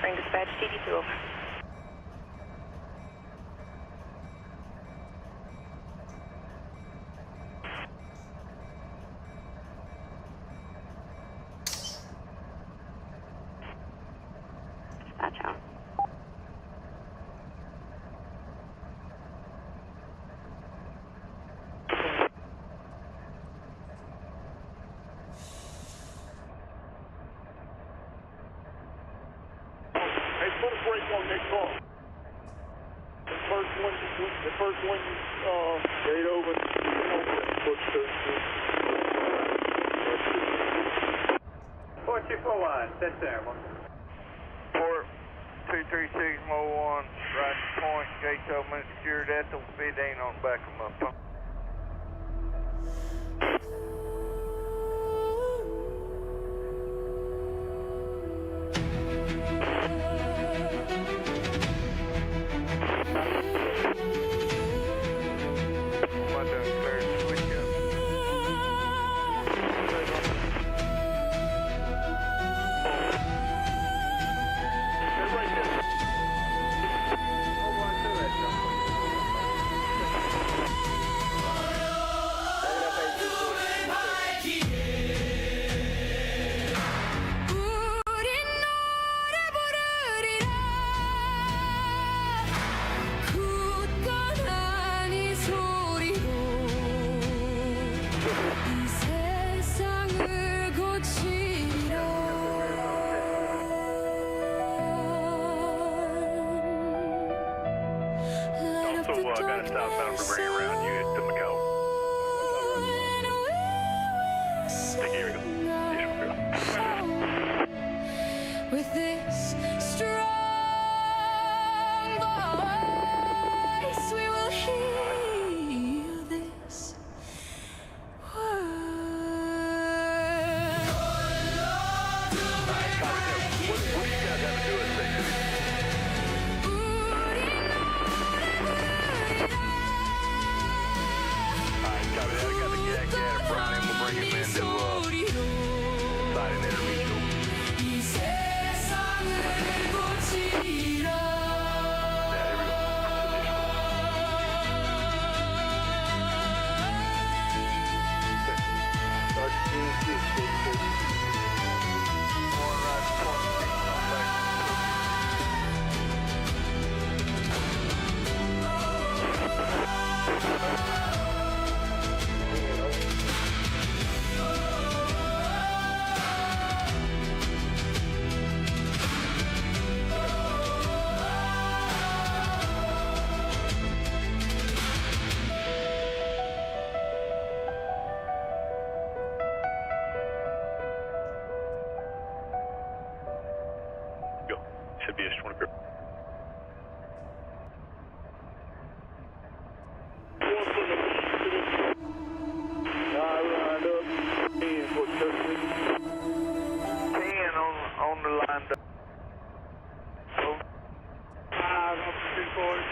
Ring dispatch, TD2 over. Dispatch out. The first one, gate open, push 4241, sit there. 423601, right point, gates open and secured, Ethel 15 on back of my phone. I got a southbound to bring around you to Macau. Thank you, here we go. With this strong voice, we will heal this world. What do you guys have to do at 6? Should be a 20 group. lined up, 10 for 13. 10 on the line. 5 up to 240.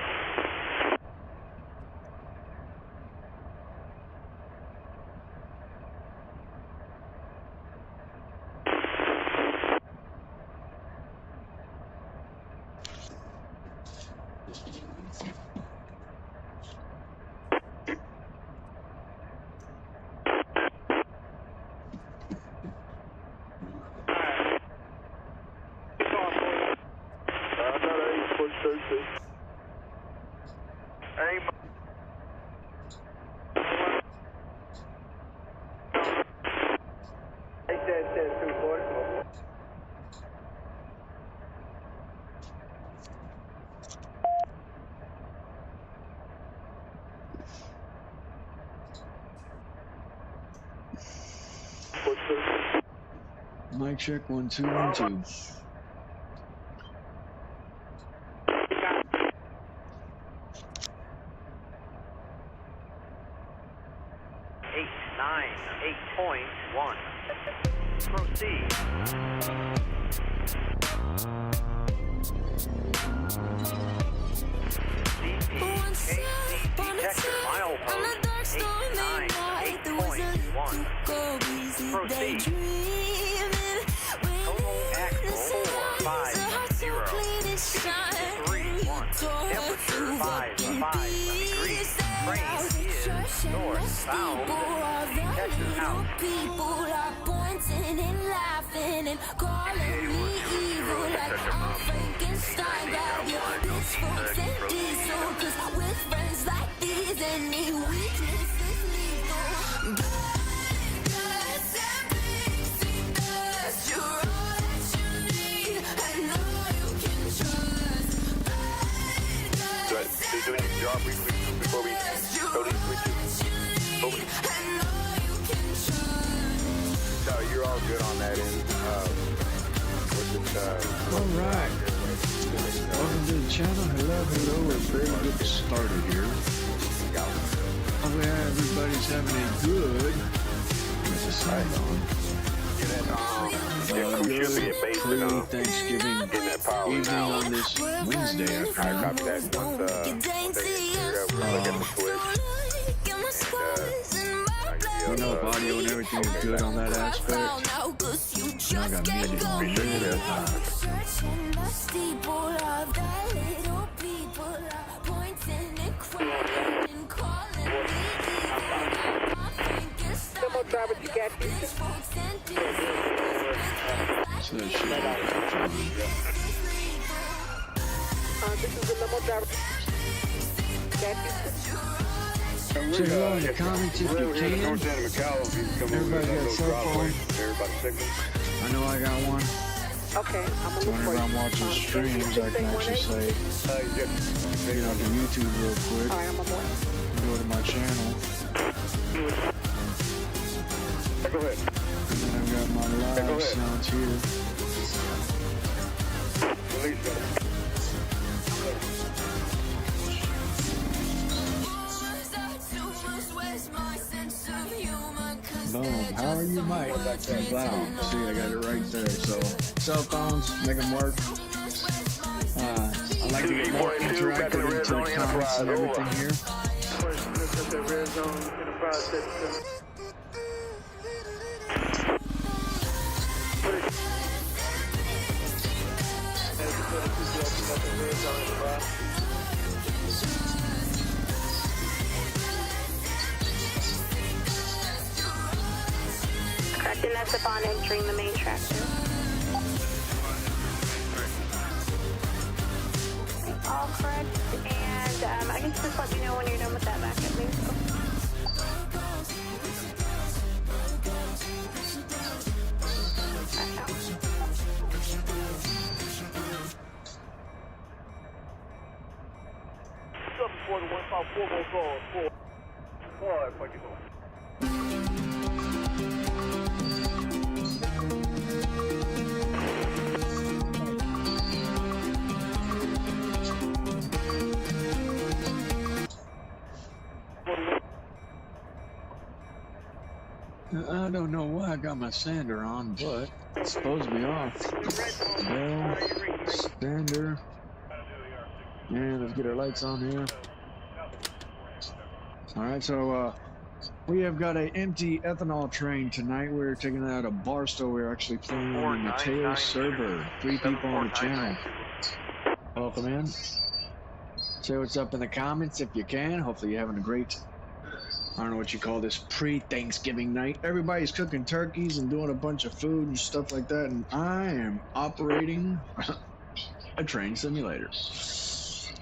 Mic check 1 2 1 2. Proceed. Proceed. Total axle 450. move up in 5 peace. degrees. Train is northbound. Little people are pointing and laughing and calling me evil like I'm Frankenstein. Grab your pitchforks and diesel, 'cause with friends like these, any weakness is lethal. Bad guys and pixie dust, you're all that you need, and all you can trust. Bad guys They're doing your job before we go to switches. Over. No, you're all good on that end. Alright. Welcome to the channel. Hello. We're ready to get started here. Hopefully everybody's having a good with the sound on. Pre-Thanksgiving evening on this Wednesday afternoon. Copy that. Once look at the switch. We know if audio and everything is good on that aspect. I got music on there. Limo driver, you got this? So that shit. This is the limo driver. Got this? Say hello in the comments if you can. Everybody got a cell phone. I know I got one. Okay, I'm So whenever I'm watching streams, I can actually say, get onto YouTube real quick. Alright, I'm on board. Go to my channel. Go ahead. And then I've got my live sounds here. Boom. How are you, Mike? Wow. See, I got it right there. So, cell phones, make them work. I like to get more interactive into the comments and everything here. Correct, and that's upon entering the main tractor. All correct, and I can just let you know when you're done with that back at least. I don't know why I got my sander on, but it's supposed to be off. Bell, sander. Yeah, let's get our lights on here. Alright, so we have got an empty ethanol train tonight. We're taking it out of Barstow. We're actually playing on the MATEO server. 3 people on the channel. Welcome in. Say what's up in the comments if you can. Hopefully you're having a great, I don't know what you call this, pre-Thanksgiving night. Everybody's cooking turkeys and doing a bunch of food and stuff like that, and I am operating a train simulator. So,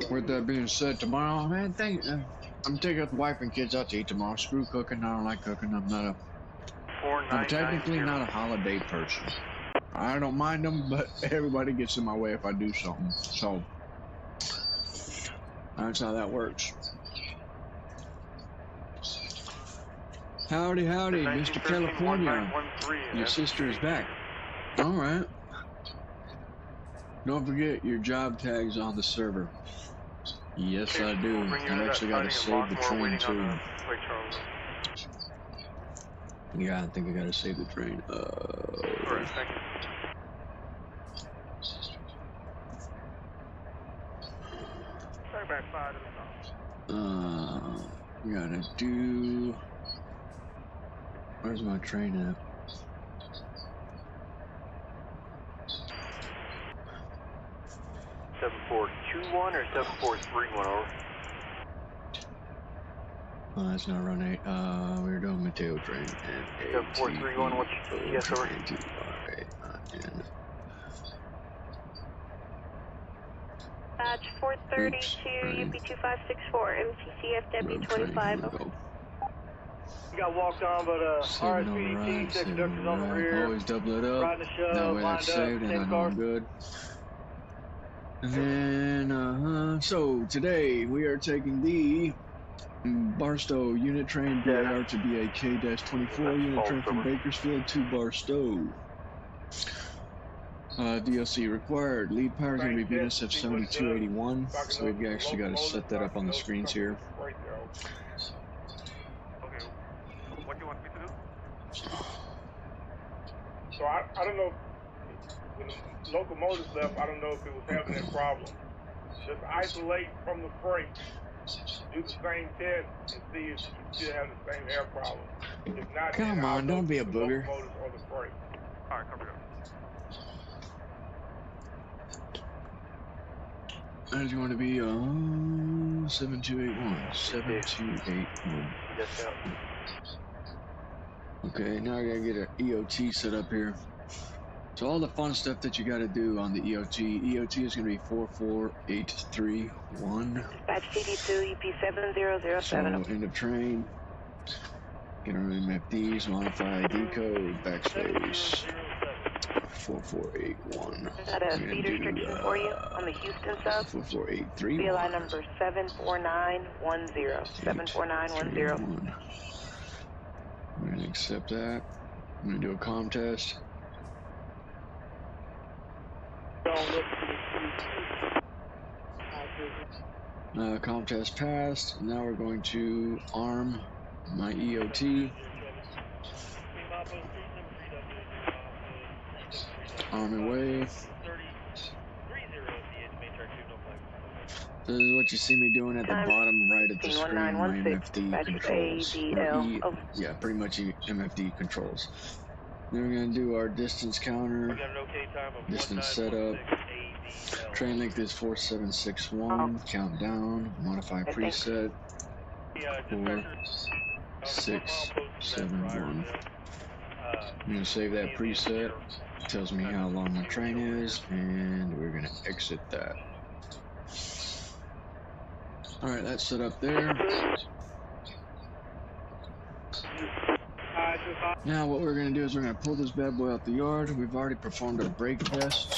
with that being said, tomorrow, man, I'm taking the wife and kids out to eat tomorrow. Screw cooking. I don't like cooking. I'm technically not a holiday person. I don't mind them, but everybody gets in my way if I do something. So, that's how that works. Howdy, Mr. California. Your sister is back. Alright. Don't forget your job tags on the server. Yes, I do. I've actually got to save the train, too. Yeah, I think I got to save the train. We gotta do... Where's my train at? 7421 or 7431 over? That's not RUN8. We're doing Mateo train. 7431, what's your GPS over? Batch 432 UP2564 MTCFW25. We got walked on, but RSPDT, check conductors on the rear. Always double it up. Riding the shove, That way lined that's up, saved and I same know car. I'm good. And then, so today we are taking the MARSTOW unit train BAR to BAK-24 unit train from Bakersfield to Barstow. DLC required. Lead power is going to be BNSF 7281. So we've actually got to set that up on the screens here. Okay. What do you want me to do? So I don't know, when the locomotives left, I don't know if it was having that problem. Just isolate from the freight, do the same test, and see if you still have the same air problem. If not, Come then I'll on, don't be a the booger. locomotives or the freight. All right, copy that. That is going to be 7281. 7281. Okay, now I gotta get an EOT set up here. So all the fun stuff that you gotta do on the EOT. EOT is gonna be 44831. Batch CD2 UP7007. So end of train. Get our MFDs, modify ID code, backspace. 4481. Got a speed restriction for you on the Houston sub. 44831. VLI number 74910. 74910. I'm gonna accept that. I'm gonna do a comm test. Comm test passed. Now we're going to arm my EOT. Arm away. This is what you see me doing at the bottom right of the screen, my MFD controls. Yeah, pretty much MFD controls. Then we're going to do our distance counter, distance setup. Train length is 4761, countdown, modify preset, 4671. I'm going to save that preset. It tells me how long my train is, and we're going to exit that. Alright, that's set up there. Now what we're going to do is we're going to pull this bad boy out the yard. We've already performed a brake test.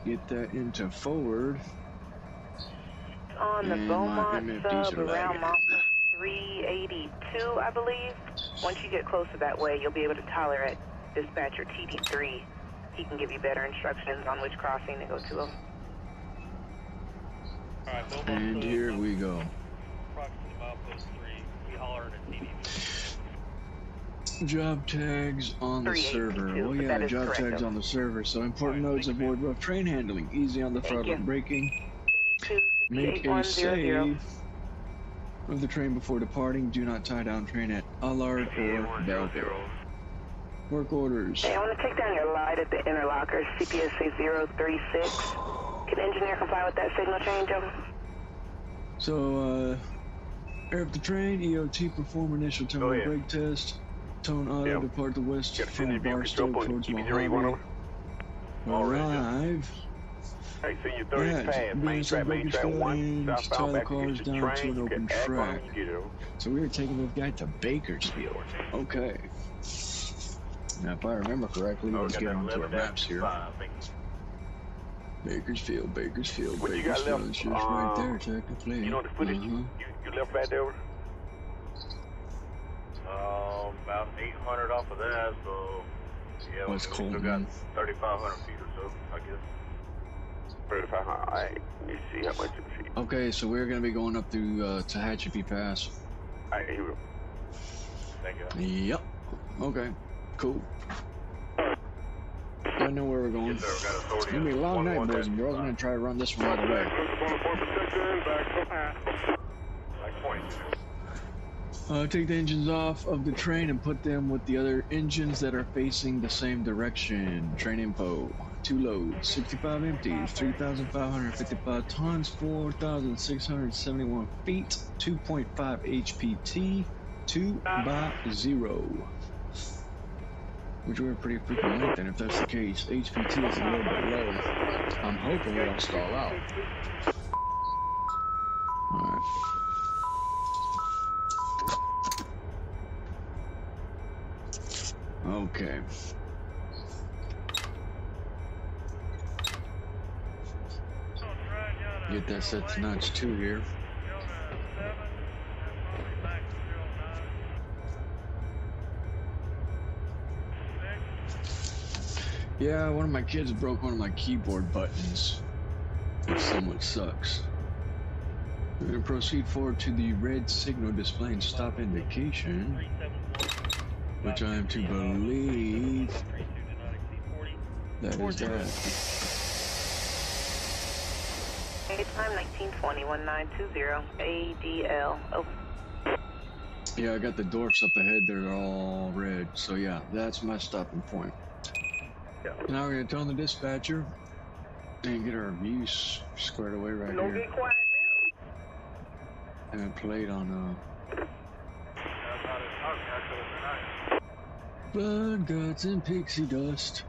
Get that into forward. On the And Beaumont my sub MFDs are around lagging. Mountain 382, I believe. Once you get closer that way, you'll be able to tolerate dispatcher TD3. He can give you better instructions on which crossing to go to. And here we go. Job tags on the server. Well, yeah, job tags on the server. So important notes: avoid rough train handling, easy on the throttle and braking. Make a save of the train before departing. Do not tie down train at Allard or Belleville. Work orders. Hey, I want to take down your light at the interlocker, CPSA 036. Can the engineer comply with that signal change, over? So, air up the train, EOT, perform initial terminal brake test. Tone auto, depart the west from Barstow towards Mojave. Arrive. Hey, see you 30 past main track 1, and tie southbound the back cars to the down train. to an You open can act on track. it, you get it. So we were taking this guy to Bakersfield. Okay. Now, if I remember correctly, let's get onto our maps here. Bakersfield, Bakersfield, What you got Bakersfield. left? It's just right there, technically. You know the footage you left right there? About 800 off of that, so yeah, Oh, it's we cold, still man. got 3,500 feet or so, I guess. 3,500. Alright, let me see how much it feet. Okay, so we're gonna be going up through Tehachapi Pass. Alright, here we go. Thank you. Yep. Okay. Cool. I know where we're going. Yes, sir, got It's authority. gonna be a long night, boys and girls. I'm 1175. gonna try to run this one right away. Like 20. Take the engines off of the train and put them with the other engines that are facing the same direction. Train info. 2 loads, 65 empties, 3,555 tons, 4,671 feet, 2.5 HPT, 2x0. Which we're pretty freaking late then if that's the case. HPT is a little bit low. I'm hoping we don't stall out. Alright. Okay. Get that set to notch 2 here. Yeah, one of my kids broke one of my keyboard buttons, which somewhat sucks. We're going to proceed forward to the red signal displaying stop indication, which I am to believe that is that. Time 1920 1920 ADL. Over. Yeah, I got the dwarfs up ahead. They're all red. So yeah, that's my stopping point. Now we're going to tell the dispatcher and get our views squared away right Don't here. get quiet now. And played on blood, guts, and pixie dust.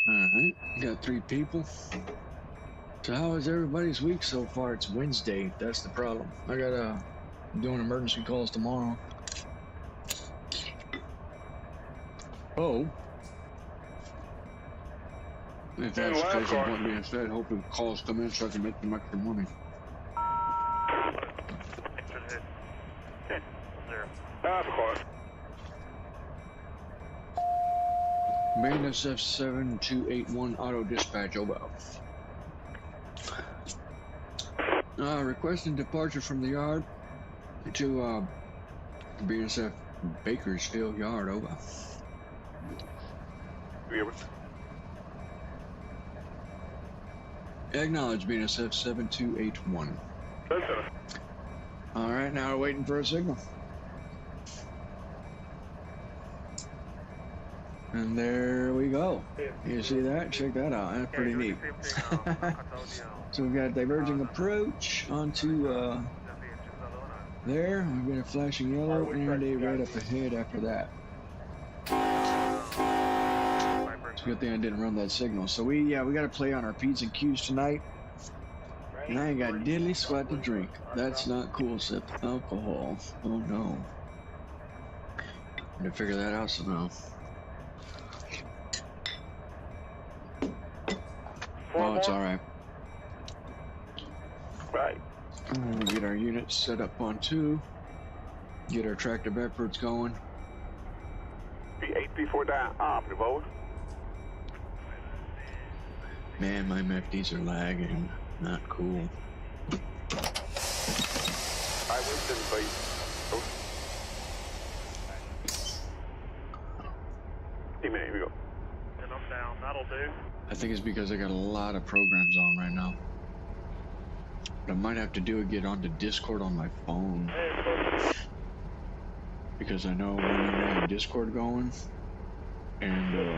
Alright, got 3 people. So how is everybody's week so far? It's Wednesday. That's the problem. I got doing emergency calls tomorrow. Oh. If that's the case, I'm going to be instead. Hopefully calls come in so I can make some extra money. Main SF7281 auto dispatch, over. Requesting departure from the yard to BSF Bakersfield yard, over. Acknowledge BSF 7281. Alright, now we're waiting for a signal. And there we go. You see that? Check that out. That's pretty neat. So we've got diverging approach onto there. We've got a flashing yellow and a red up ahead after that. It's a good thing I didn't run that signal. So we got to play on our P's and Q's tonight. And I ain't got diddly squat to drink. That's not cool, sip alcohol. Oh no. Got to figure that out somehow. Oh, it's alright. Right. We'll get our units set up on 2. Get our tractive efforts going. P8P4 down. Operative, over. Man, my MFDs are lagging. Not cool. I Winston, please. Oh. Hey, man, here we go. And I'm down. That'll do. I think it's because I got a lot of programs on right now. But I might have to get onto Discord on my phone. Because I know when I have Discord going, and where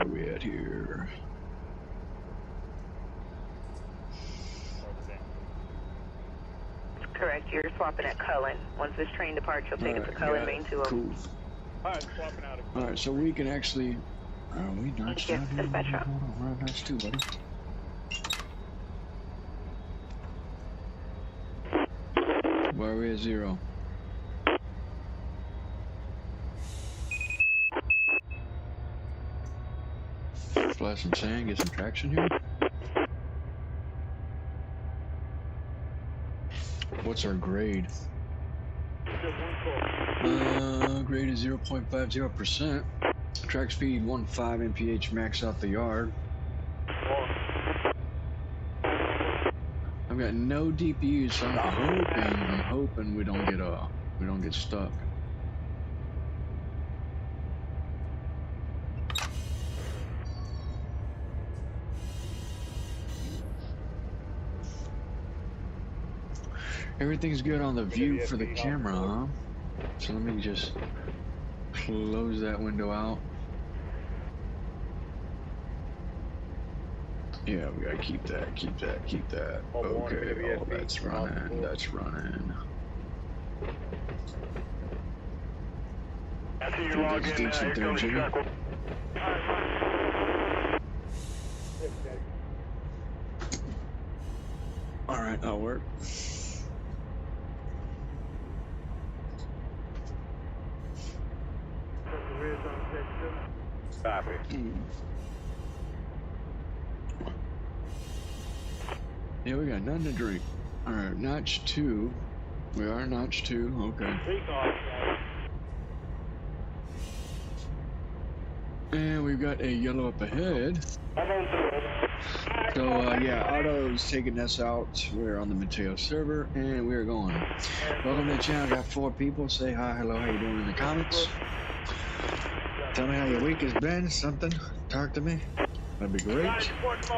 are we at here? Correct, you're swapping at Cullen. Once this train departs, you'll take it to Cullen Main 2. Cool. Alright, swapping out. Alright, so we can actually... Are we notched Yes, out here? dispatch out. We're on notch 2, buddy. Why are we at 0? Flash some sand, get some traction here. What's our grade? Grade is 0.50%. Track speed 15 mph max out the yard. I've got got no DPUs, so I'm hoping we don't get stuck. Everything's good on the view for the camera, huh? So let me just close that window out. Yeah, we gotta keep that. Okay, oh, that's running. After you log in, here comes the truck. All right, that'll work. Copy. Yeah, we got nothing to drink. All right, notch 2. We are notch 2. Okay. And we've got a yellow up ahead. So yeah, Otto's taking us out. We're on the Mateo server, and we're going. Welcome to the channel. Got 4 people. Say hi, hello, how you doing in the comments. Tell me how your week has been. Something. Talk to me. That'd be great.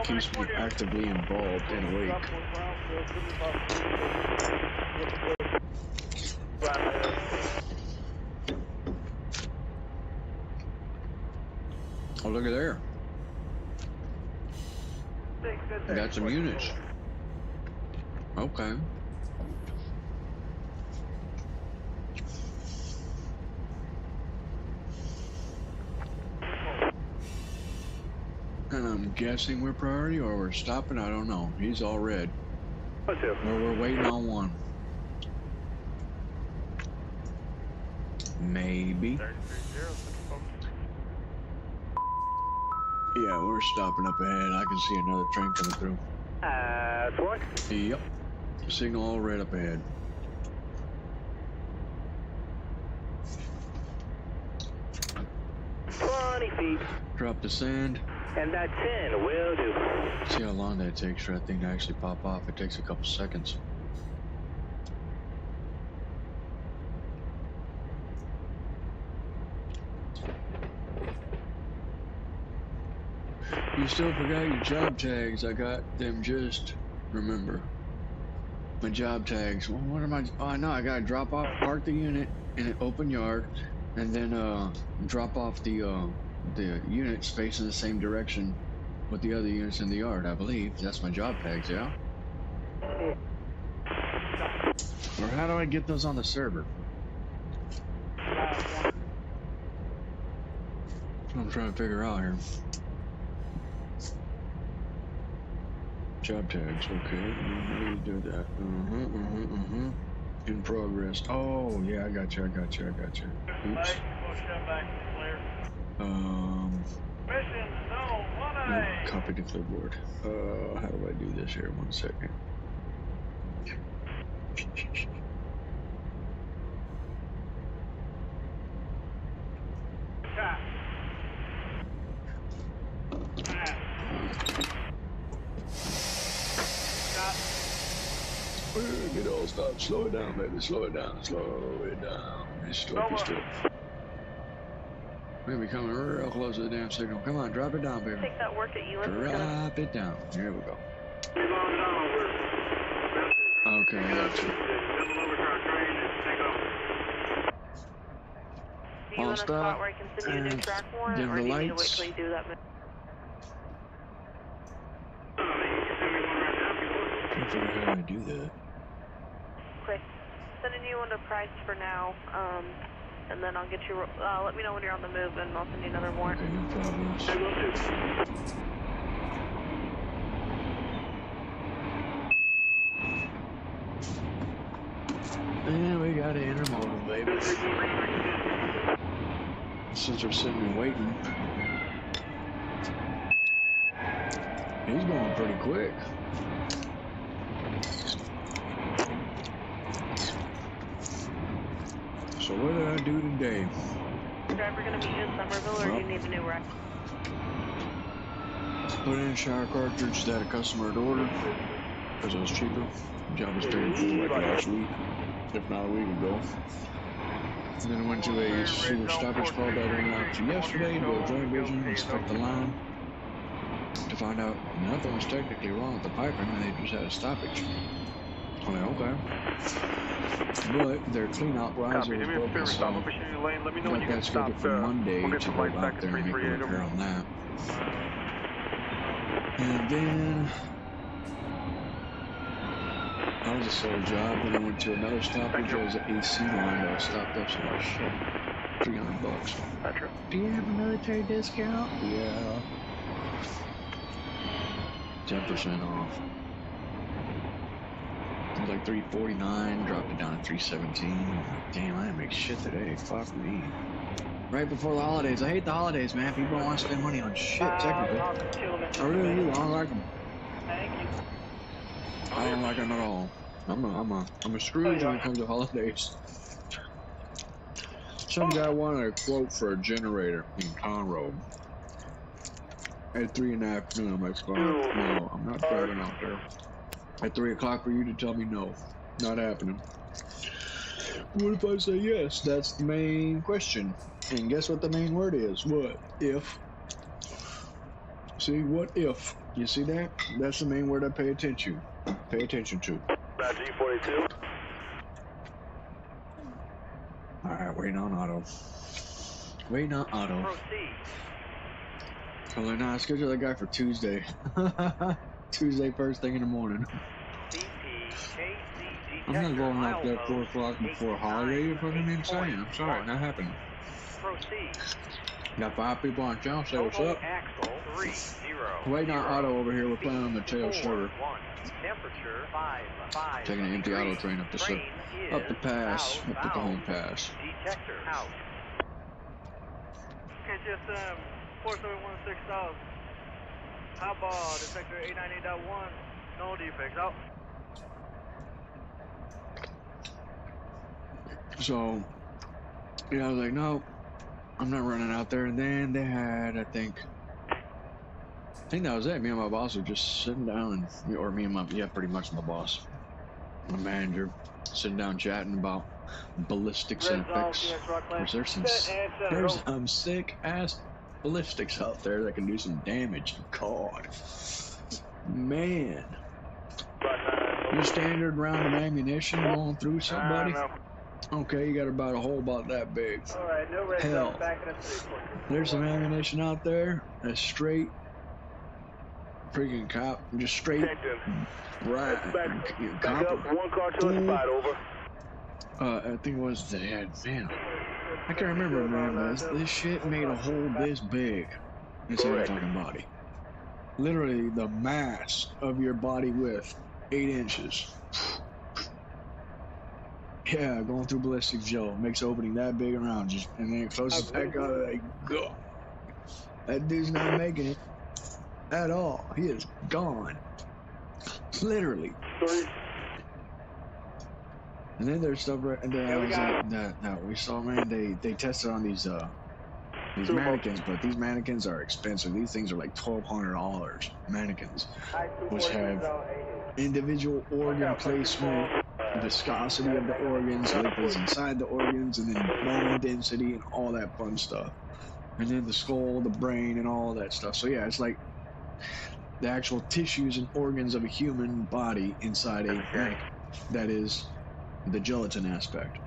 Keeps me actively involved and awake. Oh, look at there. I got some units. Okay. And I'm guessing we're priority or we're stopping. I don't know. He's all red. Or we're waiting on one. Maybe. Yeah, we're stopping up ahead. I can see another train coming through. What? Yep. Signal all red up ahead. Feet. Drop the sand. And that 10 will do. See how long that takes for that thing to actually pop off. It takes a couple seconds. You still forgot your job tags. I got them just. Remember. My job tags. Well, what am I? Oh, I know. I gotta drop off, park the unit in an open yard, and then drop off the units facing the same direction with the other units in the yard, I believe. That's my job tags, yeah? Or how do I get those on the server? That's what I'm trying to figure out here. Job tags, okay. How do you do that? In progress. Oh, yeah, I got you. Oops. Copy to clipboard. How do I do this here? 1 second. Get all stop. Slow it down, baby. Slow it down. Still. We're gonna be coming real close to the damn signal. Come on, drop it down, baby. Take that work at you. Drop it down. Here we go. Okay, I got you. Do you want a spot where I can send you a new track warrant, or do you need to wait till you do that? Can't figure out how to do that. Okay, sending you on the price for now, and then I'll get you, let me know when you're on the move, and I'll send you another warrant. Okay, no problems. And we got an intermodal, baby. Since we're sitting and waiting, he's going pretty quick. So what did I do today? Driver gonna meet you in Somerville, or do you need a new ride? Put in a shower cartridge that a customer had ordered. because it was cheaper. The job was taken for like last week, if not a week ago. And then I went to a sewer stoppage call that I went out to yesterday to go joint vision, inspect the line, to find out nothing was technically wrong with the piping, and they just had a stoppage. I'm like, okay. But their clean-out riser was broken, so got that scheduled for Monday to go out there and make a repair on that. And then that was a slow job. Then I went to another stoppage. There was an AC line that was stopped up, so like, shit, $300. Do you have a military discount? Yeah. 10% off. It was like $349, dropped it down to $317. Damn, I didn't make shit today. Fuck me. Right before the holidays. I hate the holidays, man. People don't want to spend money on shit, technically. I really do. I don't like them. I don't like them at all. I'm a Scrooge when it comes to holidays. Some guy wanted a quote for a generator in Conroe at 3 in the afternoon. I'm like, no, I'm not driving out there at 3 o'clock for you to tell me no. Not happening. What if I say yes? That's the main question. And guess what the main word is? What? If. See, what if? You see that? That's the main word I pay attention to. G42. Alright, waiting on auto. Well, they're not scheduled that guy for Tuesday. Tuesday, first thing in the morning. I'm not going out there at 4 o'clock before a holiday. You're fucking insane. I'm sorry, not happening. Got 5 people on channel. Say what's up. Waiting on auto over here. We're playing on the MATEO server. Taking an empty auto train up the pass, up the Cajon pass. KGSM 4716 South. Highball detector 898.1. No defects. Out. So, yeah, I was like, no, I'm not running out there. And then they had, I think that was it. Me and my boss were just sitting down, or me and my, pretty much my boss, my manager, sitting down chatting about ballistics and effects. There's some sick ass ballistics out there that can do some damage. God, man, your standard round of ammunition going through somebody. Okay, you got about a hole about that big. Alright, no red Hell, there's some ammunition out there that's straight freaking cop, just straight right copper. One car to the spot, over. I think it was they had, man, I can't remember, man, but this shit made a hole this big inside your fucking body. Literally the mass of your body width, 8 inches. Yeah, going through ballistic gel makes opening that big around you, and then it closes back up. Like, go. That dude's not making it at all. He is gone, literally. And then there's stuff right that we saw, man. They tested on these mannequins, but these mannequins are expensive. These things are like $1,200 mannequins, which have individual organ placement, viscosity of the organs, lipids inside the organs, and then bone density and all that fun stuff. And then the skull, the brain, and all that stuff. So yeah, it's like the actual tissues and organs of a human body inside a mannequin. That is the gelatin aspect.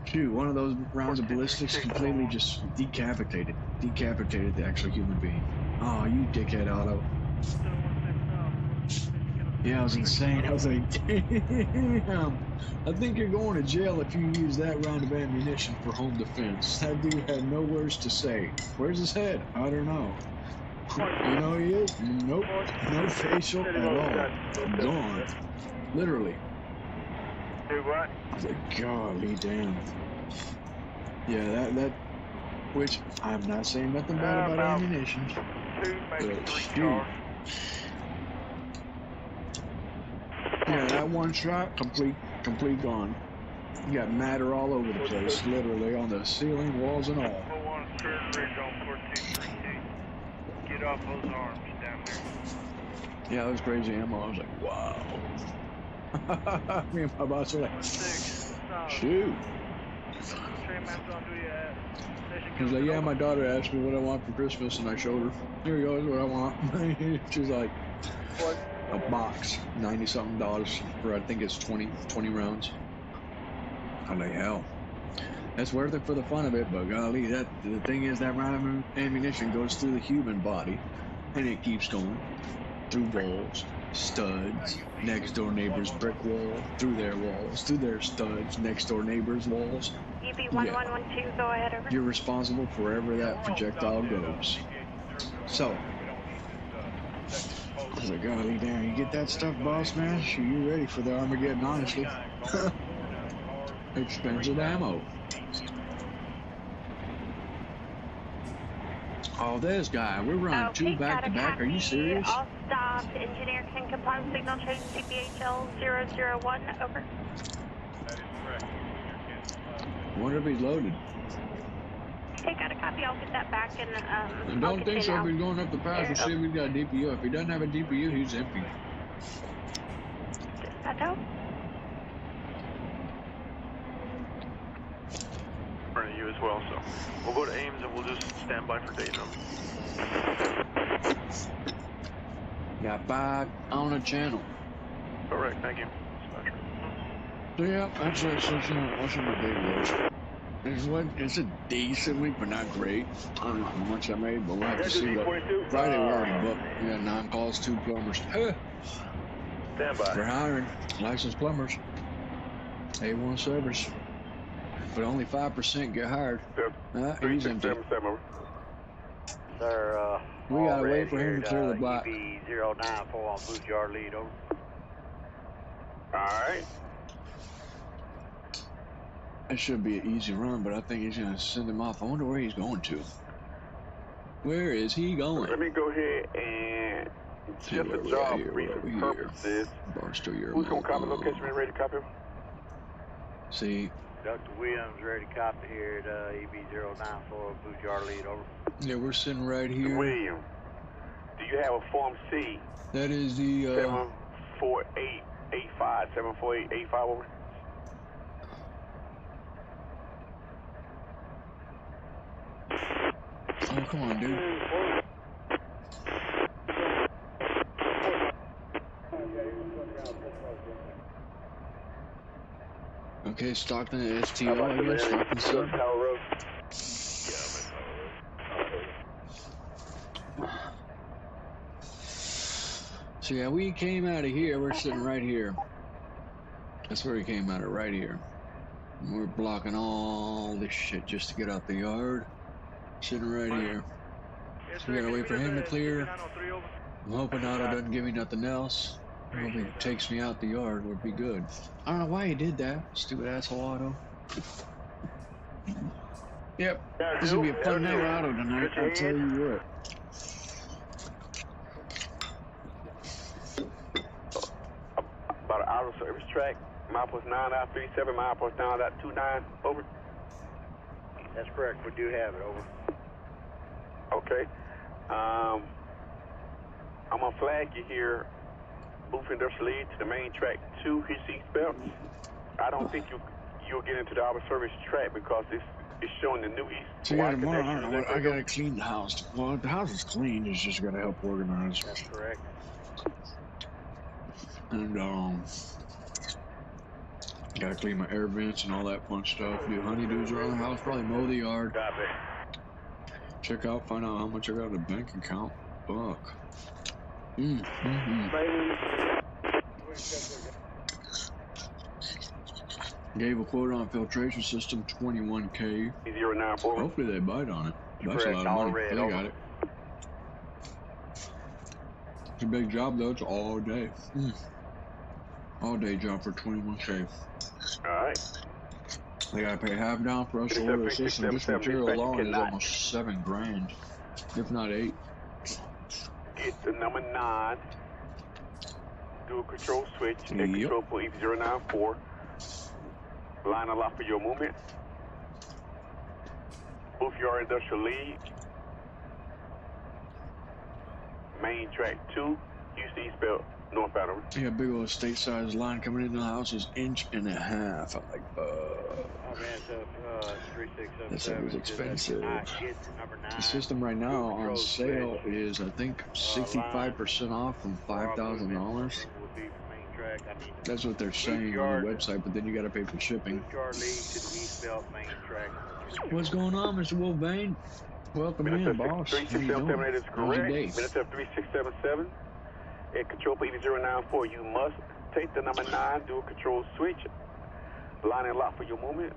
Shoot, one of those rounds of ballistics completely just decapitated the actual human being. Oh, you dickhead, Otto. Yeah, it was insane. I was like, damn. I think you're going to jail if you use that round of ammunition for home defense. That dude had no words to say. Where's his head? I don't know. You know who he is? Nope. No facial at all. Gone. Literally. Do what? I was like, golly damn. Yeah, that which I'm not saying nothing bad about ammunition. 2, maybe 3 Shoot. cars. Yeah, that one shot, complete gone. You got matter all over the place, literally on the ceiling, walls, and all. 01 Spirit Ridge on 1438. Get off those arms down there. Yeah, it was crazy ammo. I was like, wow. Me and my boss were like, 6, solid. shoot. Train master on duty at station. He's like, yeah, my daughter asked me what I want for Christmas, and I showed her. Here you go, is what I want. She's like, a box, $90-something for, I think it's 20 rounds. I'm like, hell, that's worth it for the fun of it, but golly, the thing is that round of ammunition goes through the human body, and it keeps going through walls, studs, next door neighbor's brick wall, through their walls, through their studs, next door neighbor's walls. UB1112, go ahead, over. You're responsible for wherever that projectile goes. So, I was like, golly damn, you get that stuff, boss man? You ready for the Armageddon, honestly. Expensive ammo. Oh, this guy, we're running two back-to-back. Are you serious? All stop. Engineer can comply with signal change CPHL 001, over. I wonder if he's loaded. Okay, got a copy. I'll get that back and I don't think so. If he's going up the pass, we'll see if he's got a DPU. If he doesn't have a DPU, he's empty. MATEO? Running you as well, so we'll go to Ames and we'll just stand by for Dayton. Got back on the channel. Correct, thank you. So yeah, that's my day was. It's a decent week, but not great. I don't know how much I made, but we'll have to see what. Friday we already booked. We got 9 calls, 2 plumbers. Stand by. We're hiring licensed plumbers. A1 service. But only 5% get hired. He's empty. Sir, we gotta wait for him to clear the block. EB094 on Blue Jar lead, over. Alright. It should be an easy run, but I think he's gonna send him off. I wonder where he's going to. Where is he going? Let me go ahead and just a job for recent purposes. Barstow, your who's gonna copy location and ready to copy? See. Dr. Williams ready to copy here at EB094 Blue Jar lead, over. Yeah, we're sitting right here. William, do you have a Form C? That is the 74885. 74885, over. Oh, come on, dude. Okay, Stockton at STO, I guess. Stockton sub. So yeah, we came out of here. We're sitting right here. That's where we came out of, right here. And we're blocking all this shit just to get out the yard. Sitting right here. So we gotta wait for him to clear. I'm hoping Otto doesn't give me nothing else. I hope he takes me out the yard, would be good. I don't know why he did that, stupid asshole Otto. Yep, this will be a fun night with Otto tonight, I'll tell you what. About an hour service track, milepost 9937, milepost 9.29, over. That's correct, we do have it, over. Okay. I'm gonna flag you here, Booth Industrial Lead to the main track 2, his seatbelt. I don't think you'll get into the outer service track because it's showing the new east. So yeah, tomorrow, I gotta clean the house. Well, the house is clean, it's just gotta help organize. That's correct. And gotta clean my air vents and all that fun stuff. Do honeydews around the house, probably mow the yard. Copy. Check out, find out how much I got in the bank account. Fuck. Gave a quote on filtration system, 21K. 094. Hopefully they bite on it. That's a lot of money. They got it. It's a big job though. It's all day. All day job for 21K. All right. They gotta pay half down for us to order the system. Just material alone is almost $7 grand, if not 8. Get the number 9. Do a control switch. And control for EB094. Line a lot for your movement. Booth your industrial lead. Main track 2. Houston Eastbound, northbound over. You got a big old state-sized line coming into the house is 1.5 inches. I'm like, that stuff is expensive. The system right now on sale is, I think, 65% off from $5,000. That's what they're saying on the website, but then you got to pay for shipping. What's going on, Mr. Wolvane? Welcome in, boss. How you doing? Is How's your correct. day? Minnesota 3677. At control for EV094, you must take the number 9, do a control switch. Line and lock for your movement.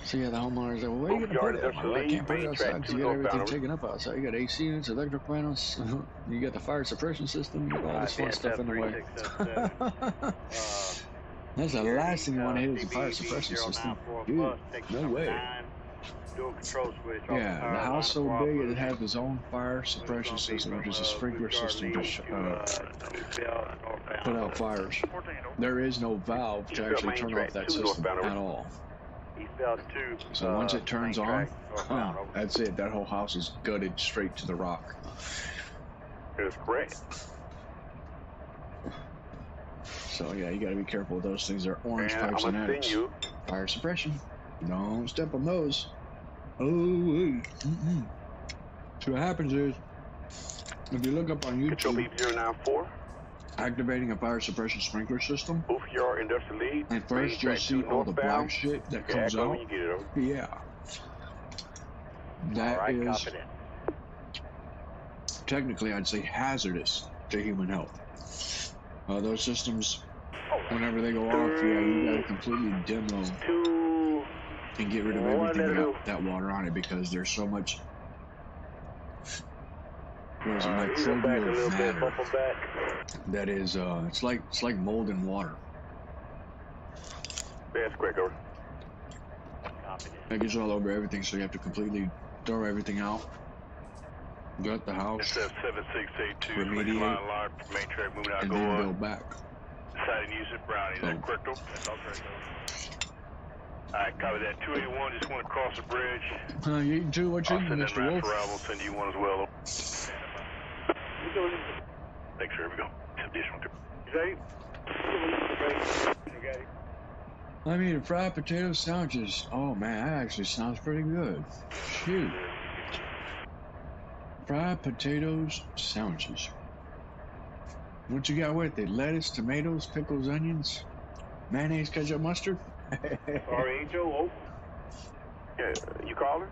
So yeah, the homeowners are, well, where are you going to put it? Well, I can't put it outside because you got everything taken up outside. You got AC units, electric panels, you got the fire suppression system, you got all this fun stuff in the way. That's the last thing you want to hit is the fire suppression system. Dude, no way. Yeah, the house so big it has its own fire suppression system, which is a sprinkler system to put out fires. There is no valve to actually turn off that system at all. So once it turns on, that's it. That whole house is gutted straight to the rock. That's correct. So yeah, you got to be careful with those things. They're orange pipes and attics. Fire suppression. Don't step on those. Oh, so what happens is, if you look up on YouTube, 094. activating a fire suppression sprinkler system, Booth yard industrial lead. and first you'll see all the black shit that comes out. Yeah. That is technically, I'd say, hazardous to human health. Those systems, whenever they go off, yeah, you gotta completely demo and get rid of everything that water on it, because there's so much microbial matter that is it's like mold in water. That's quick, over. That gets all over everything, so you have to completely throw everything out, gut the house, remediate, and then build back. Deciding to use it, Brownie. Is that correct? Alright, copy that. 281, just want to cross the bridge. You eating too? What you eating, Mr. Wolf? We'll send you one as well. Make sure we go. I'm eating fried potato sandwiches. Oh man, that actually sounds pretty good. Shoot. Fried potatoes sandwiches. What you got with it? Lettuce, tomatoes, pickles, onions, mayonnaise, ketchup, mustard? RHO. Yeah, you calling?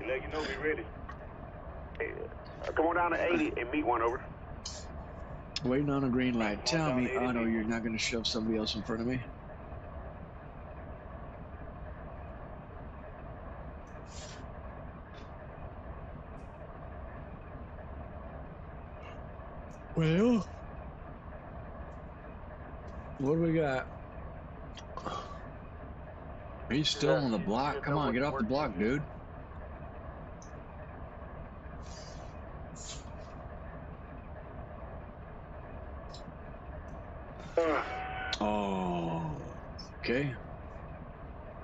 Let you know we ready. Hey, come on down to 80 and meet one, over. Waiting on a green light. Tell me, Otto, you're not going to shove somebody else in front of me? Well, what do we got? He's still on the block. Come on, get off the block, dude. Oh, okay.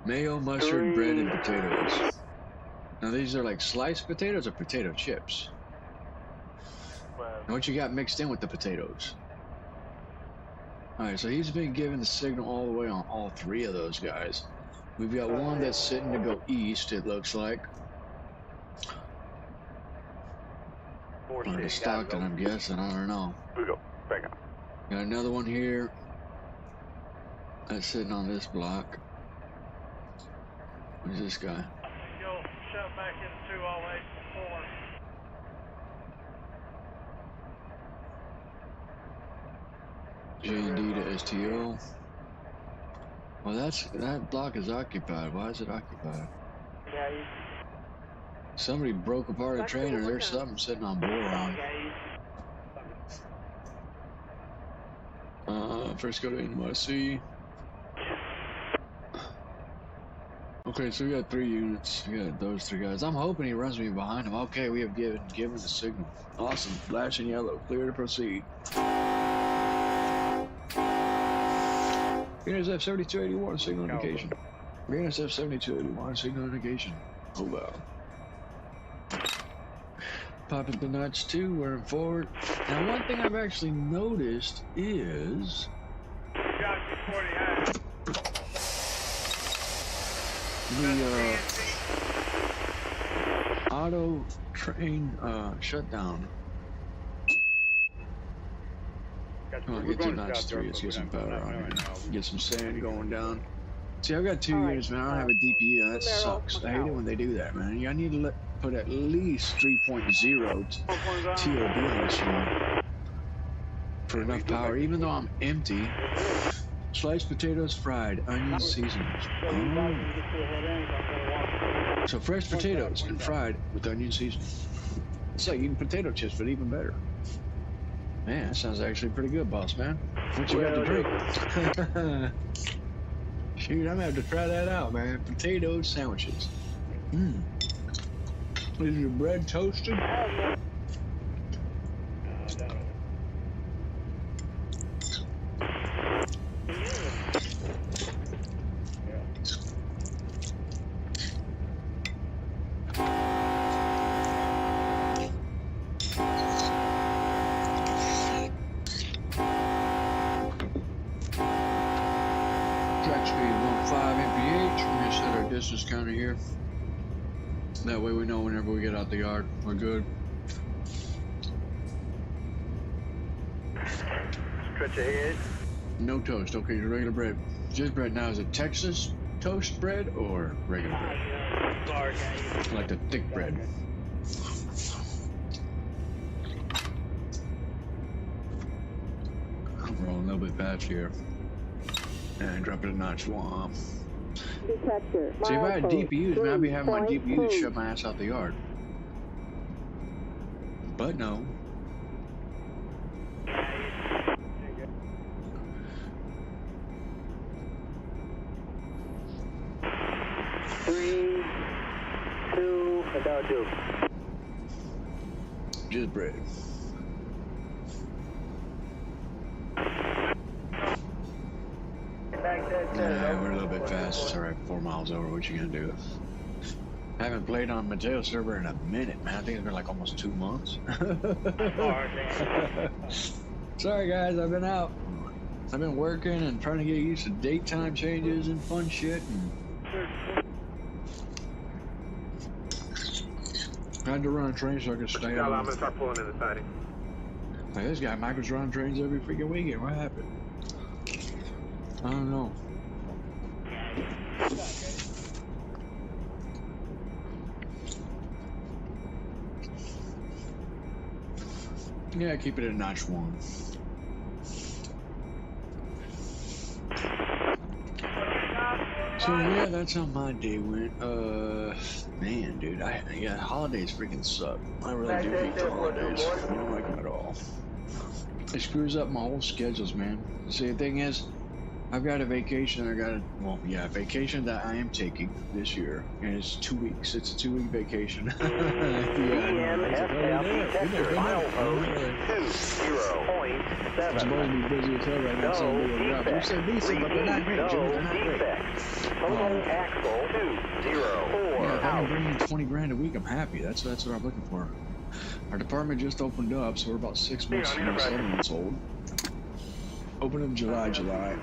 Mayo, mustard, bread, and potatoes. Now these are like sliced potatoes or potato chips? Now what you got mixed in with the potatoes? Alright, so he's been given the signal all the way on all three of those guys. We've got one that's sitting to go east, it looks like. Or to Stockton, I'm guessing, I don't know. We go. Back up. Got another one here that's sitting on this block. Who's this guy? Yo, shut back into 208-4. J&D to STO. Well, that block is occupied. Why is it occupied? Somebody broke apart a train, or there's something sitting on boron. First go to NYC. Okay, so we got 3 units. We got those 3 guys. I'm hoping he runs me behind him. Okay, we have given the signal. Awesome. Flashing yellow. Clear to proceed. NSF 7281, signal indication. NSF 7281, signal indication. Hold on. Pop it to notch 2, we're forward. Now, one thing I've actually noticed is the auto train shutdown. Come on, get to notch 3. Let's get some power on here. Get some sand going down. See, I've got 2 units, man. I don't have a DPU. That sucks. I hate it when they do that, man. I need to put at least 3.0 TOD on this thing for enough power, even though I'm empty. Sliced potatoes fried, onions seasoned. Oh. So fresh potatoes and fried with onion seasoning. It's like eating potato chips, but even better. Man, that sounds actually pretty good, boss man. What you got to drink? Shoot, I'm gonna have to try that out, man. Potato sandwiches. Is your bread toasted? Distance counter here. That way we know whenever we get out the yard, we're good. Stretch ahead. No toast. Okay, regular bread. Just bread. Now, is it Texas toast bread or regular bread? Like the thick bread. I'm rolling a little bit fast here. And drop it a notch 1. See, if I had DPUs, man, I'd be having my DPUs shut my ass out the yard. But no. Just bread. Yeah, we're a little bit fast. It's alright, 4 miles over. What you gonna do? I haven't played on Mateo server in a minute, man. I think it's been like almost 2 months. Sorry, guys, I've been out. I've been working and trying to get used to daytime changes and fun shit. I had to run a train so I could stay on. I'm gonna start pulling in the siding. Hey, this guy Michael's running trains every freaking weekend. What happened? I don't know. Yeah, keep it at notch 1. So yeah, that's how my day went. Man, dude, yeah, holidays freaking suck. I really do hate the holidays. I don't like them at all. It screws up my whole schedules, man. See, the thing is, I've got a vacation. Vacation that I am taking this year, and it's 2 weeks. It's a 2-week vacation. It's supposed to be busy as hell right now. So you said decent, but they're not great, Jimmy. They're not great. Yeah, if I can bring in 20 grand a week, I'm happy. That's what I'm looking for. Our department just opened up, so we're about 6 months, 7 months old. Open up July,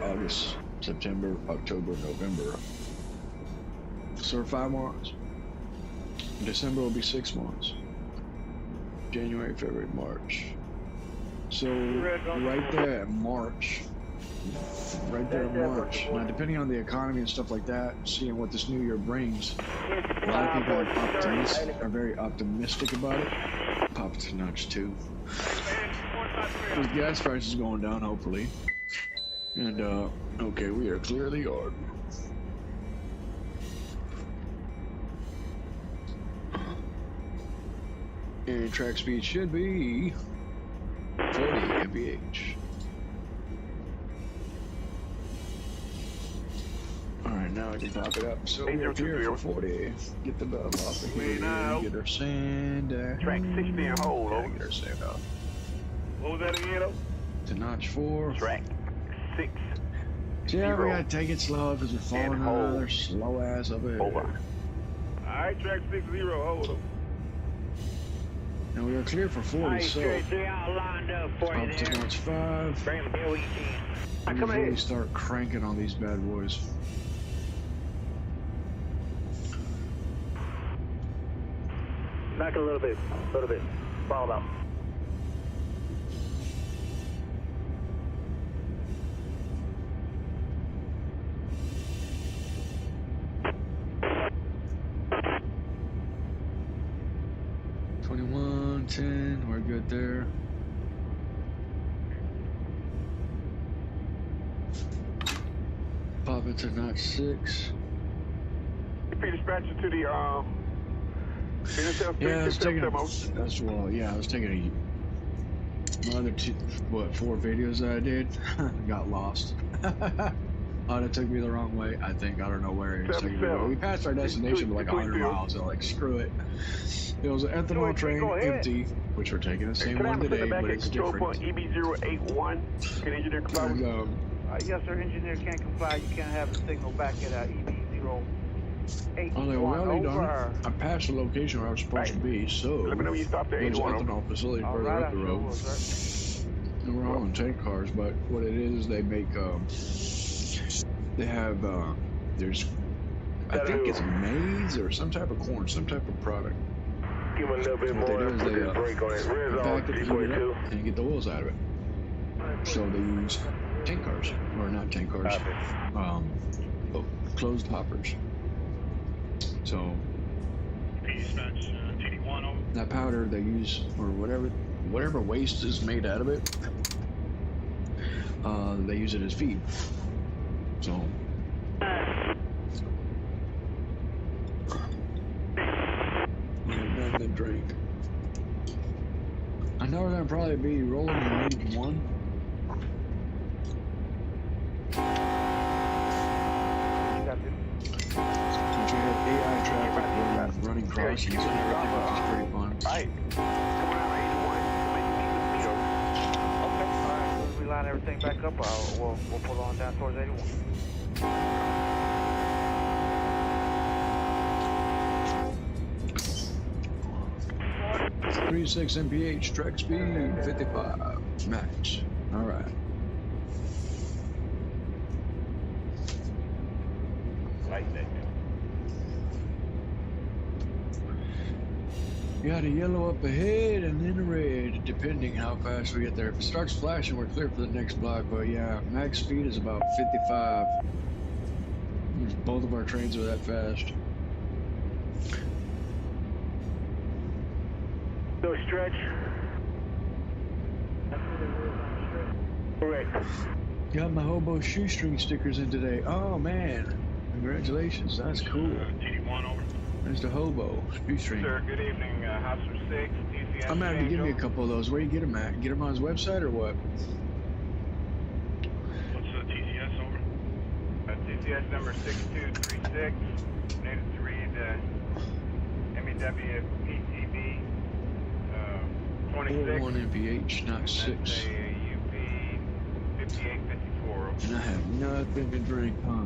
August, September, October, November. So we're 5 months. December will be 6 months. January, February, March. So right there at March. Right there in March. Now, depending on the economy and stuff like that, seeing what this new year brings, a lot of people are very optimistic about it. Pop it to notch 2. With gas prices going down, hopefully. And, okay, we are clear of the yard. And track speed should be 40 mph. Alright, now I can pop it up. So we're up here for 40. Get the bub off of here. Get our sand. Track 60 and hold. Yeah, get our sand off. What was that again? To notch 4. Track 6. Yeah, we gotta take it slow because we're falling another slow ass up here. Over. Alright, track 60, hold them. And we are clear for 40, so Three all lined up for you up to there. notch 5. Bring the bill when you can. We really start cranking on these bad boys. Back a little bit. Fall out. $21.10, we're good there. Pop it to notch 6. Repeat dispatcher to the Yeah, I was taking that's well, yeah, I was taking my other 4 videos that I did got lost. Oh, that took me the wrong way. I think I don't know where it was taking me. We passed our destination like 100 miles, so like screw it. It was an ethanol train empty, which we're taking the same one today, but it's different. EB081. Can engineer comply with yes, sir. Engineer can't comply. You can't have the signal back at EB081. Oh, well, over. I passed the location where I was supposed to be, so let me know when you stop there. there's an ethanol facility further up the road. And we're all in tank cars, but what it is, they make, they have, there's, I think it's maize or some type of corn, some type of product. Give them a little bit what more. They do is they pack it, heat it up, and get the oils out of it. So they use tank cars, or not tank cars, closed hoppers. So that powder they use, or whatever waste is made out of it, they use it as feed. So the drink. I know we're gonna probably be rolling in lane 1. Since we have AI traffic running crossings and everything, which is pretty fun. Right. Coming out 81. Okay. All right. As soon as we line everything back up, we'll pull on down towards 81. 36 mph, track speed 55 max. All right. Got a yellow up ahead and then a red, depending how fast we get there. If it starts flashing, we're clear for the next block, but yeah, max speed is about 55. Both of our trains are that fast. No stretch. Correct. Got my hobo shoestring stickers in today. Oh man, congratulations, that's cool. TD1 over. There's the hobo shoestring. Sir, good evening, House 6, TCS. I'm gonna have to give me a couple of those. Where you get them at? Get them on his website or what? What's the TCS over? TCS number 6236. Needed to read MEW PTB 26. 41 mph, not 6. That's a UP 5854. And I have nothing to drink, huh?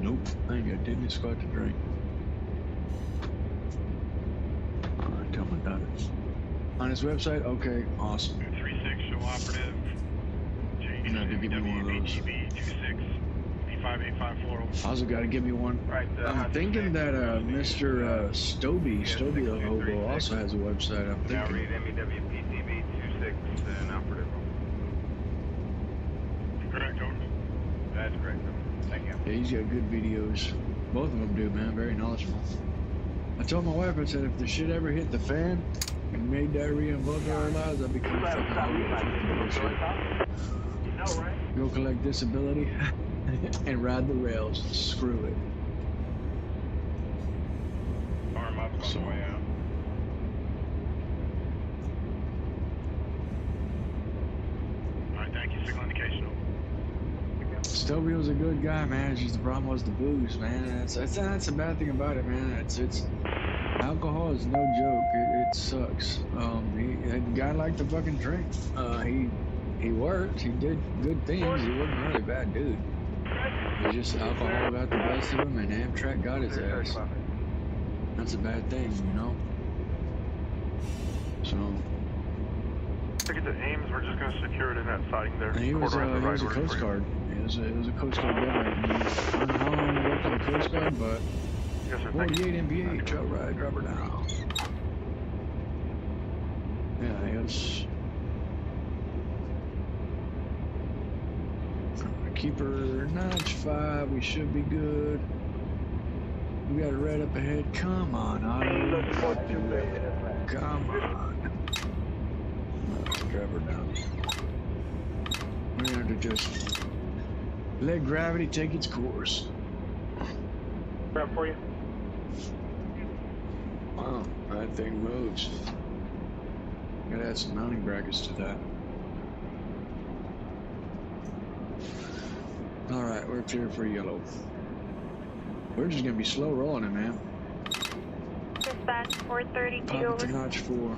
Nope, I ain't got diddly squat to drink. Alright, tell my daughters. On his website? Okay, awesome. 36 show operative. And I have to give me one of those. PTB 26 B5854. Also got to give me one. Right, I'm thinking that Mr. Stoby the hobo also has a website. I'm Now thinking. read MEW PTB 26 and operative. Correct, over. That's correct, over. Thank you. Yeah, he's got good videos. Both of them do, man. Very knowledgeable. I told my wife, I said, if the shit ever hit the fan and made diarrhea in both of our lives, I'd become a fucking hobo. Go collect disability and ride the rails. Screw it. Arm up on the way out. Alright, thank you. Signal indication. Stoby was a good guy, man. It's just the problem was the booze, man. That's the bad thing about it, man. It's alcohol is no joke. It sucks. The guy liked to fucking drink. He worked. He did good things. He wasn't a really bad dude. It's just alcohol got the best of him, and Amtrak got his ass. That's a bad thing, you know. So. To get to Ames, we're just gonna secure it in that siding there. And he was a Coast Guard. It was a Coast Guard guy. I don't know how long he worked on the Coast Guard, but yes, sir, 48 MPH, all right, drop her down. Yeah, yes. Keep her notch 5, we should be good. We got a red up ahead. Come on, Otto. Come on. Drop her down. We're gonna have to just let gravity take its course. Grab for you. Wow, that thing moves. Gotta add some mounting brackets to that. Alright, we're clear for yellow. We're just gonna be slow rolling it, man. Dispatch 432 Pop it to notch 4.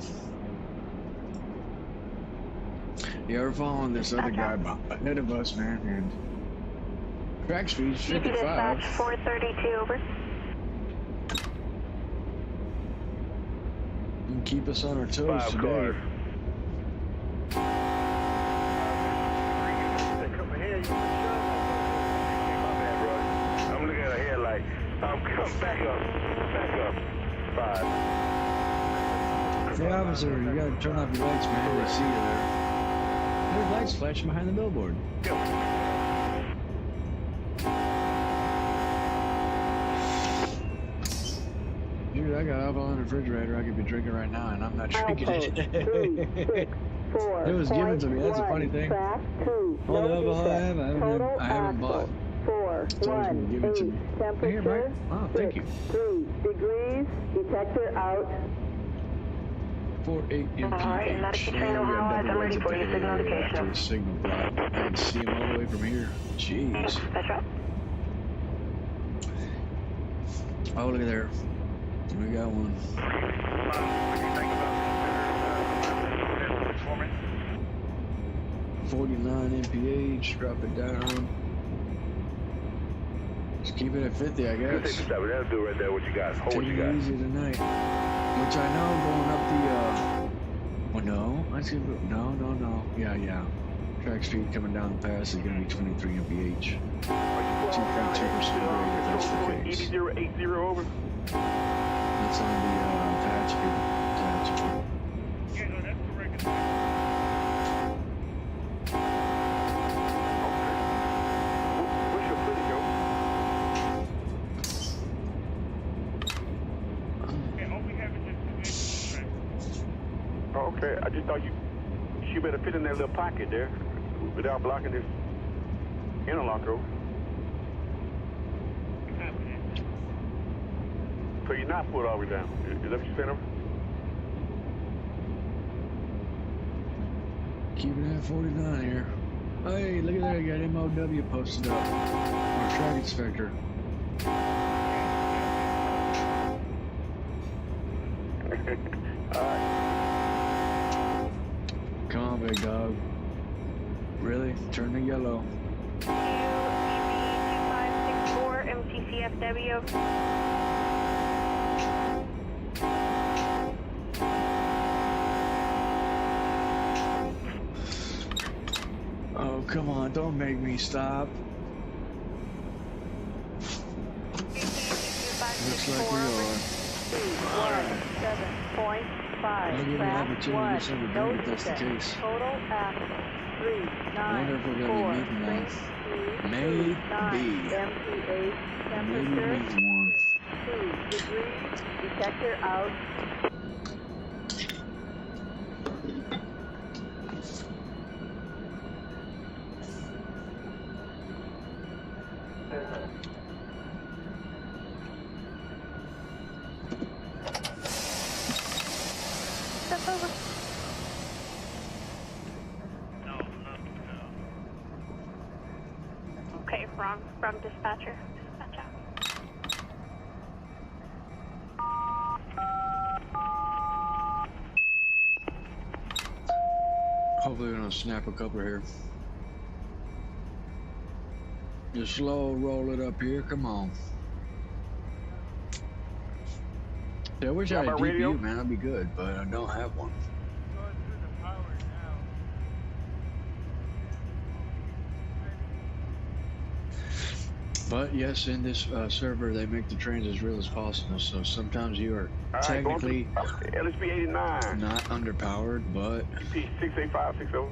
Yeah, we're following this other guy ahead of us, man, and track speed's 55. Dispatch 432 over. You can keep us on our toes today. I'm looking at a headlight. Come back up. 5. Hey, officer, you gotta turn off your lights, man. I see you there. There's lights flashing behind the billboard. Dude, I got alcohol in the refrigerator. I could be drinking right now, and I'm not drinking it. It was given to me. That's a funny thing. All the alcohol I haven't bought. It's always been given to me. Here, Mike. Oh, thank you. 3 degrees. Detector out. 48 MPH. I'm ready for you. Signal indication. Signal block. I can see him all the way from here. Jeez. That's right. Oh, look at there. We got one. 49 MPH. Drop it down. Just keep it at 50, I guess. That'll do right there. What you got? Hold what you got. Easy tonight. Which I know going up the, well, no. I see, no. Yeah. Track speed coming down the pass is going to be 23 MPH. 2.2% grade if that's the case. 8080 over. That's on the patch speed. Yeah, no, that's correct. What's your footage, yo? Yeah, all we have is just Oh, okay. I just thought she better fit in that little pocket there without blocking this interlock over. So you're not pulled all the way down. Is that what you said over? Keep it at 49 here. Hey, look at that. I got MOW posted up. Our track inspector. Come on, big dog. Really? Turn to yellow. EB2564 MTCFW. Oh, come on. Don't make me stop. Looks like we are. 7.5. I'll give you an opportunity to get something done if that's the case. Total at 3, 9, I wonder if we're going to be meeting one. Maybe. Maybe meeting one. 2 degrees. Detector out. Step over. Okay, from dispatcher. Dispatch out. Hopefully we're going to snap a couple here. Just slow roll it up here. Come on. Yeah, I wish I had a DPU, man. That'd be good, but I don't have one. But yes, in this server, they make the trains as real as possible. So sometimes you are All right, technically LSP 89. not underpowered, but EP 68560.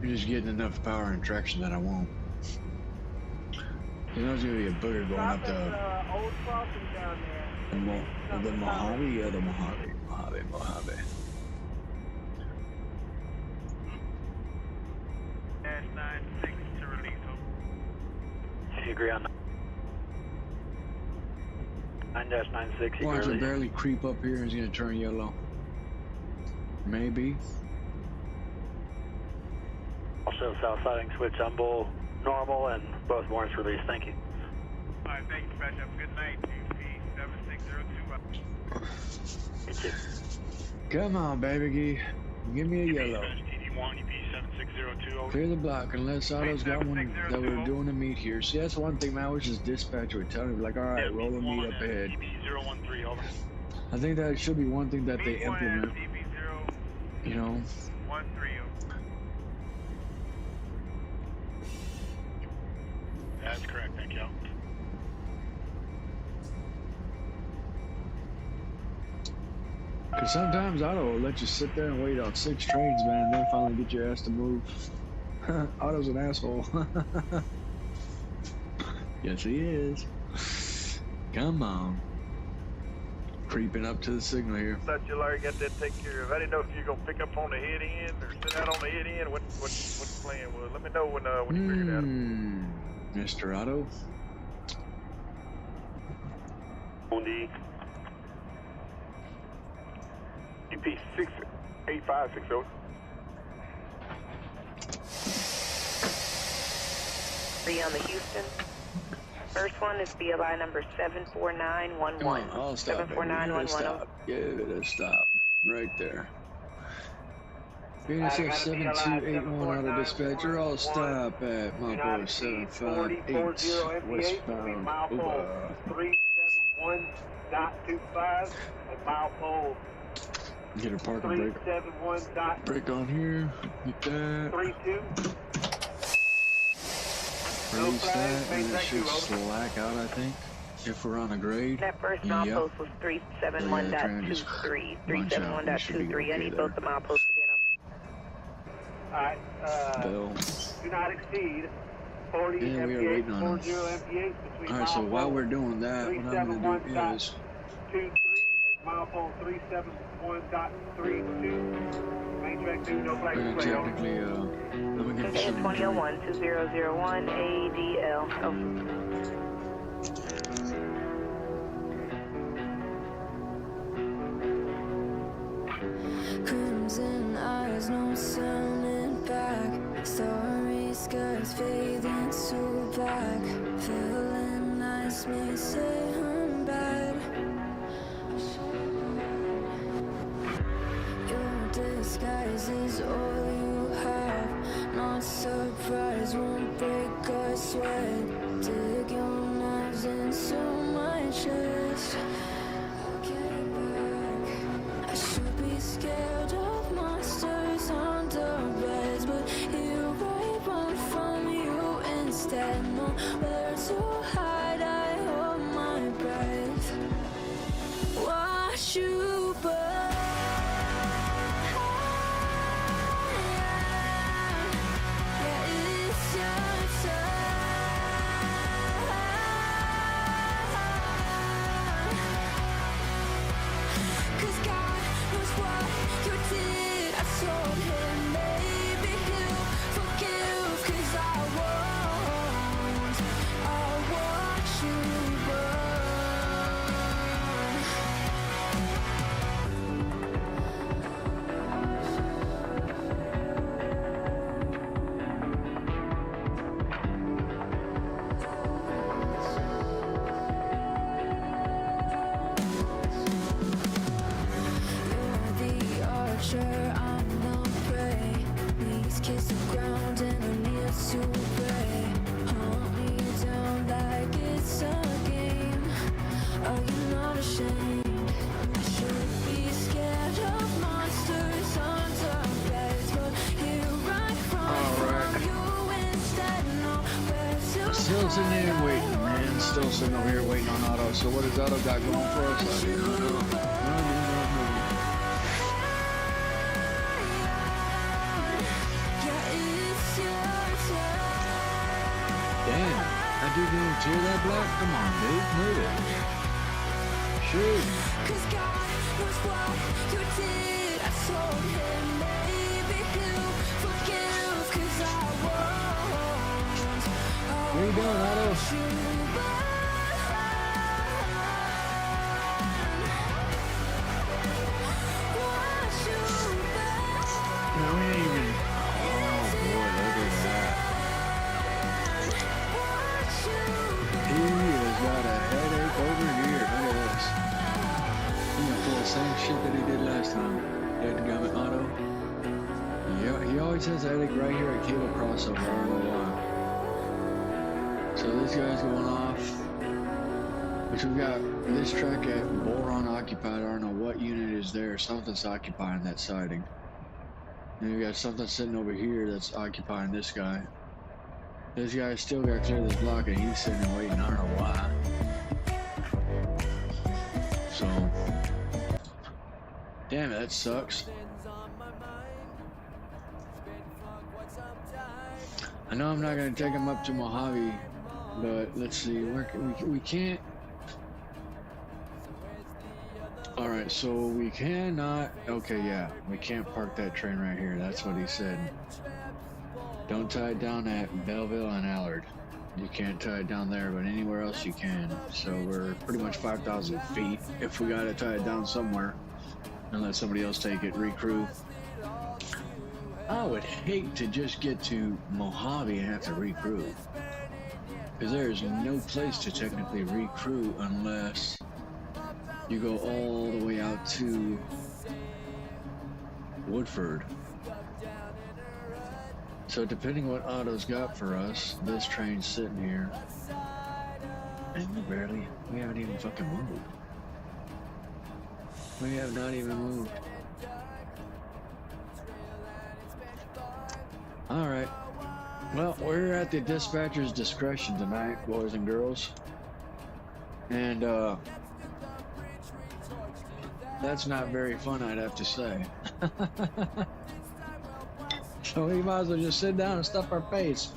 you're just getting enough power and traction that I won't. You know, there's gonna be a booger going up the old crossing down there. the Mojave, yeah, the Mojave. -96 to release him. You agree on 9-96? Watch it barely creep up here and it's gonna turn yellow. Maybe. Also, south siding switch on bull normal and both warrants released. Thank you. Alright, thank you, Dispatch. Have a good night. UP 7602. Come on, baby. Give me a yellow. TD1, UP 7602. Clear the block unless Otto's got one that we're doing a meet here. See, that's one thing, man. I wish this dispatcher would tell me, like, all right, roll a meet up ahead. TB013, over. I think that should be one thing that they implement. You know? 13. That's correct, thank you. Because sometimes Otto will let you sit there and wait on 6 trains, man, and then finally get your ass to move. Otto's an asshole. Yes, he is. Come on. Creeping up to the signal here. Thought you already got that taken care of. I didn't know if you're going to pick up on the head end or sit out on the head end. What the plan was. Let me know when you figure it out. Mr. Otto. On the EP 68560. Three on the Houston. First one is BLI number 74911. Come on, I'll stop. 74911. Give it a stop. Right there. Phoenix 7281 Auto Dispatcher. I'll stop at Mapo 758 westbound. Uber. 371.25 at mile pole. Get a parking brake. 371. Brake on here. Get that. 32. Release that, and it should slack out, I think, if we're on a grade. That first milepost was 371.23. 371.23. I need both the mileposts again. Alright, Bill. do not exceed 40 Yeah, we are MPH, waiting on 40 MPH between Alright, so while we're doing that, what I'm going to do is... 371.23 and mile pole 371.32. Main track 2, no flag we're display. technically, let me get And some... 2001 2001 ADL. Oh. Crimson eyes, no sounding back. Starry skies fading to black. Feeling nice, may say I'm bad. Your disguise is all you have. Not surprised, won't break a sweat. Dig your knives into my chest. I'll get back. I should be scared of monsters under beds, but here I run from you instead. Nowhere to hide, I hold my breath. Watch you burn. Yeah, it's your turn. 'Cause God knows what you did. I told him maybe he'll forgive. 'Cause I won't. sitting there waiting, man. Still sitting over here waiting on Otto. So what has Otto got going for us? I do not know. No. Damn, I do didn't tear that black? Come on, dude, move it. Shoot. Cause God was what you did. I told him maybe he'll forgive. Cause I won't. Where you going, Otto? No, we ain't even. Oh boy, look at that. He has got a headache over here. Look at this. He's gonna pull the same shit that he did last time. Dadgummit, Otto. Yeah, he always has a headache right here at cable crossover. I don't know why. So this guy's going off. Which we've got this track at Boron occupied. I don't know what unit is there. Something's occupying that siding. And we got something sitting over here that's occupying this guy. This guy's still got to clear this block and he's sitting there waiting. I don't know why. So, damn it, that sucks. I know I'm not going to take him up to Mojave, but let's see. We can't. Alright, so we cannot. Okay, yeah, we can't park that train right here. That's what he said. Don't tie it down at Belleville and Allard. You can't tie it down there, but anywhere else you can. So we're pretty much 5,000 feet. If we gotta tie it down somewhere and let somebody else take it, recrew. I would hate to just get to Mojave and have to recrew. Because there is no place to technically recrew unless you go all the way out to Woodford. So depending what Otto's got for us, this train's sitting here. And we haven't even fucking moved. We have not even moved. Alright. Well, we're at the dispatcher's discretion tonight, boys and girls. And, that's not very fun, I'd have to say. So we might as well just sit down and stuff our face.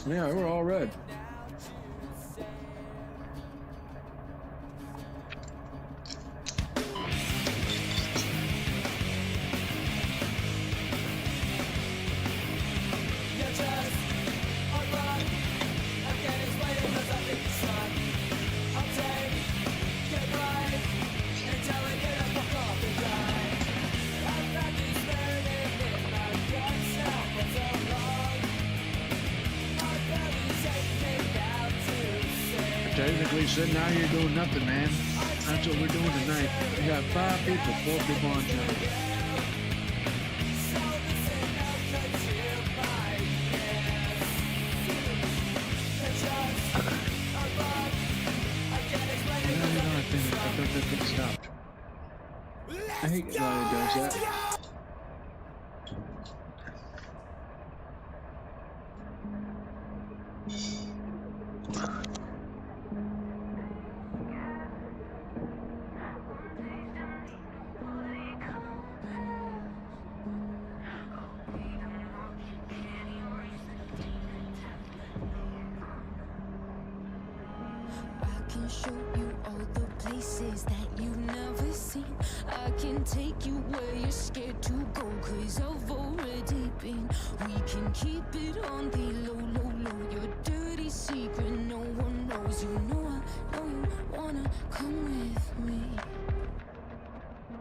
Yeah, we're all red. Technically sitting out here doing nothing, man. That's what we're doing tonight. We got 5 people, 4 people on channel. I thought that thing stopped. I hate it when it does that. Show you all the places that you've never seen. I can take you where you're scared to go, 'cause I've already been. We can keep it on the low, low, low. Your dirty secret no one knows. You know I know you wanna come with me.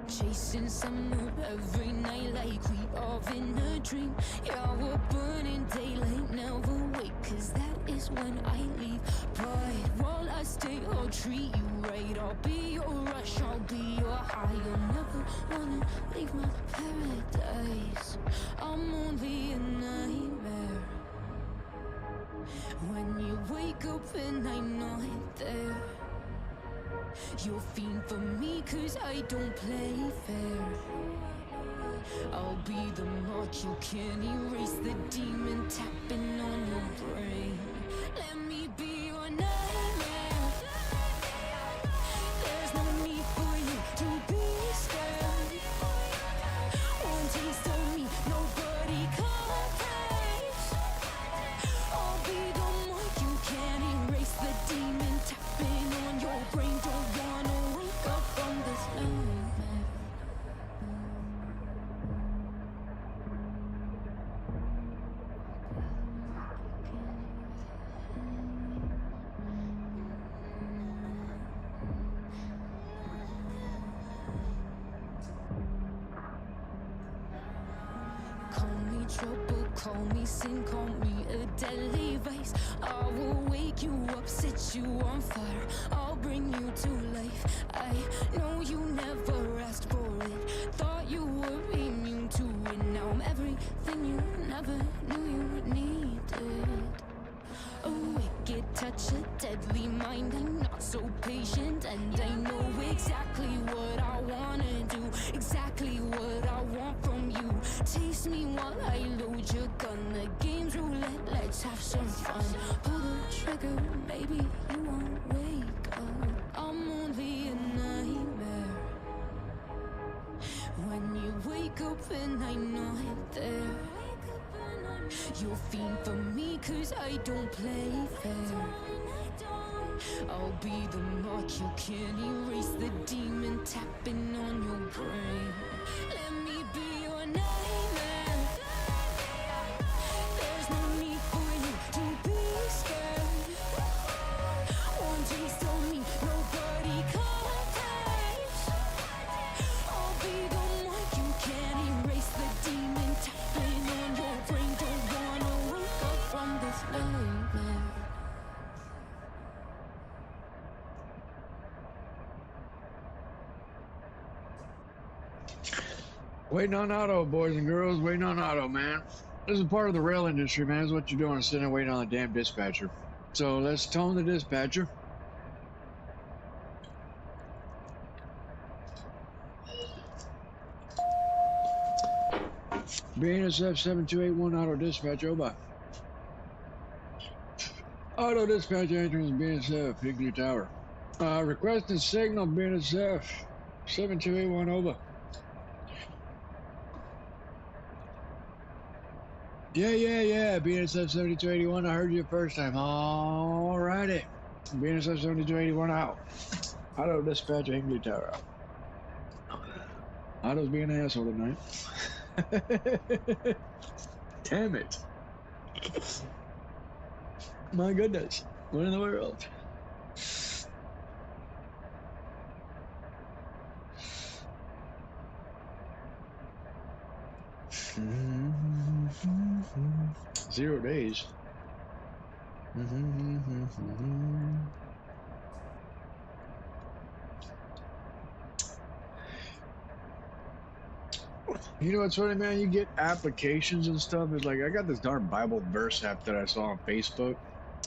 Chasing some mood every night like we are in a dream. Yeah, we're burning daylight, never wake, 'cause that is when I leave. But while I stay, I'll treat you right. I'll be your rush, I'll be your high. You'll never wanna leave my paradise. I'm only a nightmare when you wake up and I'm not there. You'll fiend for me cause I don't play fair. I'll be the mark you can't erase, the demon tapping on your brain. Let me be your nightmare. There's no need for you to be scared. One taste of me, nobody compares. I'll be the mark you can't erase, the demon tapping on your brain. Don't wanna wake up from this nightmare. Call me trouble, call me sin, call me a deadly vice. I will wake you up, set you on fire. I'll bring you to life. I know you never asked for it, thought you were immune to it. Now I'm everything you never knew you needed. A wicked touch, a deadly mind. I'm not so patient, and I know exactly what I wanna do, exactly what I want from you. Taste me while I load your gun. The game's roulette, let's have some fun. Pull the trigger, maybe you won't wake up. I'm only a nightmare. When you wake up and I'm not there, you'll fiend for me cause I don't play fair. I'll be the mark you can't erase, the demon tapping on your brain. Let me be your nightmare. There's no need for you to be scared. One taste of me, nobody compares. I'll be the mark you can't erase, the demon tapping on your brain. Don't wanna wake up from this nightmare. Waiting on auto, boys and girls. Waiting on auto, man. This is part of the rail industry, man. This is what you're doing, sitting there waiting on the damn dispatcher. So let's tone the dispatcher. BNSF 7281 auto dispatch, over. Auto dispatch entrance BNSF, Higley Tower. Requesting signal BNSF 7281, over. Yeah, BNSF 7281, I heard you first time. Alrighty. BNSF 7281 out. Auto dispatch Higley Tower out. Auto's being an asshole tonight. Damn it. My goodness. What in the world? Mm-hmm. 0 days. Mm-hmm. You know what's funny, man? You get applications and stuff. It's like, I got this darn Bible verse app that I saw on Facebook.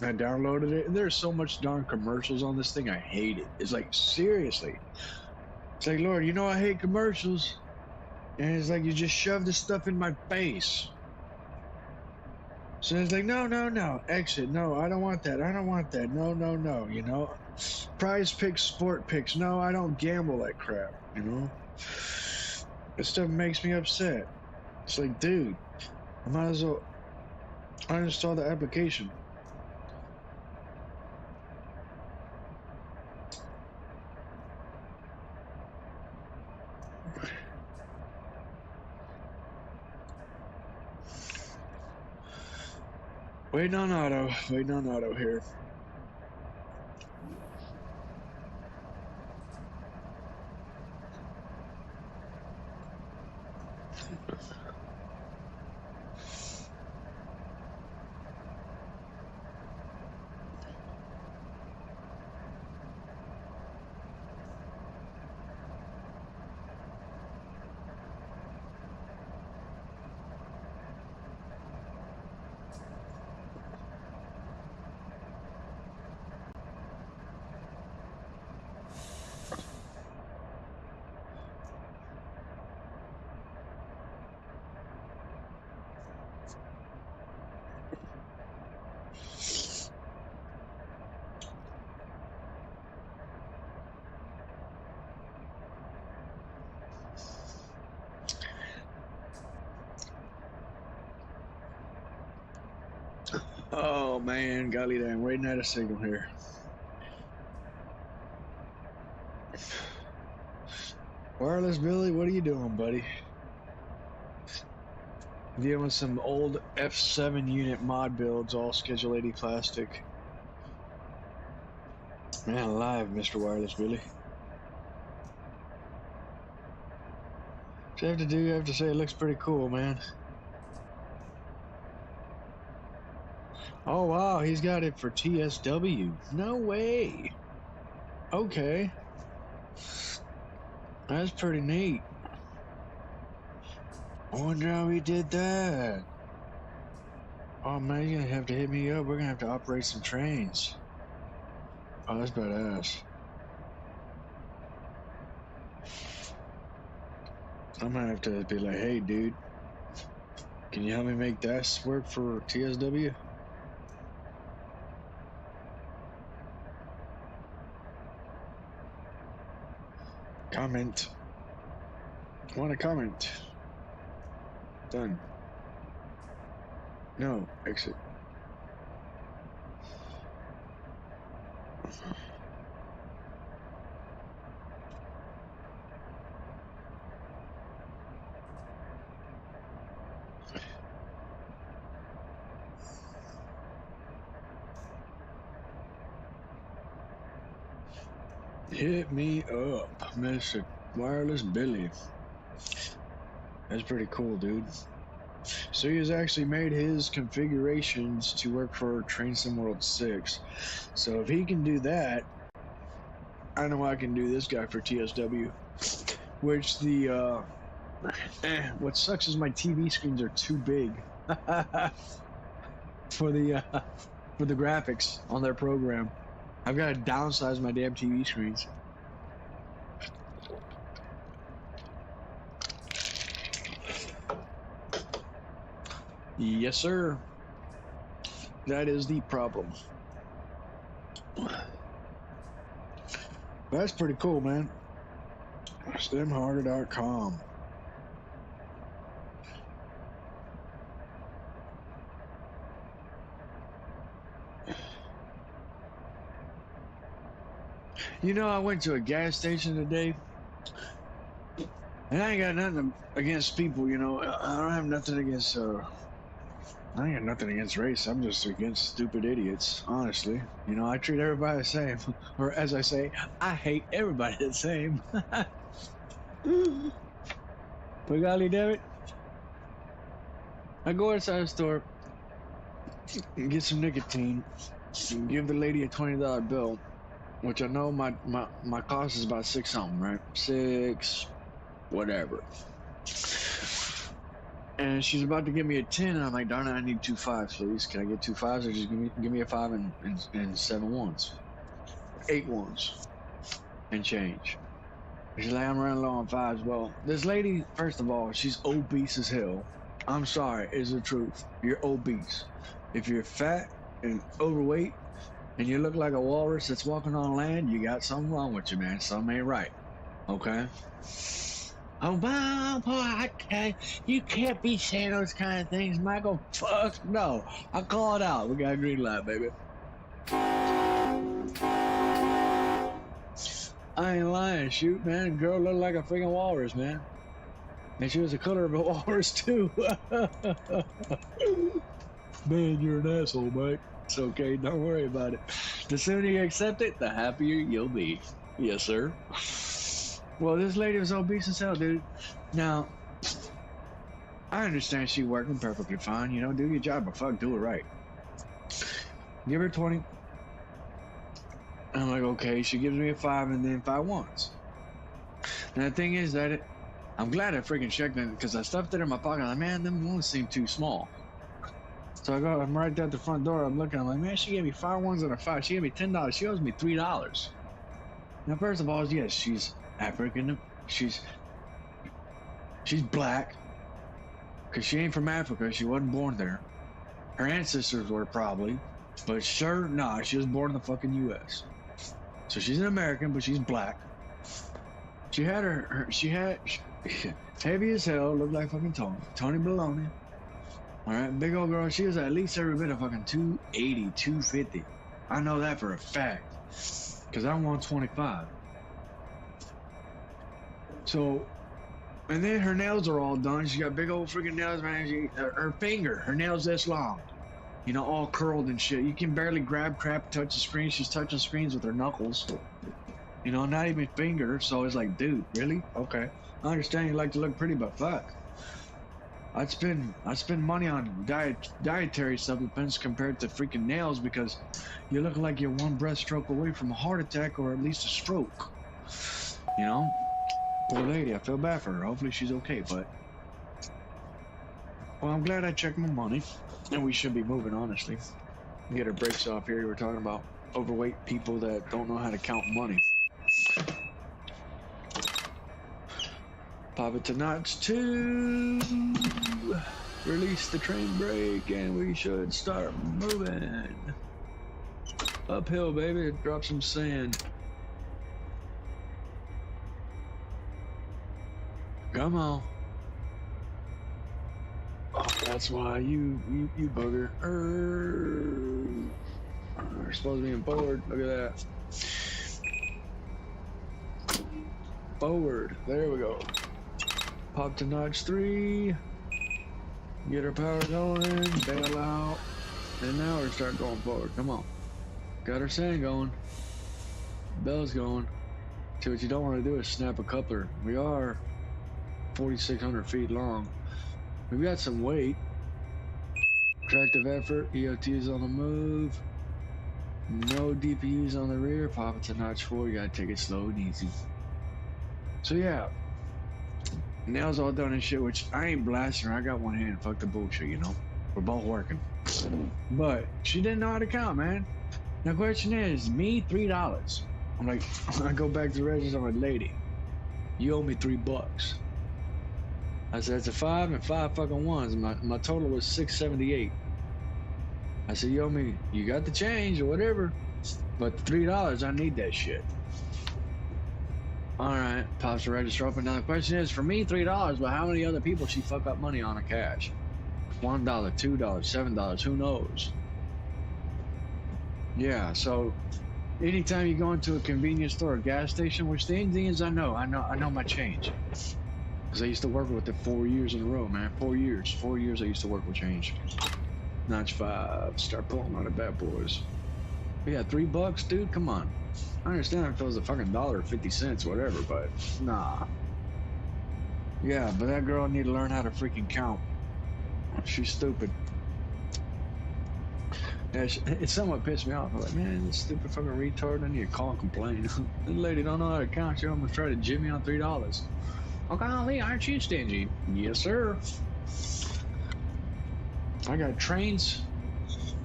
I downloaded it, and there's so much darn commercials on this thing. I hate it. It's like, seriously. It's like, Lord, you know I hate commercials. And it's like, you just shove this stuff in my face. So it's like, no, exit. No, I don't want that. No, you know. Prize picks, sport picks. No, I don't gamble that crap, you know. This stuff makes me upset. It's like, dude, I might as well uninstall the application. Waiting on auto here. Oh man, golly damn, waiting at a signal here. Wireless Billy, what are you doing, buddy? Dealing with some old F7 unit mod builds, all Schedule 80 plastic. Man alive, Mr. Wireless Billy. What you have to do, you have to say it looks pretty cool, man. Oh wow, he's got it for TSW. No way. Okay. That's pretty neat. I wonder how he did that. Oh man, you're gonna have to hit me up. We're gonna have to operate some trains. Oh, that's badass. I'm gonna have to be like, hey dude, can you help me make that work for TSW? Comment. I want to comment. Done. No, exit. Hit me up, Mr. Wireless Billy. That's pretty cool, dude. So he has actually made his configurations to work for Train Sim World 6. So if he can do that, I know I can do this guy for TSW. Which the what sucks is my TV screens are too big for the graphics on their program. I've got to downsize my damn TV screens. Yes, sir. That is the problem. That's pretty cool, man. Stemharder.com. You know, I went to a gas station today, and I ain't got nothing against people, you know. I don't have nothing against, I ain't got nothing against race. I'm just against stupid idiots, honestly. You know, I treat everybody the same. Or as I say, I hate everybody the same. But golly damn it, I go inside the store and get some nicotine and give the lady a $20 bill, which I know my cost is about $6 something, right? $6 whatever. And she's about to give me a 10, and I'm like, darn it, I need 2 5s, please. Can I get 2 5s, or just give me a 5 and 7 1s, 8 1s, and change? She's like, I'm running low on 5s. Well, this lady, first of all, she's obese as hell. I'm sorry, it's the truth. You're obese. If you're fat and overweight, and you look like a walrus that's walking on land, you got something wrong with you, man. Something ain't right. Okay? Oh, boy, you can't be saying those kind of things, Michael. Fuck no. I call it out. We got a green light, baby. I ain't lying. Shoot, man. Girl looked like a freaking walrus, man. And she was the color of a walrus, too. Man, you're an asshole, Mike. It's okay. Don't worry about it. The sooner you accept it, the happier you'll be. Yes, sir. Well, this lady was obese as hell, dude. Now, I understand she working perfectly fine. You know, do your job, but fuck, do it right. Give her 20. I'm like, okay. She gives me a 5 and then 5 1s. And the thing is that I'm glad I freaking checked it, because I stuffed it in my pocket. I'm like, man, them ones seem too small. So I'm right there at the front door. I'm looking. I'm like, man, she gave me 5 1s and a 5. She gave me $10. She owes me $3. Now, first of all, yes, she's African. She's black, because she ain't from Africa. She wasn't born there. Her ancestors were probably, but sure, nah, she was born in the fucking U.S. So she's an American, but she's black. She had she had heavy as hell, looked like fucking Tony Baloney. All right, big old girl, she was at least every bit of fucking 280, 250. I know that for a fact, because I'm 125. So, and then her nails are all done. She got big old freaking nails, man. Her finger, her nails this long. You know, all curled and shit. You can barely grab crap, touch the screen. She's touching screens with her knuckles. You know, not even fingers. So it's like, dude, really? Okay. I understand you like to look pretty, but fuck. I'd spend money on dietary supplements compared to freaking nails because you're looking like you're one breaststroke away from a heart attack or at least a stroke. You know? Poor lady, I feel bad for her. Hopefully she's okay, but... Well, I'm glad I checked my money. And we should be moving, honestly. Get our brakes off here. We're talking about overweight people that don't know how to count money. Pop it to knots 2. Release the train brake and we should start moving. Uphill, baby. Drop some sand. Come on. Oh, that's why you bugger. We're supposed to be in forward. Look at that. Forward. There we go. Pop to notch 3. Get our power going. Bail out. And now we're starting going forward. Come on. Got our sand going. Bell's going. See, what you don't want to do is snap a coupler. We are 4,600 feet long. We've got some weight. Tractive effort. EOTs on the move. No DPUs on the rear. Pop it to notch 4. You gotta take it slow and easy. So yeah. Nails all done and shit, which I ain't blasting her. I got one hand. Fuck the bullshit, you know. We're both working. But she didn't know how to count, man. Now, question is, me, $3. I'm like, I go back to the register. I'm like, lady, you owe me $3. I said, it's a 5 and 5 fucking ones. My total was $6.78. I said, you owe me, you got the change or whatever, but the $3, I need that shit. All right, pops the register open. Now the question is, for me, $3, but how many other people she fuck up money on in cash? $1, $2, $7, who knows? Yeah, so anytime you go into a convenience store or gas station, which the Indians I know my change. Because I used to work with it 4 years in a row, man. 4 years. 4 years I used to work with change. Notch 5. Start pulling on the bad boys. We got $3, dude? Come on. I understand if it was a fucking $1.50, whatever, but nah. Yeah, but that girl need to learn how to freaking count. She's stupid. Yeah, it somewhat pissed me off. I'm like, man, this stupid fucking retard, I need to call and complain. This lady don't know how to count. She almost tried to jim me on $3. Oh, golly, aren't you stingy? Yes, sir. I got train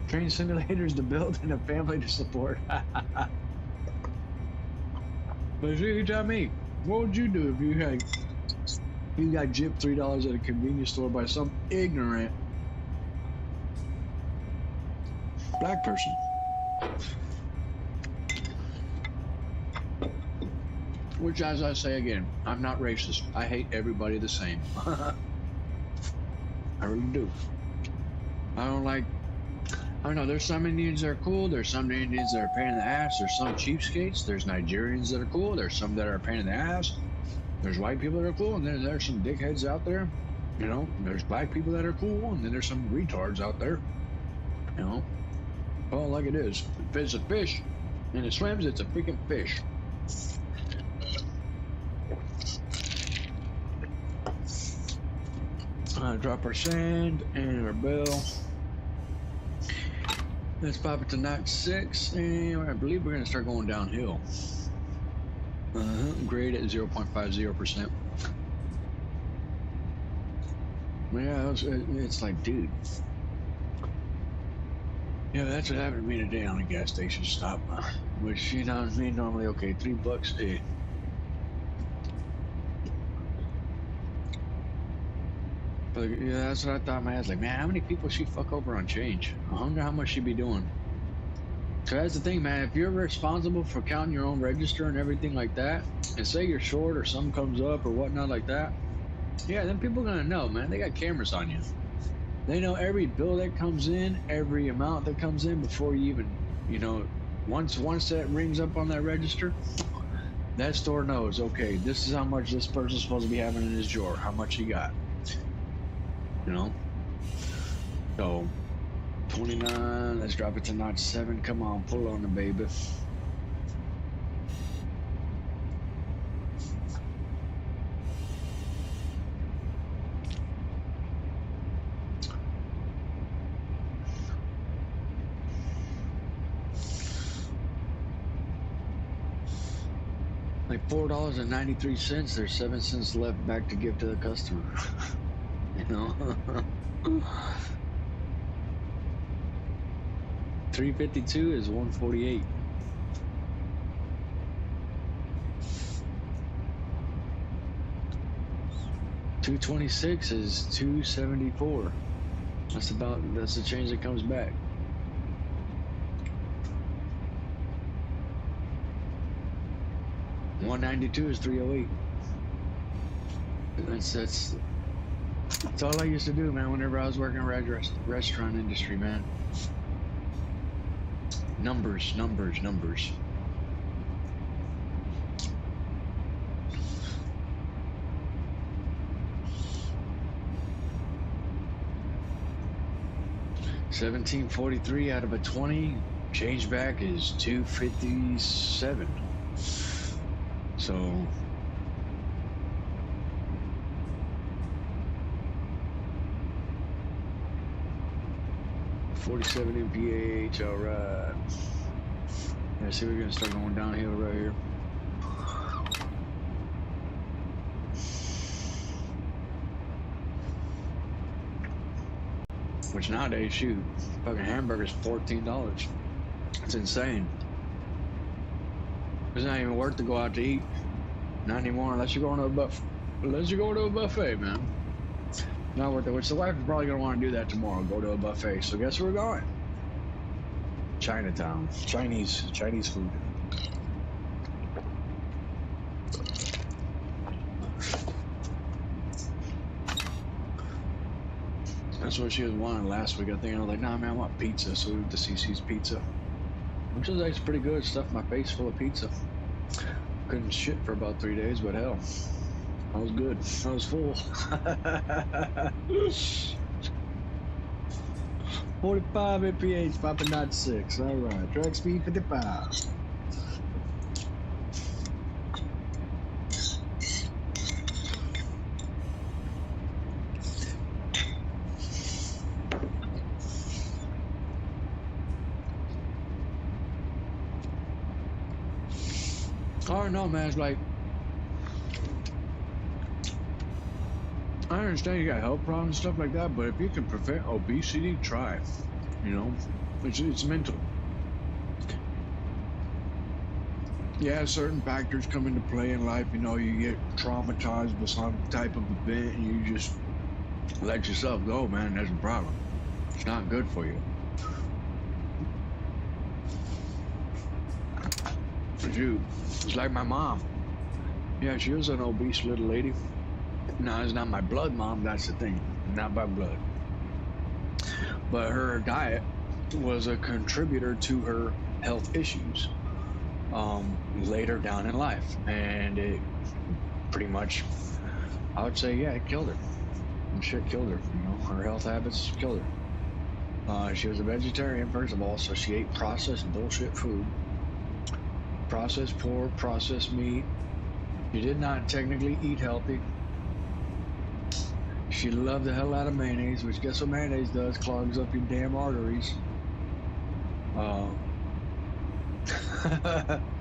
simulators to build and a family to support. But you tell me, what would you do if you got gypped $3 at a convenience store by some ignorant black person? Which, as I say again, I'm not racist. I hate everybody the same. I really do. I don't know, there's some Indians that are cool, there's some Indians that are a pain in the ass, there's some cheapskates, there's Nigerians that are cool, there's some that are a pain in the ass, there's white people that are cool, and then there's some dickheads out there, you know, there's black people that are cool, and then there's some retards out there, you know. Well, like it is. If it's a fish, and it swims, it's a freaking fish. Drop our sand and our bell. Let's pop it to notch 6, and I believe we're gonna start going downhill. Grade at 0.50%. Yeah, it's like, dude. Yeah, that's what happened to me today on a gas station stop. Which, you know what I mean, normally, okay, $3, eh. But yeah, that's what I thought. My head's like, man, how many people she fuck over on change? I wonder how much she be doing. So that's the thing, man. If you're responsible for counting your own register and everything like that, and say you're short or something comes up or whatnot like that, yeah, then people are gonna know, man. They got cameras on you. They know every bill that comes in, every amount that comes in before you even, you know, once that rings up on that register, that store knows, okay, this is how much this person's supposed to be having in his drawer, how much he got. You know? So 29, let's drop it to notch 7. Come on, pull on the baby. Like $4.93, there's 7 cents left back to give to the customer. You know? $3.52 is $1.48. $2.26 is $2.74. That's the change that comes back. $1.92 is $3.08. That's all I used to do, man, whenever I was working in the restaurant industry, man. Numbers. $17.43 out of a 20. Change back is $2.57. So 47 mph, all right. Yeah, see, we're gonna start going downhill right here. Which nowadays, shoot, fucking hamburger's $14. It's insane. It's not even worth to go out to eat. Not anymore, unless you're going to a buffet, man. Not worth it. Which the wife is probably gonna want to do that tomorrow. Go to a buffet. So guess where we're going? Chinatown. Chinese food. That's what she was wanting last week. I think I was like, nah, man, I want pizza. So we went to CC's Pizza, which was actually pretty good. Stuffed my face full of pizza. Couldn't shit for about 3 days, but hell, I was good. I was full. 45 mph, 5.6. All right, track speed 55. I don't know, man. It's like, I understand you got health problems and stuff like that, but if you can prevent obesity, try. You know, it's mental. Yeah, certain factors come into play in life. You know, you get traumatized with some type of event and you just let yourself go, man. That's a problem. It's not good for you. Dude, it's like my mom. Yeah, she was an obese little lady. No, it's not my blood mom, that's the thing. Not by blood. But her diet was a contributor to her health issues later down in life. And it pretty much, I would say, yeah, it killed her. And shit killed her. You know, her health habits killed her. She was a vegetarian, first of all, so she ate processed bullshit food. Processed pork, processed meat. She did not technically eat healthy. She loved the hell out of mayonnaise, which guess what mayonnaise does? Clogs up your damn arteries.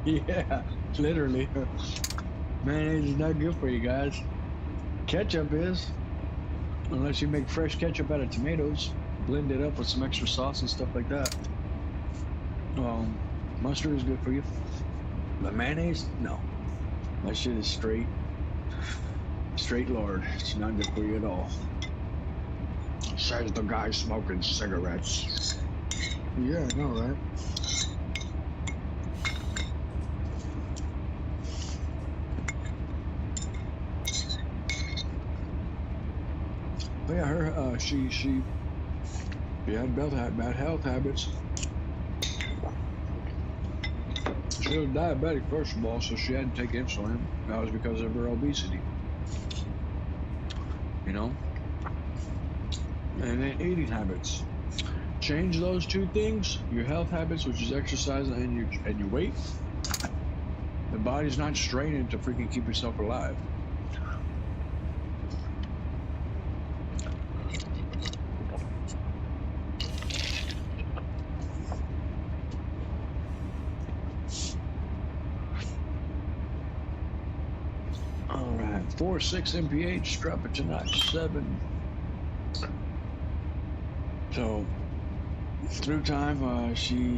Yeah, literally. Mayonnaise is not good for you guys. Ketchup is, unless you make fresh ketchup out of tomatoes, blend it up with some extra sauce and stuff like that. Mustard is good for you. But mayonnaise, no. That shit is straight lard. It's not good for you at all. Says the guy smoking cigarettes. Yeah, I know, right? But yeah, her, she She had bad health habits. She was diabetic, first of all, so she had to take insulin. That was because of her obesity. You know? And then eating habits. Change those two things, your health habits, which is exercise, and your weight. The body's not straining to freaking keep yourself alive. All right, 4.6 mph, drop it to notch 7. So through time, she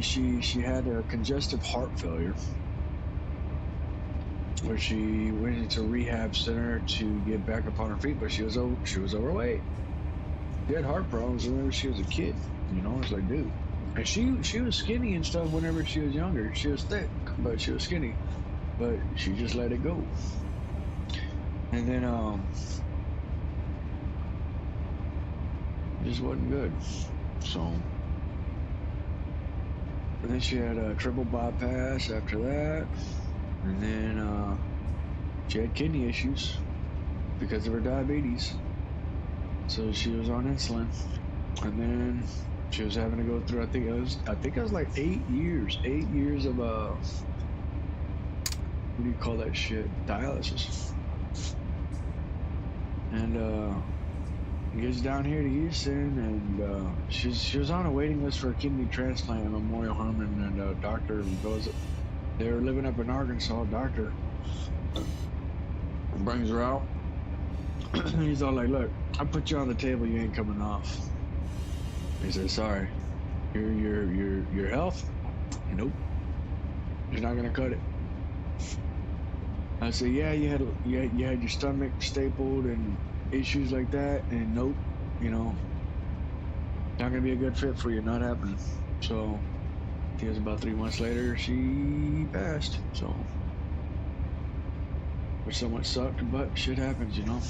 had a congestive heart failure, where she went into a rehab center to get back up on her feet, but she was overweight. She had heart problems whenever she was a kid. You know, it's like, dude. And she was skinny and stuff whenever she was younger. She was thick, but she was skinny. But she just let it go. And then it just wasn't good. So, and then she had a triple bypass after that. And then she had kidney issues because of her diabetes. So she was on insulin. And then she was having to go through, I think it was like 8 years. 8 years of what do you call that shit? Dialysis. And gets down here to Houston, and she was on a waiting list for a kidney transplant at Memorial Hermann, and doctor goes, they were living up in Arkansas, doctor brings her out. He's all like, look, I put you on the table, you ain't coming off. He said, sorry, your health? Nope. You're not gonna cut it. I said, yeah, you had your stomach stapled and issues like that, and nope, you know, not gonna be a good fit for you, not happening. So I think it was about 3 months later she passed. So, which somewhat sucked, but shit happens, you know.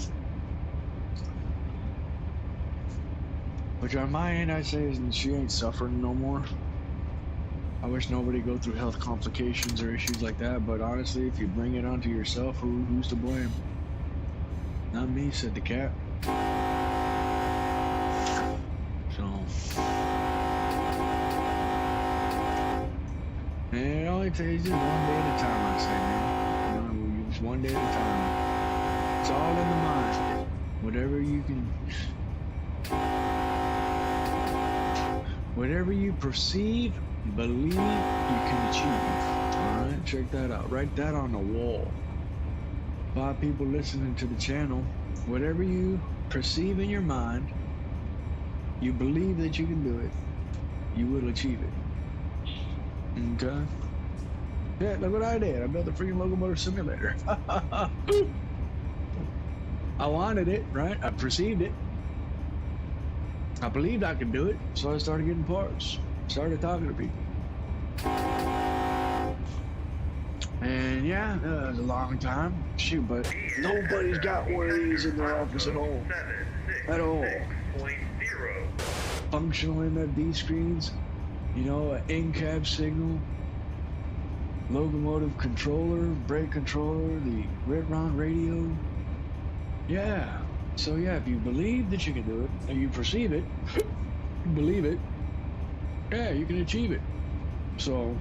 Which on my end, I say is she ain't suffering no more. I wish nobody go through health complications or issues like that, but honestly, if you bring it onto yourself, who's to blame? Not me, said the cat. So, and it only takes you one day at a time, I say, man. You know, just one day at a time. It's all in the mind. Whatever you can, whatever you perceive, believe, you can achieve. All right, check that out. Write that on the wall. 5 people listening to the channel. Whatever you perceive in your mind, you believe that you can do it, you will achieve it. Okay? Yeah, look what I did. I built a freaking locomotive simulator. I wanted it, right? I perceived it. I believed I could do it, so I started getting parts. Started talking to people. And yeah, it was a long time. Shoot, but nobody's got one of these in their office at all. At all. Functional MFD screens, you know, an in-cab signal, locomotive controller, brake controller, the RUN8 radio. Yeah. So yeah, if you believe that you can do it, and you perceive it, you believe it, yeah, you can achieve it. So,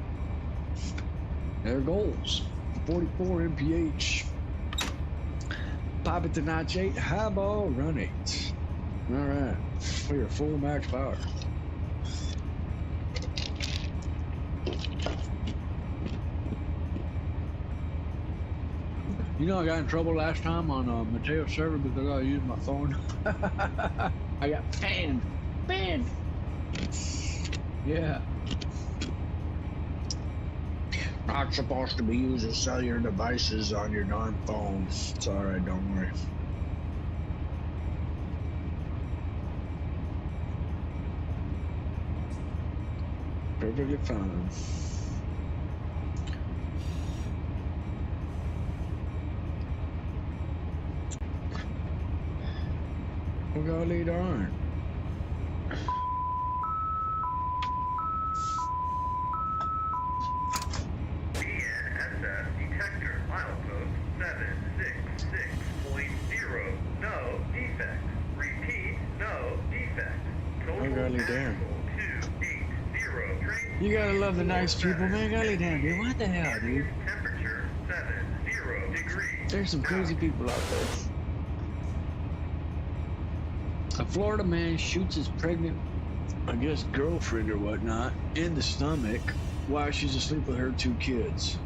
their goals. 44 mph. Pop it to notch 8, highball, RUN8. Alright, for your full max power. You know, I got in trouble last time on MATEO server because I used my phone. I got banned. Yeah. Not supposed to be using cellular devices on your darn phone. It's alright, don't worry. Perfectly fine. We're gonna lead on. golly damn. You gotta love the nice people, man. Golly damn, dude. What the hell, dude? There's some crazy people out there. A Florida man shoots his pregnant, I guess, girlfriend or whatnot in the stomach while she's asleep with her 2 kids.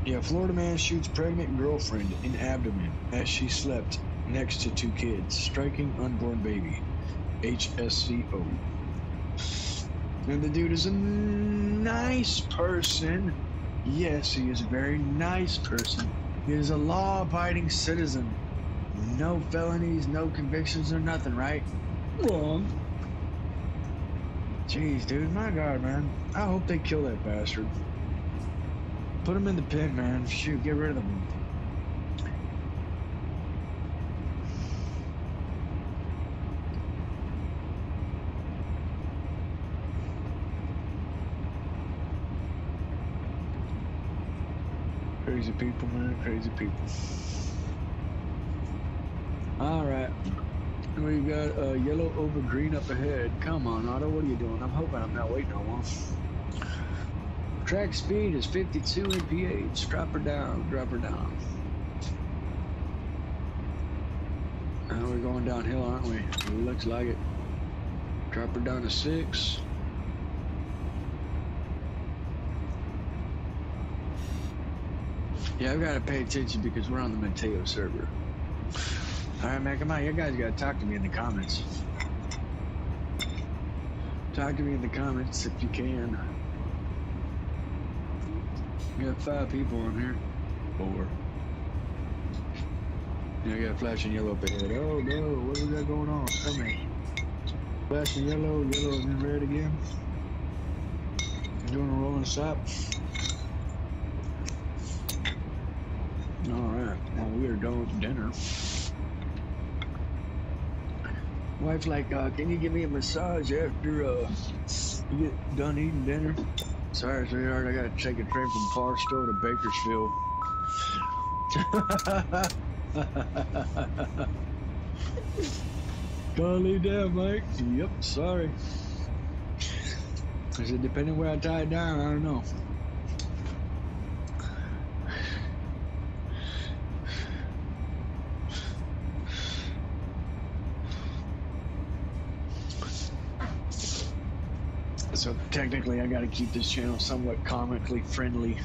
Yeah, Florida man shoots pregnant girlfriend in abdomen as she slept next to 2 kids, striking unborn baby. HSCO. And the dude is a nice person. Yes, he is a very nice person. He is a law-abiding citizen. No felonies, no convictions, or nothing, right? Wrong. Jeez, dude, my God, man. I hope they kill that bastard. Put him in the pen, man. Shoot, get rid of him. Crazy people, man. Crazy people. All right. We got yellow over green up ahead. Come on, Otto. What are you doing? I'm hoping I'm not waiting on one. Track speed is 52 mph. Drop her down. Drop her down. Now we're going downhill, aren't we? Looks like it. Drop her down to 6. Yeah, I've got to pay attention because we're on the Mateo server. All right, man, come on. You guys got to talk to me in the comments. Talk to me in the comments if you can. We got 5 people on here. 4. Yeah, I got flashing yellow up ahead. Oh, no. What do we got going on? Come here. Flashing yellow. Yellow and then red again. Doing a rolling stop. Alright, well, we are done with dinner. Wife's like, can you give me a massage after you get done eating dinner? Sorry, sweetheart, I gotta take a train from MARSTOW to Bakersfield. Golly damn, Mike. Yep, sorry. I said, depending where I tie it down, I don't know. So technically, I got to keep this channel somewhat comically friendly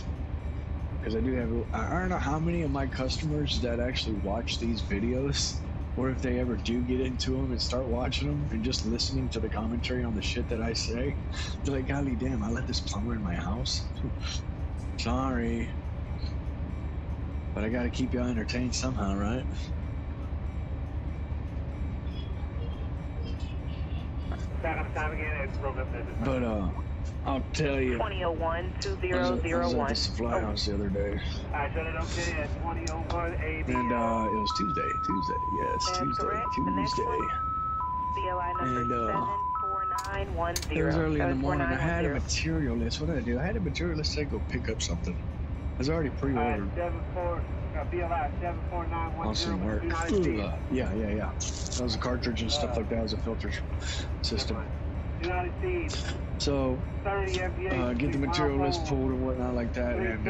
because I do have. I don't know how many of my customers that actually watch these videos, or if they ever do get into them and start watching them and just listening to the commentary on the shit that I say. They're like, "Golly damn, I let this plumber in my house." Sorry, but I got to keep y'all entertained somehow, right? But I'll tell you. 2001-2001. I was at the supply house the other day. I said it okay at 2001 AB. And it was Tuesday. Yes, Tuesday. COI number And 74910. it was early in the morning. I had a material list. What did I do? I had a material list to go pick up something. I was already pre-ordered. BLI 74910. On some work. Yeah. That was a cartridge and stuff like that. It was a filter system. So, get the material list pulled and whatnot like that, and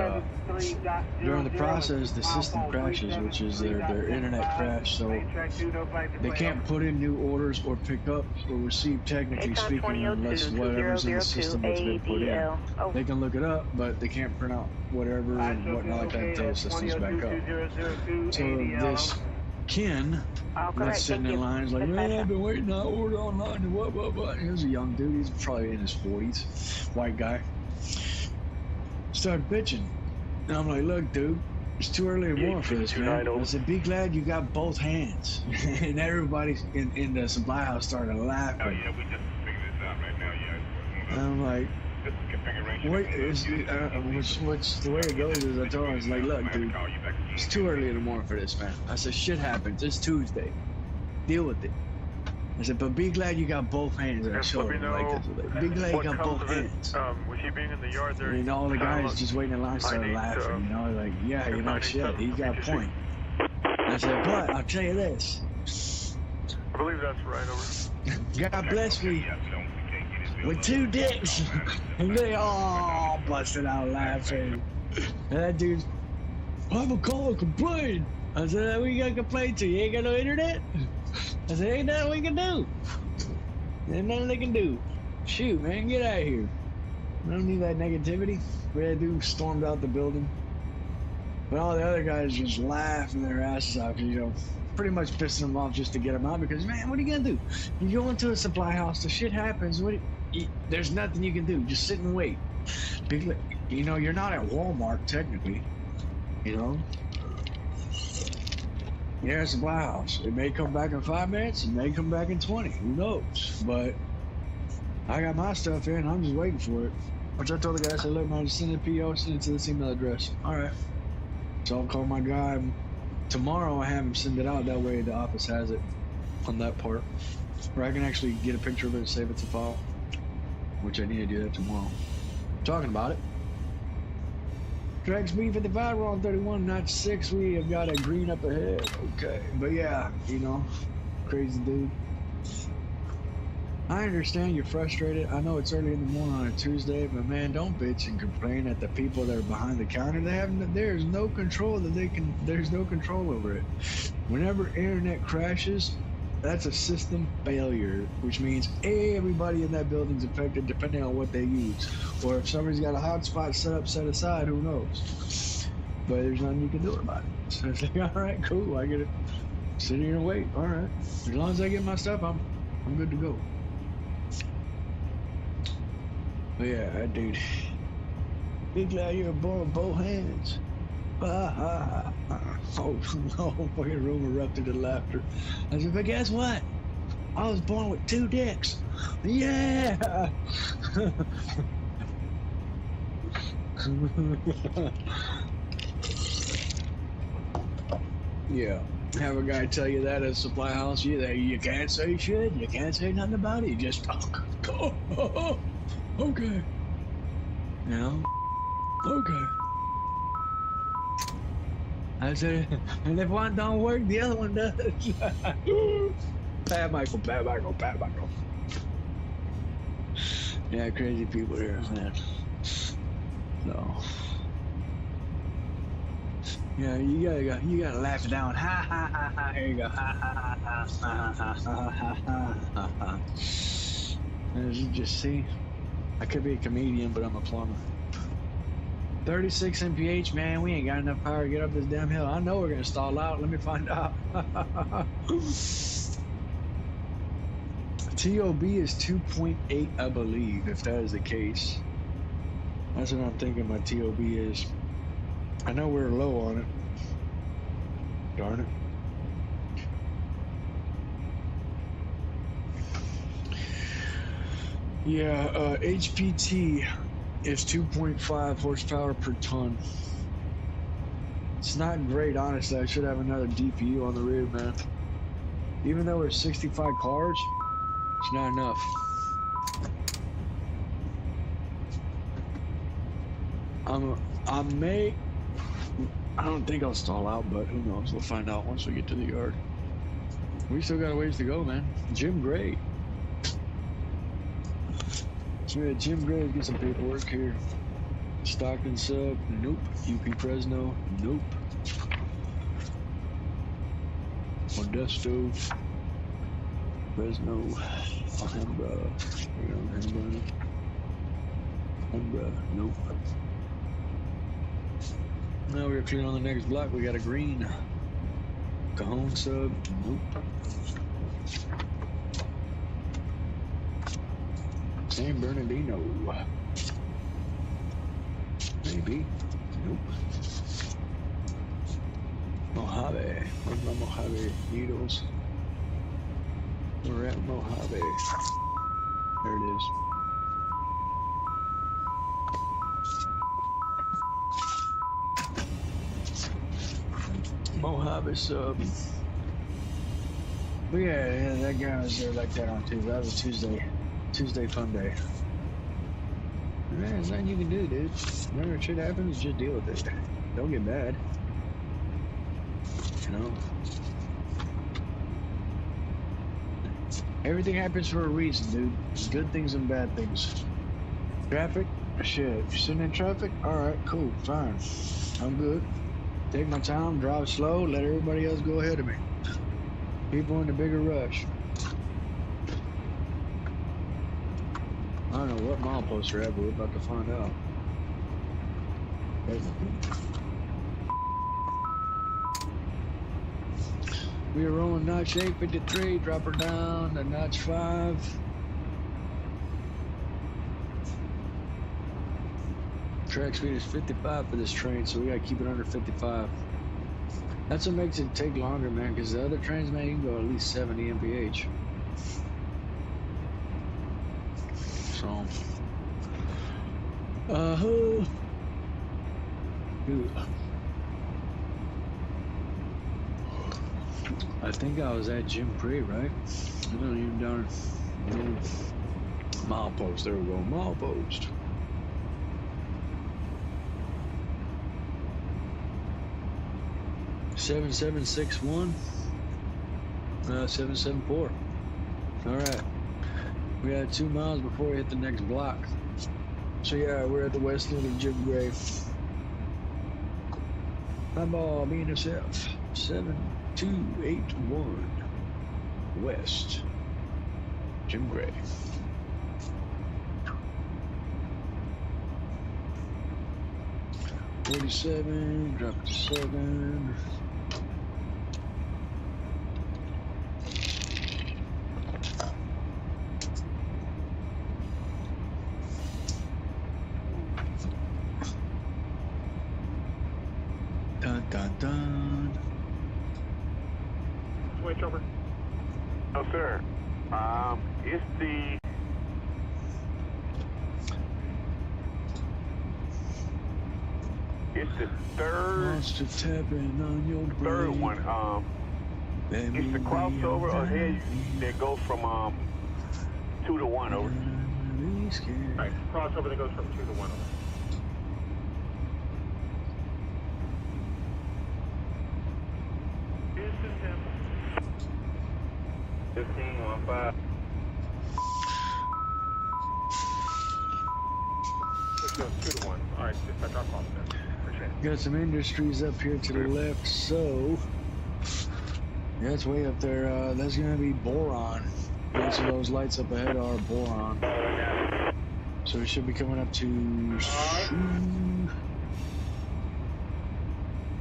during the process, the system crashes, which is their internet crash, so they can't put in new orders or pick up or receive, technically speaking, unless whatever's in the system has been put in. They can look it up, but they can't print out whatever and whatnot like that until the system's back up. So this Ken that's sitting in line is like, man, I've been waiting to order online and what. He was a young dude. He's probably in his 40s, white guy. Started bitching. And I'm like, look, dude, it's too early in the morning for this, man. I said, be glad you got both hands. And everybody in the supply house started laughing. Oh, yeah, we just figured this out right now, yeah. And I'm like, what is, what's the way it goes is I told him, I was like, look, dude, it's too early in the morning for this, man. I said, shit happens. It's Tuesday. Deal with it. I said, but be glad you got both hands. And I showed him like this. Like, be glad you got both hands. With he being in the yard there, and all the guys just waiting in line started laughing, you know, like, yeah, you know, shit, he got a point. I said, but I'll tell you this. believe that's right, over. God bless me. With 2 dicks. And they all busted out laughing. And that dude's, I'm gonna call and complain. I said, what you gonna complain to? You ain't got no internet? I said, ain't nothing we can do. Ain't nothing they can do. Shoot, man, get out of here. I don't need that negativity. That dude stormed out the building. But all the other guys just laughing their asses off, you know, pretty much pissing them off just to get them out because, man, what are you gonna do? You go into a supply house, the shit happens. There's nothing you can do. Just sit and wait. You know, you're not at Walmart, technically. You know? You're at a supply house. It may come back in 5 minutes. It may come back in 20. Who knows? But I got my stuff in. I'm just waiting for it. Which I told the guy, I said, look, man, just send a PO, send it to this email address. All right. So I'll call my guy. Tomorrow I have him send it out. That way the office has it on that part. Or I can actually get a picture of it and save it to file. Which I need to do that tomorrow. Talking about it. Track speed 55, we're on 31, not 6. We have got a green up ahead. Okay. But yeah, you know, crazy dude. I understand you're frustrated. I know it's early in the morning on a Tuesday, but man, don't bitch and complain at the people that are behind the counter. There's no control there's no control over it. Whenever internet crashes, that's a system failure, which means everybody in that building's affected depending on what they use. Or if somebody's got a hotspot set aside, who knows? But there's nothing you can do about it. So it's like, all right, cool, I get it. Sit here and wait. All right. As long as I get my stuff, I'm good to go. But yeah, that dude. Big glad you're born with both hands. Oh, no, fucking room erupted in laughter. I said, but guess what? I was born with 2 dicks. Yeah! Yeah. Have a guy tell you that at a supply house. You can't say shit. You can't say nothing about it. You just talk. Okay. You know? Okay. I said, and if one don't work, the other one does. Bad Michael. Yeah, crazy people here, man. No. Yeah, you gotta laugh it down. Ha ha ha ha. Here you go. Ha ha ha ha ha ha ha ha ha. As you just see, I could be a comedian, but I'm a plumber. 36 mph, man, we ain't got enough power to get up this damn hill. I know we're gonna stall out. Let me find out. TOB is 2.8, I believe, if that is the case. That's what I'm thinking my TOB is. I know we're low on it. Darn it. Yeah, HPT is 2.5 horsepower per ton. It's not great, honestly. I should have another DPU on the rear, man. Even though we're 65 cars, it's not enough. I don't think I'll stall out, but who knows? We'll find out once we get to the yard. We still got a ways to go, man. Jim Gray. So yeah, Jim Gray, get some paperwork here. Stockton sub, nope. UP Fresno, nope. Modesto, Fresno, Alhambra, Alhambra, nope. Now we're clear on the next block. We got a green. Cajon sub, nope. San Bernardino. Maybe. Nope. Mojave. Where's my Mojave needles? We're at Mojave. There it is. Mojave sub. But yeah, that guy was there like that on Tuesday. That was a Tuesday fun day. Man, there's nothing you can do, dude. Whenever shit happens, just deal with it. Don't get mad. You know? Everything happens for a reason, dude. There's good things and bad things. Traffic? Shit. You're sitting in traffic? Alright, cool, fine. I'm good. Take my time, drive slow, let everybody else go ahead of me. People in the bigger rush. I don't know what mileposts are at, but we're about to find out. We are rolling notch 853, drop her down to notch 5. Track speed is 55 for this train, so we gotta keep it under 55. That's what makes it take longer, man, because the other trains, man, you can go at least 70 mph. So, dude, I think I was at Jim Gray, right? I don't even down milepost. There we go, milepost. Seven 774. All right, we got 2 miles before we hit the next block. So yeah, we're at the west end of Jim Gray. Eyeball BNSF 7281 West Jim Gray. $47, drop it to 7. Dun dun dun. Switch over. No, sir. It's the Monster tapping on your brain. third one. It's the crossover ahead that goes from 2 to 1 over. Right, crossover that goes from 2 to 1 over. Houston, 15-15. Let's go 2 to 1. All right, just drop off there. Appreciate it. Got some industries up here to the left, so yeah, it's way up there. That's gonna be boron. Most of those lights up ahead are boron. So we should be coming up to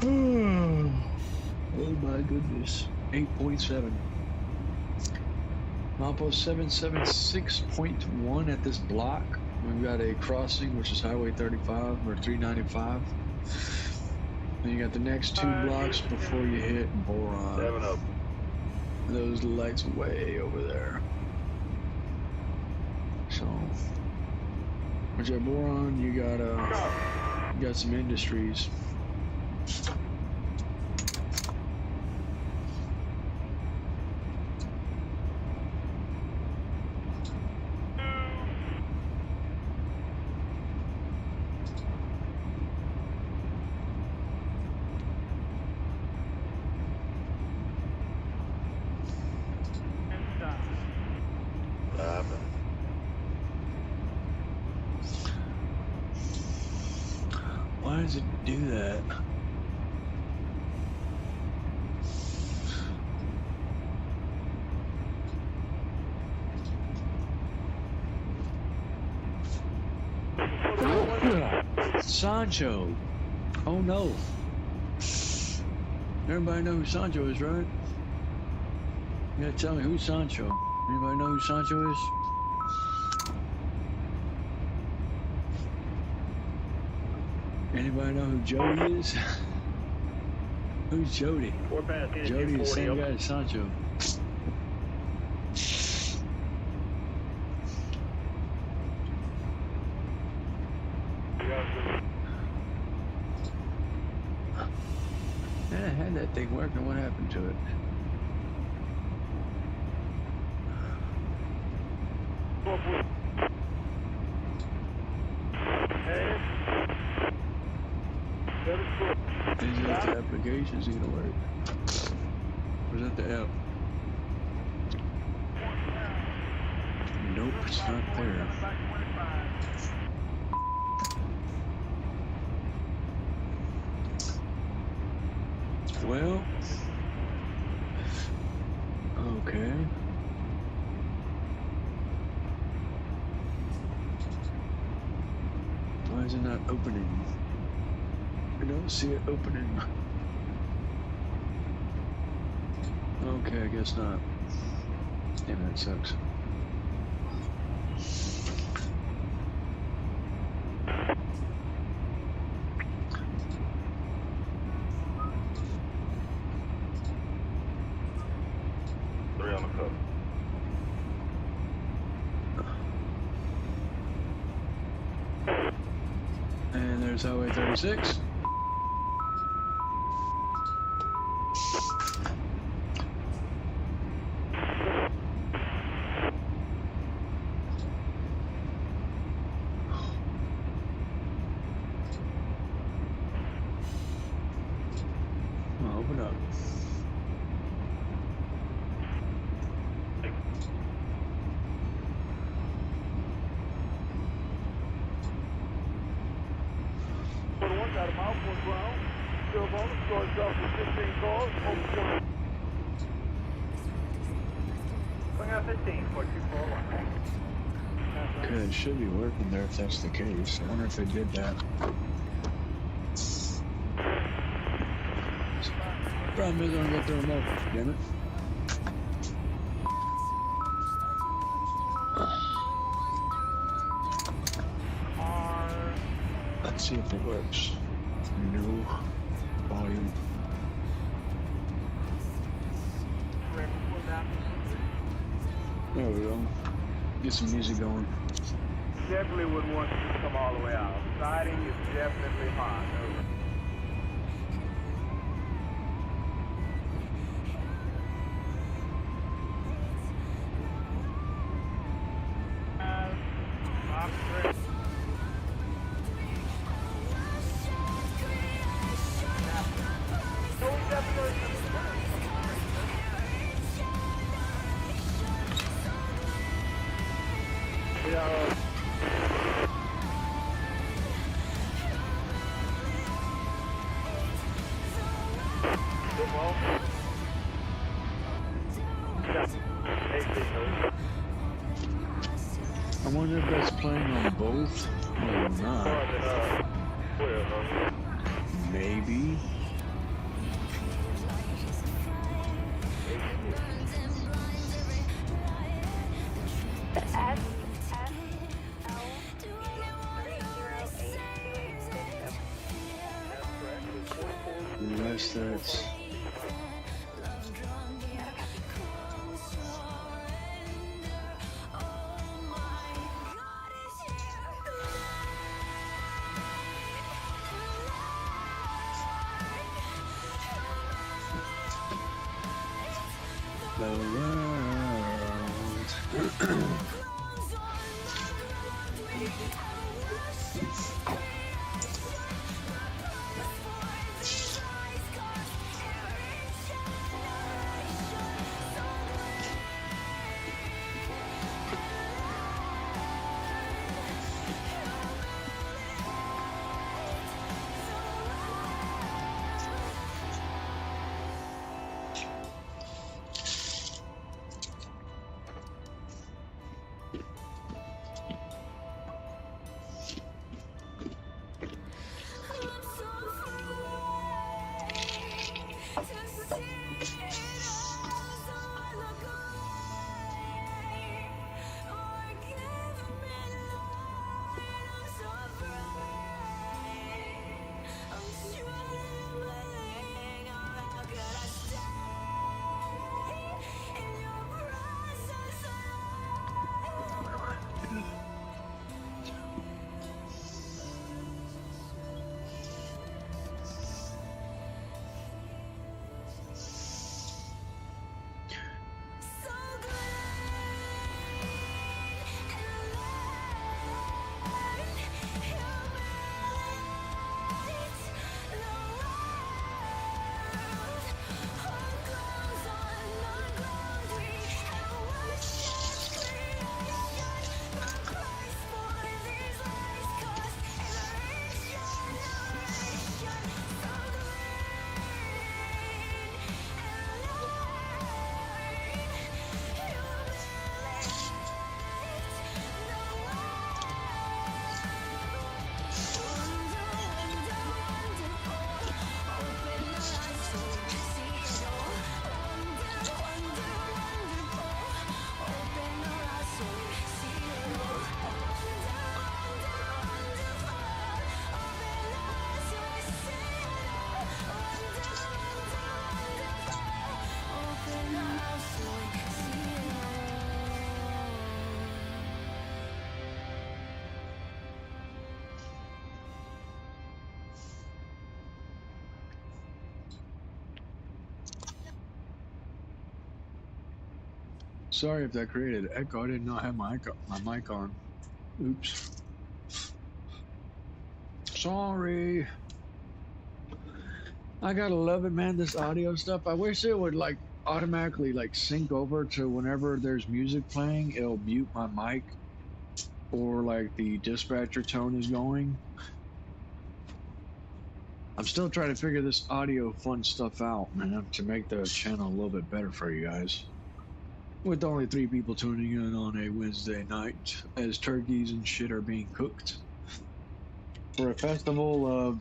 oh my goodness, 8.7. Milepost 776.1 at this block. We've got a crossing, which is Highway 35 or 395. Then you got the next 2 blocks before you hit boron. 7 up. Those lights way over there. So, once you have boron, you got some industries. Why does it do that? Sancho. Oh no. Everybody know who Sancho is, right? You gotta tell me who's Sancho. Anybody know who Sancho is? Anybody know who Jody is? Who's Jody? Jody is the same guy as Sancho. Man, I had that thing working. What happened to it? Is that the application's gonna work? Or is that the app? It's not there. Well, okay. Why is it not opening? I don't see it opening. Okay, I guess not. Damn, that sucks. And there's Highway 36. Well, open up. Got a mile for ground. Still on the store itself with 15 calls. Going out 15, 4241. Okay, it should be working there if that's the case. I wonder if they did that. Problem is I don't get the remote, damn it. Let's see if it works. No volume. There we go. Get some music going. Definitely wouldn't want you to come all the way out. Siding is definitely hot. Over. I wonder if that's playing on both or not. Maybe. Unless that's... the world. Sorry if that created echo. I didn't know I had my mic on. Oops. Sorry. I gotta love it, man, this audio stuff. I wish it would like automatically like sync over to whenever there's music playing, it'll mute my mic, or like the dispatcher tone is going. I'm still trying to figure this audio fun stuff out, man, to make the channel a little bit better for you guys. With only 3 people tuning in on a Wednesday night as turkeys and shit are being cooked for a festival of,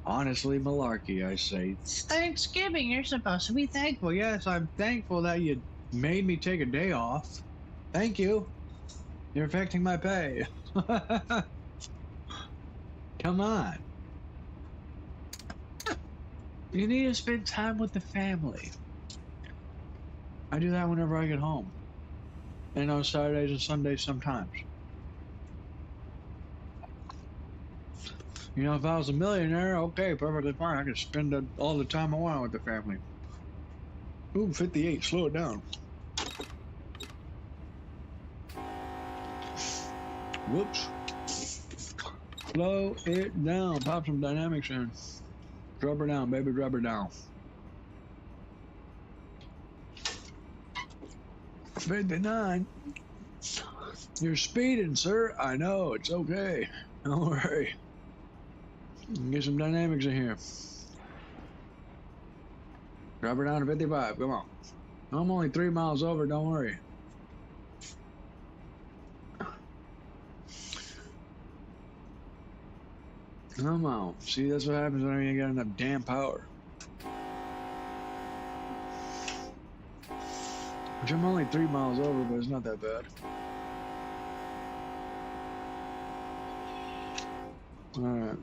honestly, malarkey, I say. It's Thanksgiving. You're supposed to be thankful. Yes, I'm thankful that you made me take a day off. Thank you. You're affecting my pay. Come on. You need to spend time with the family. I do that whenever I get home. And on Saturdays and Sundays sometimes. You know, if I was a millionaire, okay, perfectly fine. I could spend all the time I want with the family. Ooh, 58, slow it down. Whoops. Slow it down. Pop some dynamics in. Drop her down, baby, drop her down. 59. You're speeding, sir. I know, it's okay. Don't worry. Get some dynamics in here. Drop her down to 55. Come on. I'm only 3 miles over. Don't worry. Come on. See, that's what happens when you ain't got enough damn power. Which I'm only 3 miles over, but it's not that bad. Alright.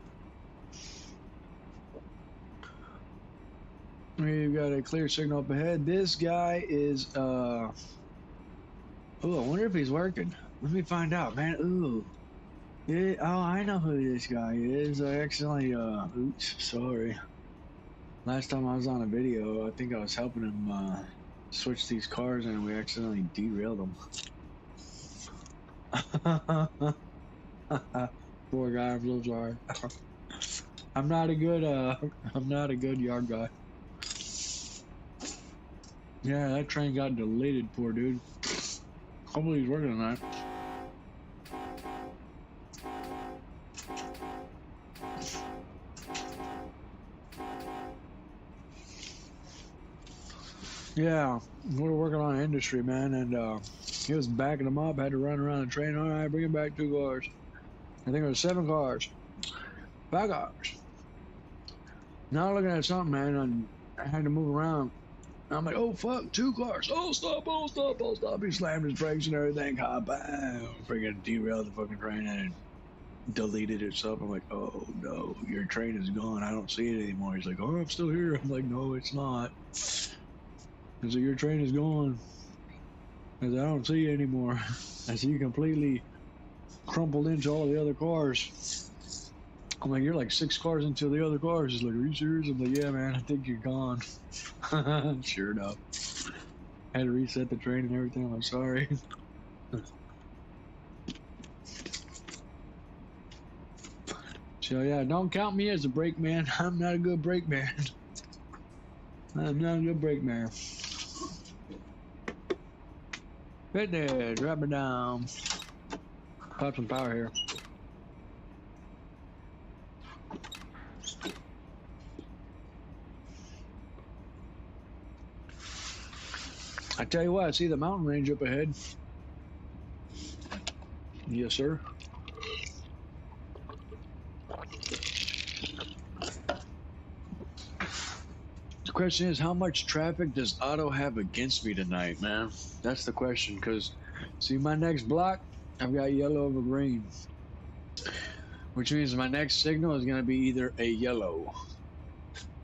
We've got a clear signal up ahead. This guy is, oh, I wonder if he's working. Let me find out, man. Ooh. Yeah, oh, I know who this guy is. I accidentally, oops, sorry. Last time I was on a video, I think I was helping him, switch these cars and we accidentally derailed them. Poor guy, I'm so sorry. I'm not a good yard guy. Yeah, that train got deleted, poor dude. Hopefully he's working tonight. Yeah, we're working on industry, man, and he was backing them up, had to run around the train. All right, bring it back 2 cars. I think it was 7 cars. 5 cars. Now looking at something, man, and I had to move around. I'm like, oh fuck, 2 cars. Oh stop, oh stop, oh stop. He slammed his brakes and everything. Bam. Freaking derailed the fucking train and deleted itself. I'm like, oh no, your train is gone. I don't see it anymore. He's like, oh, I'm still here. I'm like, no, it's not. He's like, your train is gone. I said, I don't see you anymore. I see you completely crumpled into all the other cars. I'm like, you're like 6 cars into the other cars. He's like, are you serious? I'm like, yeah, man, I think you're gone. Sure enough. Had to reset the train and everything. I'm sorry. So yeah, don't count me as a brake man. I'm not a good brake man. I'm not a good brake man. Right there, drop it down. Pop some power here. I tell you what, I see the mountain range up ahead. Yes, sir. The question is, how much traffic does Otto have against me tonight, man? That's the question, because see my next block, I've got yellow over green. Which means my next signal is going to be either a yellow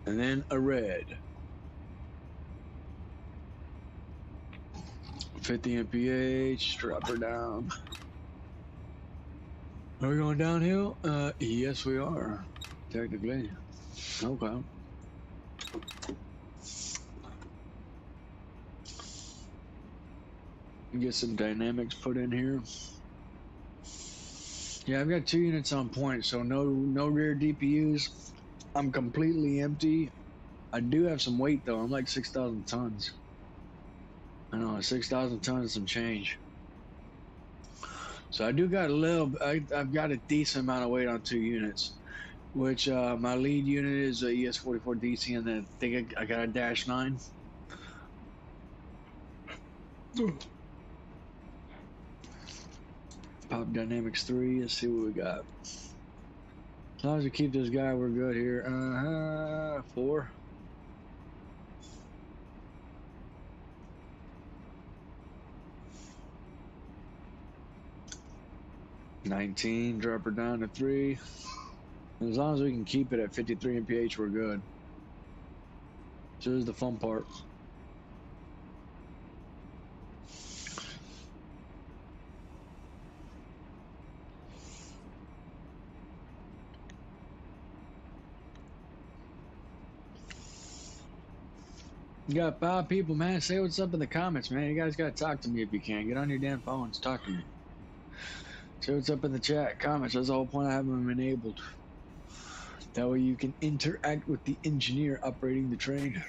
and then a red. 50 mph, drop her down. Are we going downhill? Yes, we are. Technically. Okay. Get some dynamics put in here. Yeah, I've got 2 units on point, so no rear DPUs. I'm completely empty. I do have some weight though. I'm like 6,000 tons. I know, 6,000 tons some change. So I do got a little. I've got a decent amount of weight on 2 units. Which my lead unit is a ES44 DC, and then I think I got a -9. Pop Dynamics 3. Let's see what we got. As long as we keep this guy, we're good here. 4. $19. Drop her down to 3. As long as we can keep it at 53 mph, we're good. So here's the fun part. You got 5 people, man. Say what's up in the comments, man. You guys gotta talk to me if you can. Get on your damn phones, talk to me. Say what's up in the chat, comments. That's the whole point of having them enabled. That way you can interact with the engineer operating the train.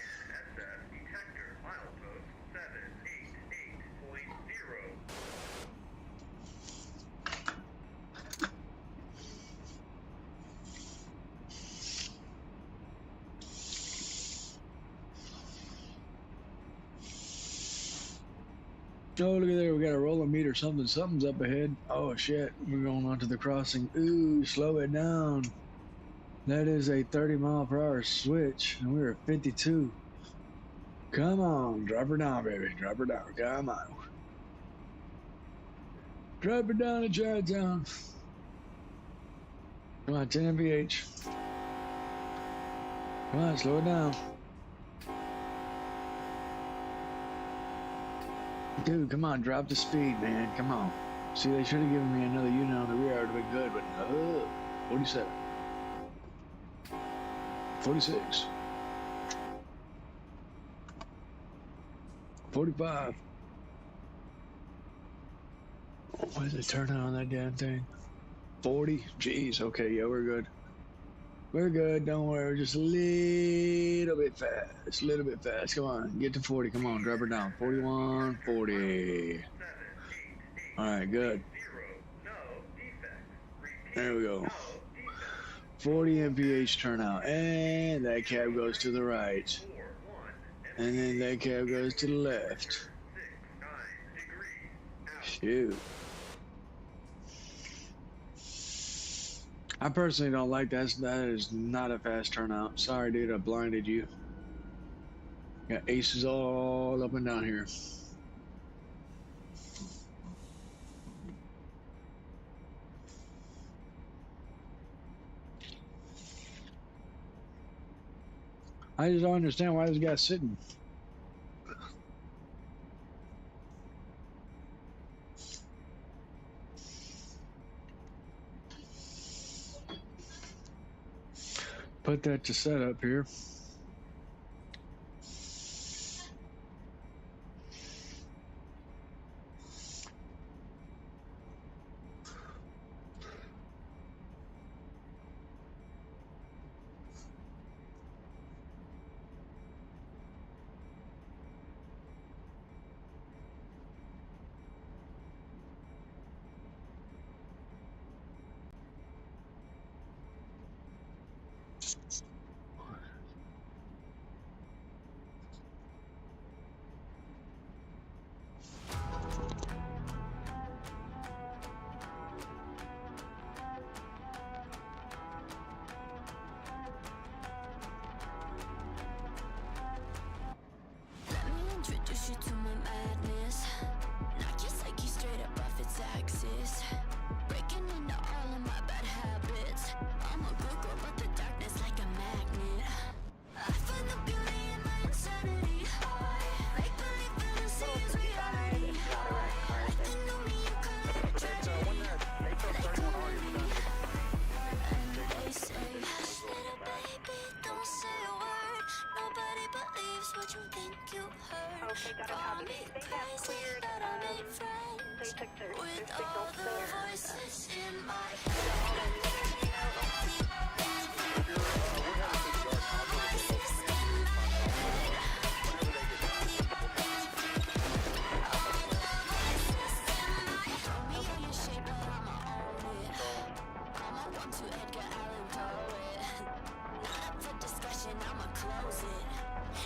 Oh, look at there. We got a roller meter. Something's up ahead. Oh, shit. We're going on to the crossing. Ooh, slow it down. That is a 30-mile-per-hour switch, and we're at 52. Come on. Drop her down, baby. Drop her down. Come on. Drop her down to Chinatown. Come on, 10 mph. Come on, slow it down. Dude, come on, drop the speed, man. Come on. See, they should have given me another unit on the rear. It would have been good, but no. 47. 46. 45. What is it turning on that damn thing? 40? Jeez, okay, yeah, we're good. We're good, don't worry, we're just a little bit fast. A little bit fast, come on, get to 40, come on, drop her down. 41, 40. Alright, good. There we go. 40 mph turnout, and that cab goes to the right. And then that cab goes to the left. Shoot. I personally don't like that. That is not a fast turnout. Sorry, dude, I blinded you. Got aces all up and down here. I just don't understand why this guy's sitting. Put that to setup here. Okay, got a copy. They have clear with all the voices in my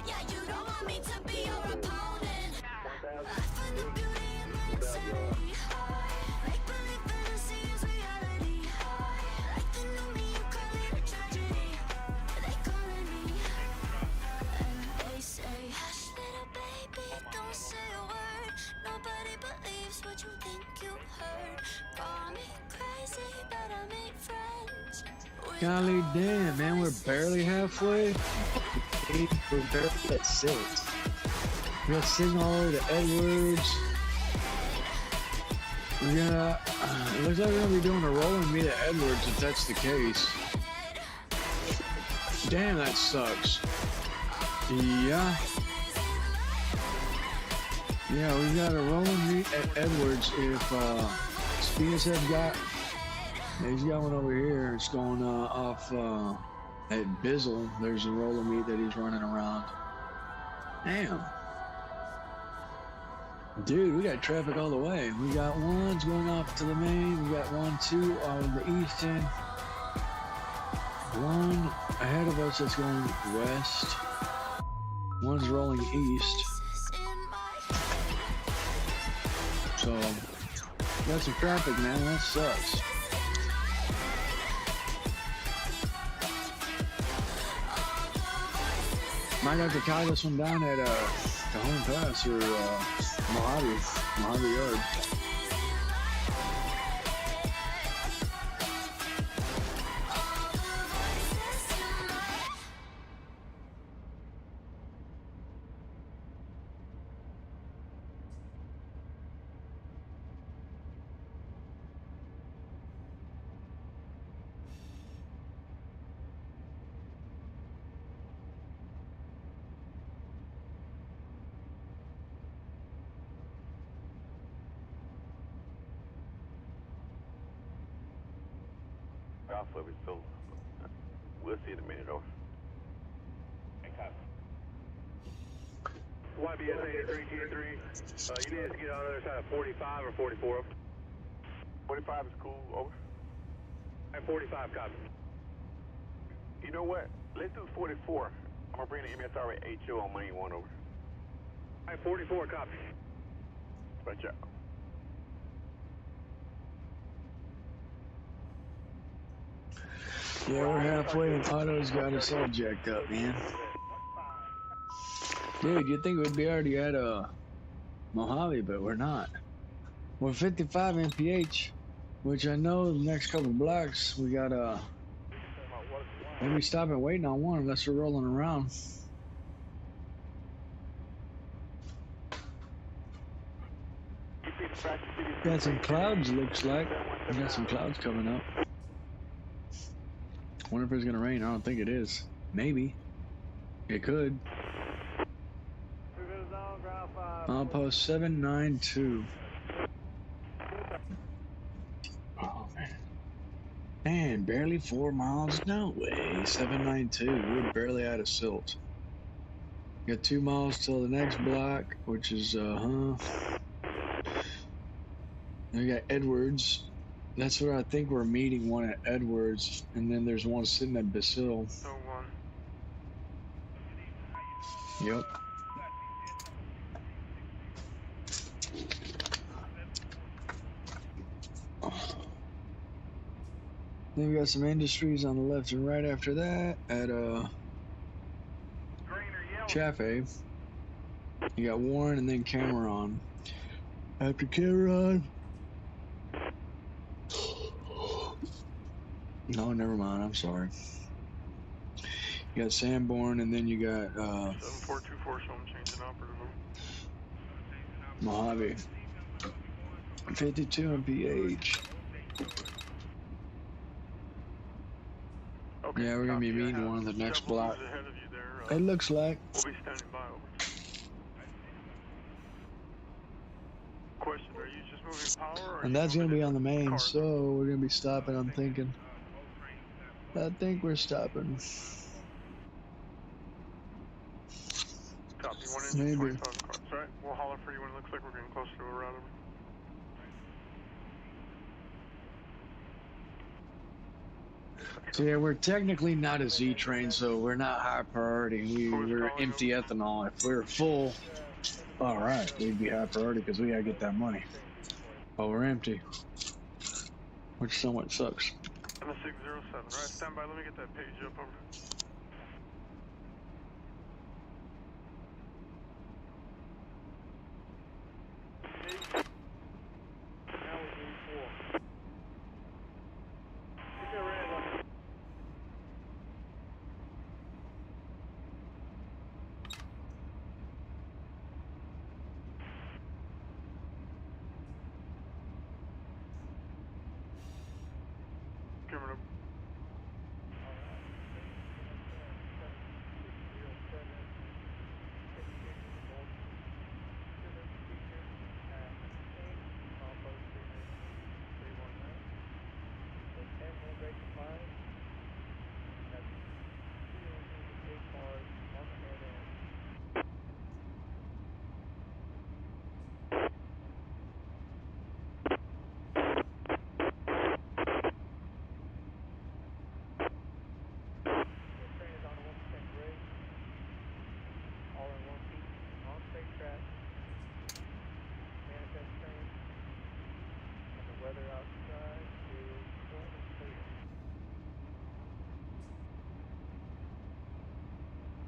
yeah, you don't want me to be your opponent. I find the beauty in my insanity. Make believe fantasy is reality. Like the new me, you call it a tragedy. They calling me, and they say, hush, little baby, don't say a word. Nobody believes what you think you heard. Call me crazy, but I make friends. Golly damn, man, we're barely halfway. We're barely at 6. We got signal all the way to Edwards. We're gonna, it looks like we're gonna be doing a rolling meet at Edwards if that's the case. Damn, that sucks. Yeah. Yeah, we got a rolling meet at Edwards if, Spears have got, he's got one over here. It's going, off, at Bizzle. There's a roller meet that he's running around. Damn. Dude, we got traffic all the way. We got ones going off to the main. We got 1, 2 on the east end. One ahead of us that's going west. One's rolling east. So, got some traffic, man. That sucks. Might have to tie this one down at Cajon Pass or Mojave Yard. Off of it, so we'll see in a minute, though. YBS 83G3, you need us to get on the other side of 45 or 44? 45 is cool, over. 45, copy. You know what? Let's do 44. I'm gonna bring the MSRA HO on main 1 over. 44, copy. Watch out. Yeah, we're halfway and Otto's got us all jacked up, man. Dude, you'd think we'd be already at Mojave, but we're not. We're 55 mph, which I know the next couple blocks we got maybe stopping waiting on one unless we're rolling around. Got some clouds, looks like. We got some clouds coming up. Wonder if it's gonna rain. I don't think it is. Maybe. It could. Post 792. Oh man. Man, barely 4 miles. No way. 792. We're barely out of silt. Got 2 miles till the next block, which is Then we got Edwards. That's where I think we're meeting, one at Edwards, and then there's one sitting at Basil. Yep. Then we got some industries on the left and right after that at Chaffee. You got Warren and then Cameron. After Cameron. No, never mind. I'm sorry. You got Sanborn, and then you got 7424, so I'm changing operative. Mojave. 52 mph. Okay, yeah, we're gonna be meeting one of the next block. It looks like. We'll be standing by. Over. question. Are you just moving power, or And that's going to be on the main, so we're going to be stopping, I'm thinking. I think we're stopping. Copy, 1 engine, Maybe. 20,000 cars. Alright, we'll holler for you when it looks like we're getting closer to a route. So yeah, we're technically not a Z train, so we're not high priority. We're empty ethanol. If we're full, all right, we'd be high priority because we gotta get that money. But we're empty, which somewhat sucks. I'm a 607. Right, stand by. Let me get that page up over.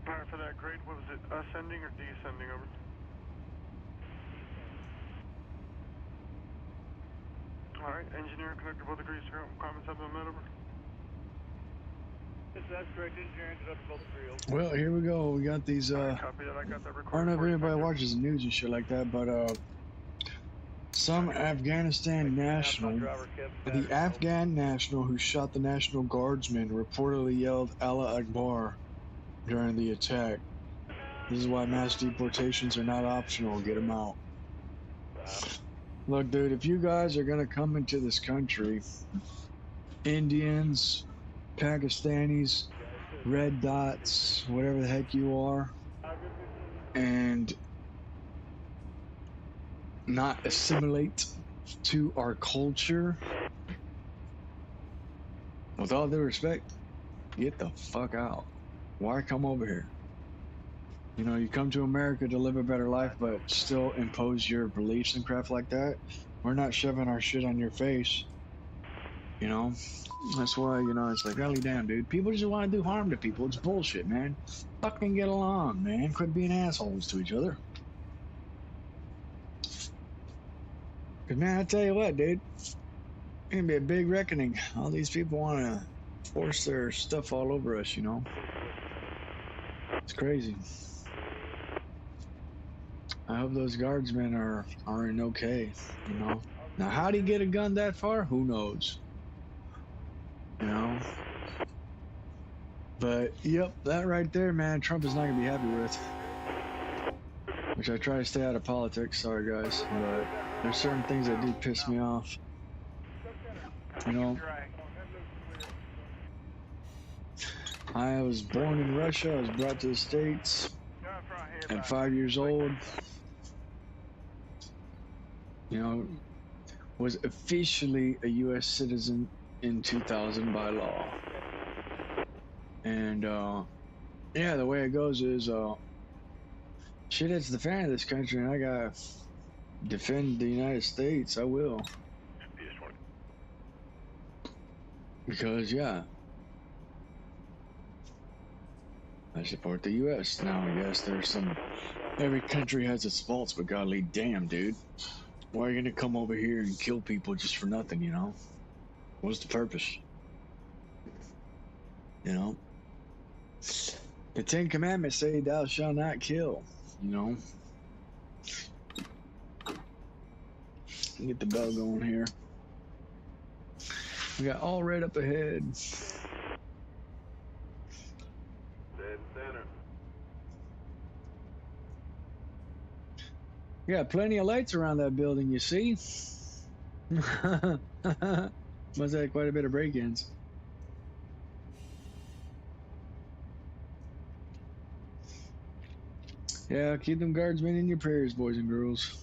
Alright, for that grade, what was it, ascending or descending, over? Alright, engineer, conductor, both agrees to comments have been met, over? Yes, that's correct, engineer, conductor, both agree, over. Well, here we go. We got these, Copy that, I got that I recorded. don't know if anybody watches the news and shit like that, but, some Afghanistan national, the Afghan national who shot the National Guardsman reportedly yelled Allah Akbar during the attack. This is why mass deportations are not optional. Get them out. Look, dude, if you guys are going to come into this country, Indians, Pakistanis, red dots, whatever the heck you are, and not assimilate to our culture, with all due respect, get the fuck out. Why come over here? You know, you come to America to live a better life, but still impose your beliefs and crap like that. We're not shoving our shit on your face. You know, that's why, you know, it's like, golly damn, dude. People just want to do harm to people. It's bullshit, man. Fucking get along, man. Quit being assholes to each other. Cause, man, I tell you what, dude. It's gonna be a big reckoning. All these people want to force their stuff all over us, you know. It's crazy. I hope those guardsmen are in okay, you know. Now, how'd he get a gun that far? Who knows? You know. But, yep, that right there, man, Trump is not going to be happy with. Which I try to stay out of politics, sorry guys. But there's certain things that do piss me off. You know. I was born in Russia. I was brought to the States at 5 years old. You know, was officially a U.S. citizen in 2000 by law. And, yeah, the way it goes is, shit hits the fan of this country, and I gotta defend the United States. I will. Because, yeah, I support the U.S. Now, I guess there's some, every country has its faults, but golly damn, dude. Why are you gonna come over here and kill people just for nothing, you know? What's the purpose? You know? The Ten Commandments say thou shalt not kill, you know? Get the bell going here. We got all red up ahead. Dead center. Yeah, plenty of lights around that building, you see? Must have quite a bit of break-ins. Yeah, keep them guardsmen in your prayers, boys and girls.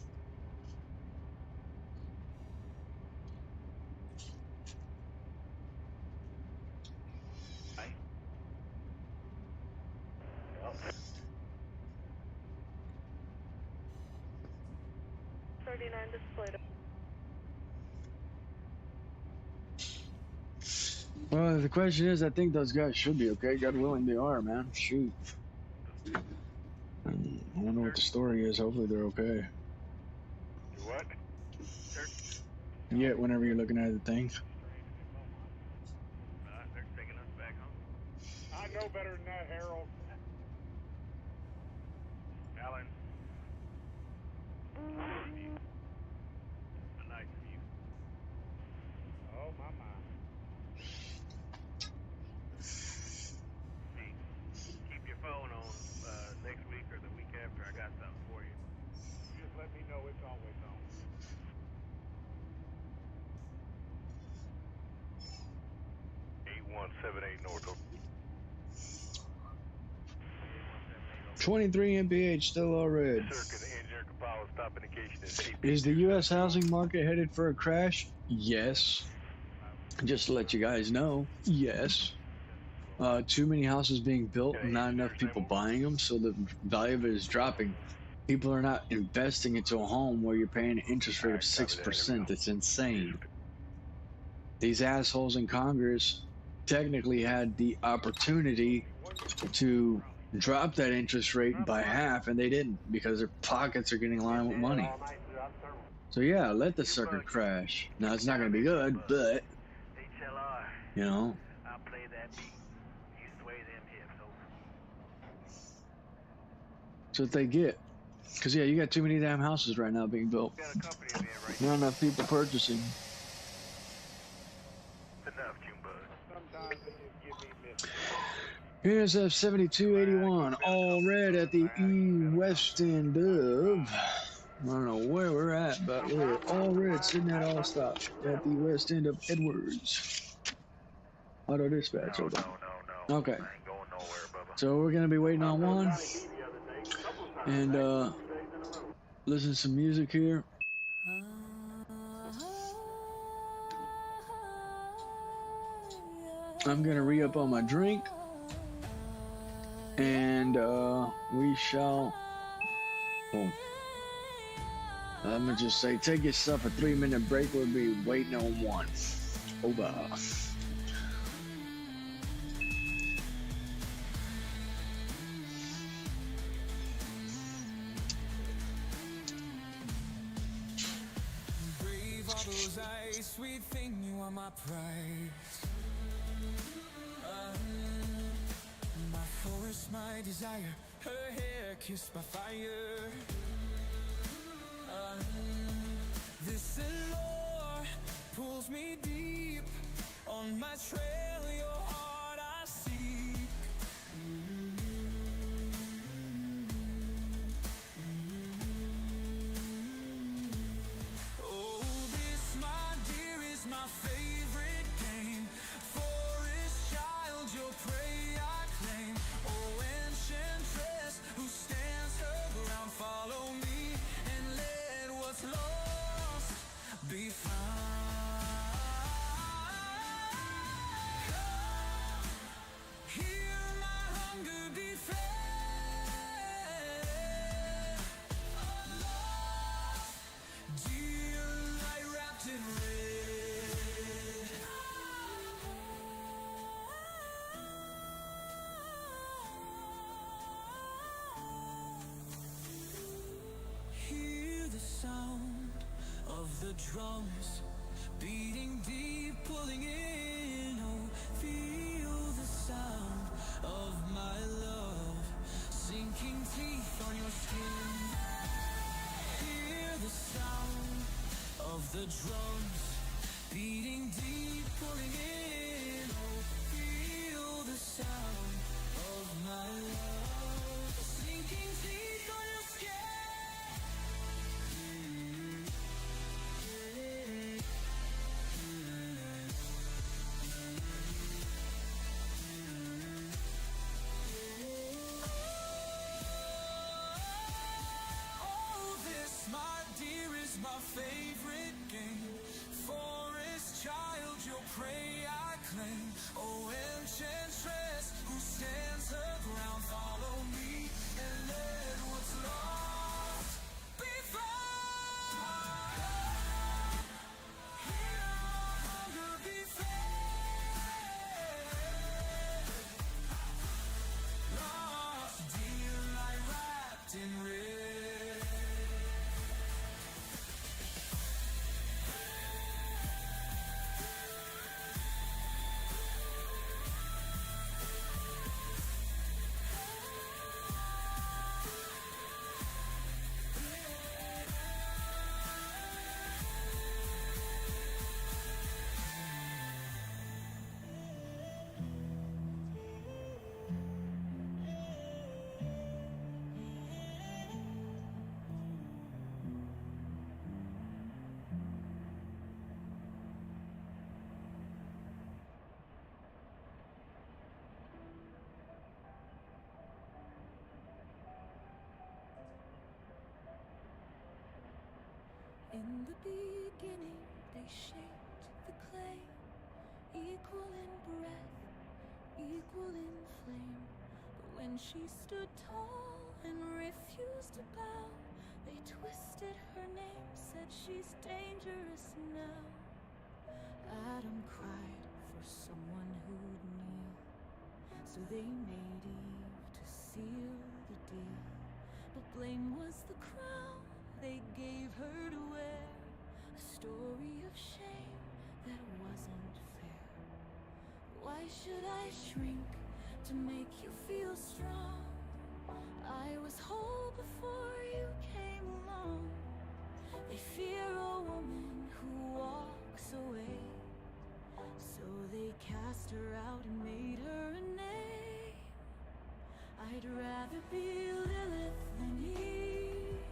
Well, the question is, I think those guys should be okay. God willing, they are, man. Shoot. I don't know what the story is. Hopefully, they're okay. You what? Yeah, whenever you're looking at the thing. They're taking us back home. I know better than that, Harold. Alan. A nice view. Oh, my. Hey, keep your phone on next week or the week after. I got something for you. You just let me know it's always on. North. 23 MPH, still all red. Is the U.S. housing market headed for a crash? Yes. Just to let you guys know, yes. Too many houses being built, not enough people buying them, so the value of it is dropping. People are not investing into a home where you're paying an interest rate of 6%. It's insane. These assholes in Congress technically had the opportunity to drop that interest rate by half, and they didn't because their pockets are getting lined with money. So yeah, let the sucker crash. Now it's not going to be good, but you know, I'll play that beat. You sway them hips over. that's what they get. Because yeah, you got too many damn houses right now being built. Not enough people purchasing. Enough, Junebug. Sometimes they just give me missed. NSF 7281, all red at the west end of. I don't know where we're at, but we're all red sitting at all stop at the west end of Edwards. Auto dispatch, hold on. Okay. I ain't going nowhere, Bubba. So we're gonna be waiting on one and listen to some music here. I'm gonna re-up on my drink, and we shall. Oh, I'm gonna just say, take yourself a 3-minute break. We'll be waiting on one. Over. Brave are those eyes, sweet thing, you are my prize. My force, my desire, her hair kissed by fire. This allure pulls me deep. On my trail, your heart I seek. Oh, this, my dear, is my favorite game. Forest child, your prey I claim. Oh, enchantress, who stands her ground. Follow me and let what's lost be found. Hear my hunger be fed. Dear light wrapped in red. Hear the sound of the drums beating deep, pulling in. Oh, feel the sound of my love sinking teeth on your skin. Hear the sound of the drums beating deep, pulling in. Oh, feel the sound of my love sinking teeth on your skin. the beginning, they shaped the clay, equal in breath, equal in flame. But when she stood tall and refused to bow, they twisted her name, said she's dangerous now. Adam cried for someone who'd kneel, so they made Eve to seal the deal. But blame was the crown they gave her to wear, a story of shame that wasn't fair. Why should I shrink to make you feel strong? I was whole before you came along. They fear a woman who walks away, so they cast her out and made her a name. I'd rather be Lilith than Eve,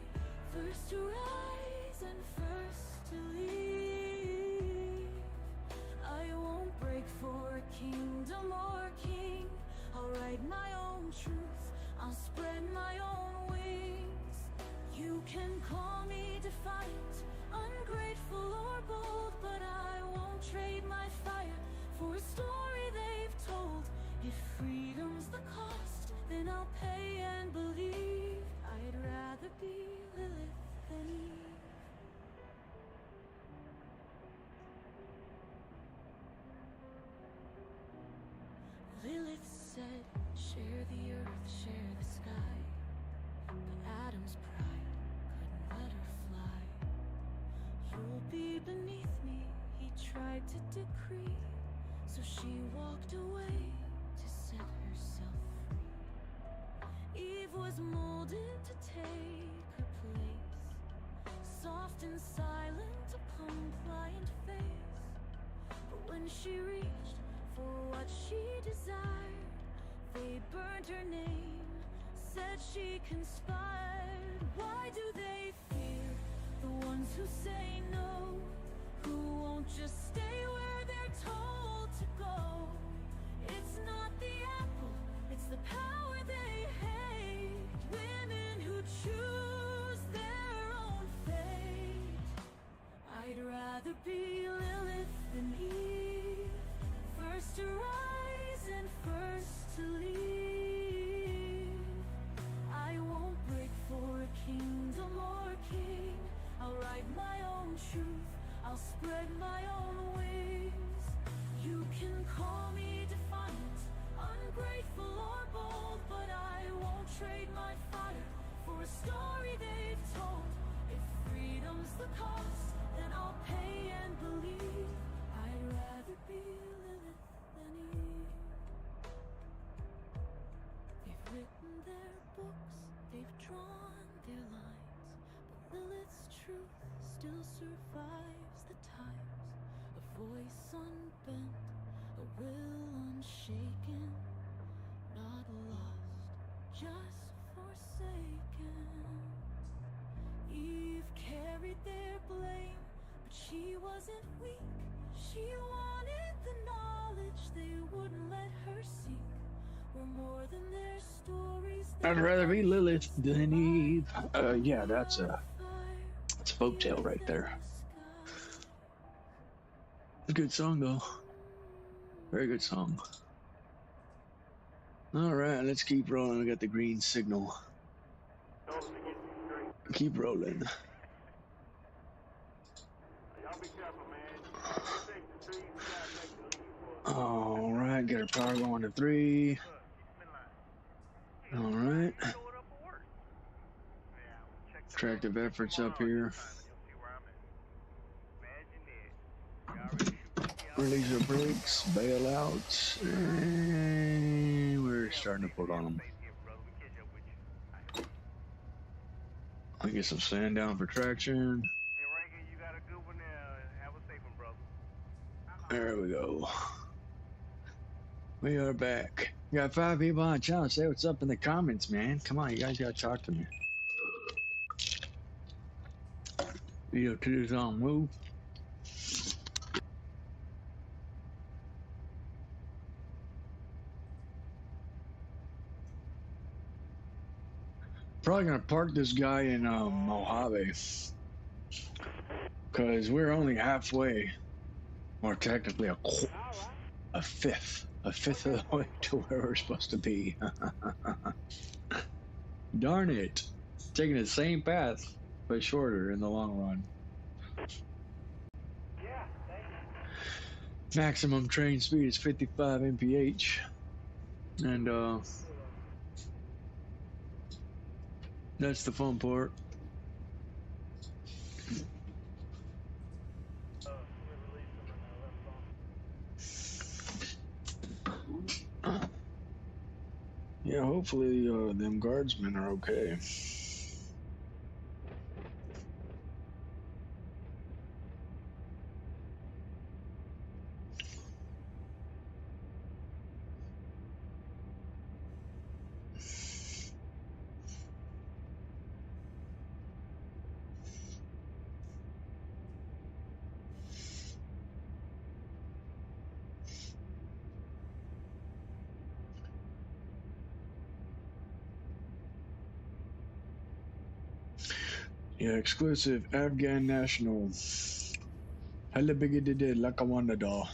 first to rise and first to leave. I won't break for a kingdom or king. I'll write my own truth, I'll spread my own wings. You can call me defiant, ungrateful or bold, but I won't trade my fire for a story they've told. If freedom's the cost, then I'll pay and believe. I'd rather be Lilith than Eve. Lilith said, share the earth, share the sky. But Adam's pride couldn't let her fly. You'll be beneath me, he tried to decree. So she walked away to set herself free. Eve was molded to take her place, soft and silent, a compliant face. But when she reached for what she desired, they burned her name, said she conspired. Why do they fear the ones who say no, who won't just stay where they're told to go? It's not the apple, it's the power they hate. Women who choose their own fate. I'd rather be Lilith than Eve, first to rise and first to leave. I won't break for a kingdom or king. I'll write my own truth, I'll spread my own wings. You can call me defiant, ungrateful or bold, but I won't trade my fire for a story they've told. If freedom's the cost, then I'll pay and believe. I'd rather be Lilith than Eve. They've written their books, they've drawn their lines, but Lilith's truth still survives the times. A voice unbent, a will unshaken, not lost, just forsaken. Eve carried their blame, but she wasn't weak. She wanted the knowledge they wouldn't let her seek. We're more than their stories. I'd rather be Lilith than Eve. Yeah, that's a folktale right there. A good song though. Very good song. All right, let's keep rolling. We got the green signal. Keep rolling. All right, get our power going to 3. All right. Tractive efforts up here. Release the brakes, bail out, and we're starting to put on them. I get some sand down for traction. There we go. We are back. We got 5 people on the channel. Say what's up in the comments, man. Come on, you guys gotta talk to me. Video 2 is on move. Probably gonna park this guy in Mojave. Because we're only halfway, or technically a fifth of the way to where we're supposed to be. Darn it. Taking the same path, but shorter in the long run. Maximum train speed is 55 mph. And that's the fun part. Yeah, hopefully them guardsmen are okay. Yeah, exclusive Afghan national Halibigidide Lakawandada,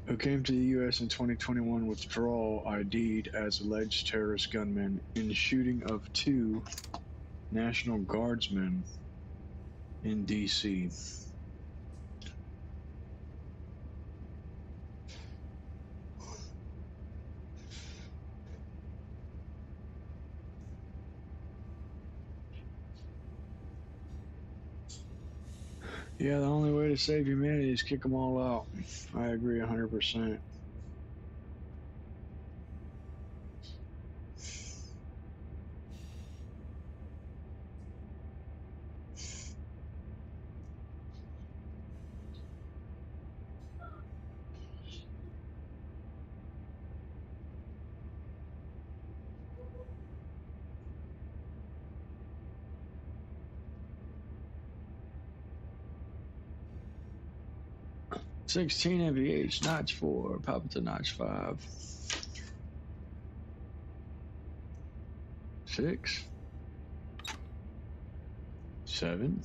who came to the U.S. in 2021 with parole ID'd as alleged terrorist gunman in shooting of 2 National Guardsmen in D.C. Yeah, the only way to save humanity is kick them all out. I agree 100%. $16 mph, notch 4, pop it to notch 5. 6. 7.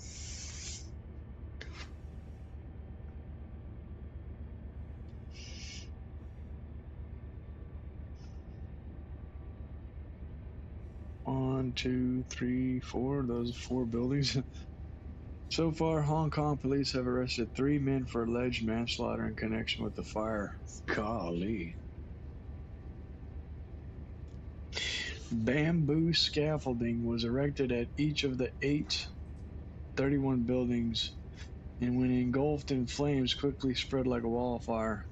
1, 2, 3, 4. Those are 4 buildings. So far, Hong Kong police have arrested 3 men for alleged manslaughter in connection with the fire. Golly. Bamboo scaffolding was erected at each of the 31 buildings, and when engulfed in flames, quickly spread like a wildfire.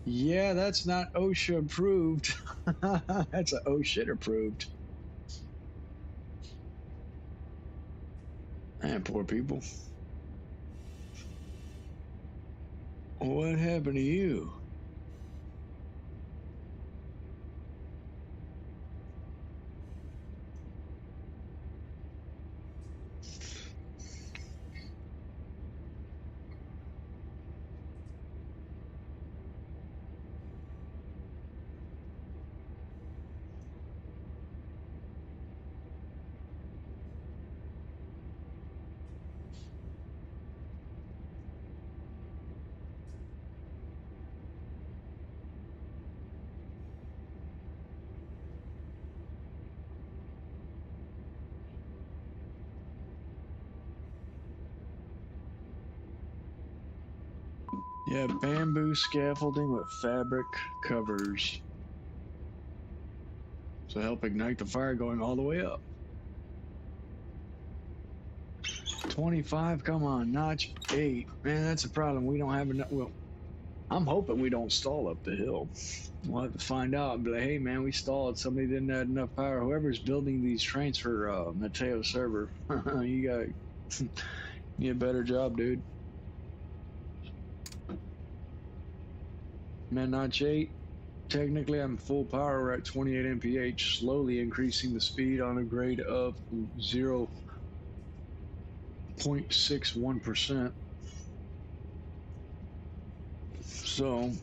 Yeah, that's not OSHA approved. That's a oh shit approved. Man, poor people. What happened to you? Yeah, bamboo scaffolding with fabric covers to help ignite the fire going all the way up. 25, come on, notch 8. Man, that's a problem. We don't have enough. Well, I'm hoping we don't stall up the hill. We'll have to find out and be like, hey, man, we stalled. Somebody didn't have enough power. Whoever's building these trains for MATEO server, you got a better job, dude. Man, notch 8. Technically, I'm full power. We're at 28 mph, slowly increasing the speed on a grade of 0.61%. So,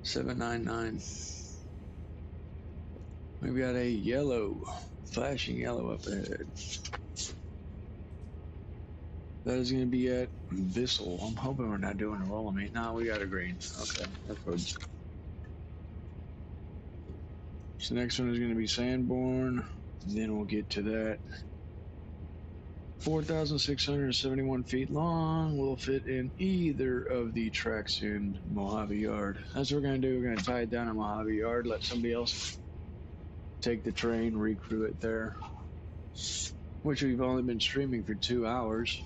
$7.99. We've got a yellow, flashing yellow up ahead. That is going to be at Bissell. I'm hoping we're not doing a roll. I mean, no, we got a green. Okay, that's good. So the next one is going to be Sanborn. Then we'll get to that. 4,671 feet long. Will fit in either of the tracks in Mojave Yard. That's what we're going to do. We're going to tie it down at Mojave Yard, let somebody else take the train, recrew it there, which we've only been streaming for 2 hours.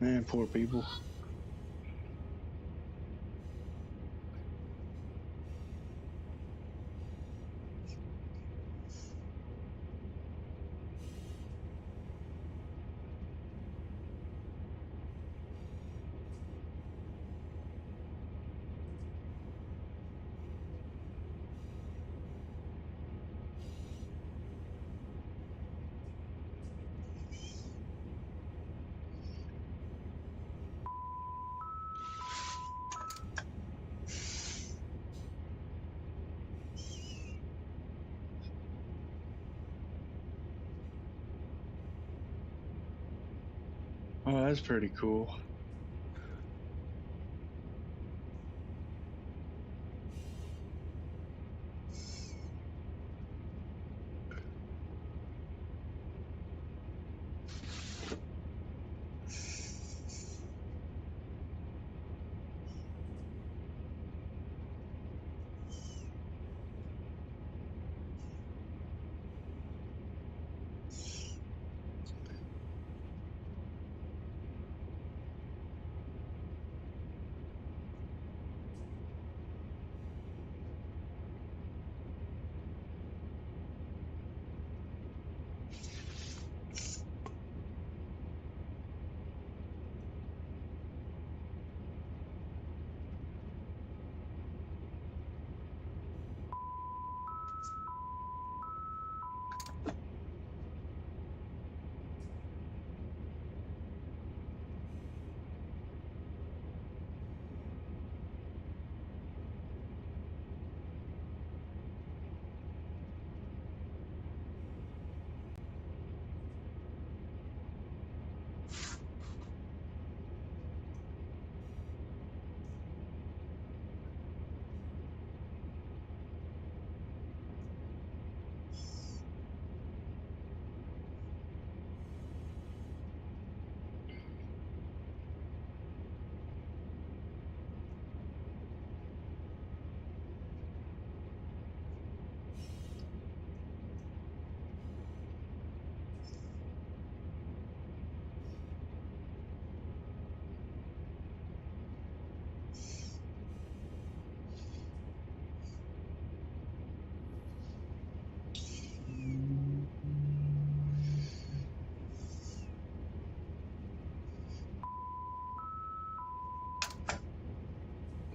Man, poor people. Oh, that's pretty cool.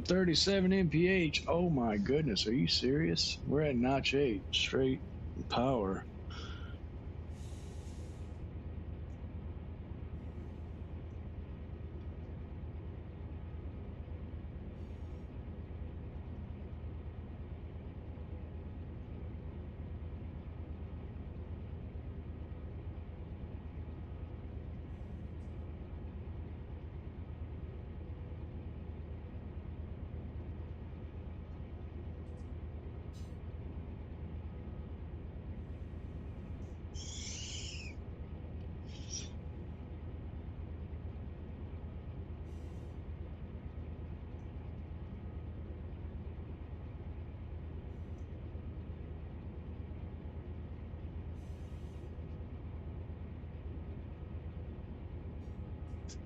$37 mph. Oh my goodness, are you serious? We're at notch 8, straight power.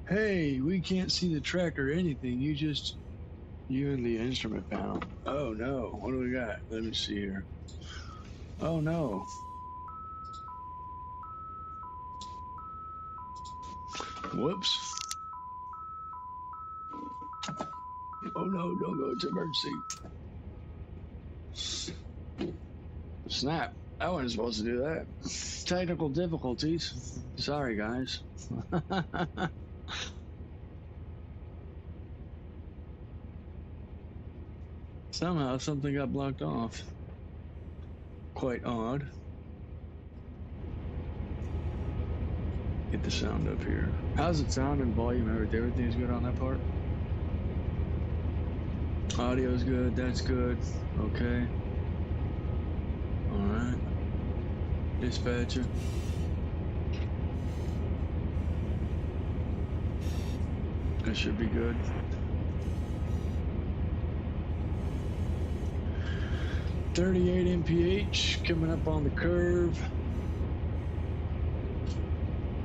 Hey, we can't see the track or anything. You and the instrument panel. Oh no, what do we got? Let me see here. Oh no. Whoops. Oh no, don't go into emergency. Snap. I wasn't supposed to do that. Technical difficulties. Sorry, guys. Somehow something got blocked off. Quite odd. Get the sound up here. How's it sound and volume? Everything's good on that part? Audio's good. That's good. Okay. Alright. Dispatcher. That should be good. .38 mph coming up on the curve.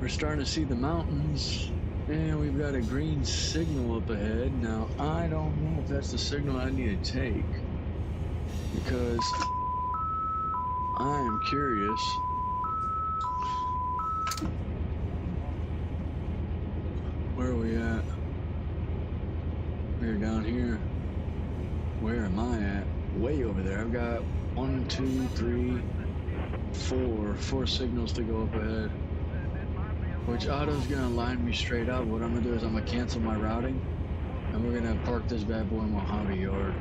We're starting to see the mountains, and we've got a green signal up ahead. Now, I don't know if that's the signal I need to take, because I am curious. Where are we at? We're down here. Where am I at? Way over there. I've got 1, 2, 3, 4 signals to go up ahead. Which auto's gonna line me straight up. What I'm gonna do is I'm gonna cancel my routing, and we're gonna park this bad boy in Mojave Yard.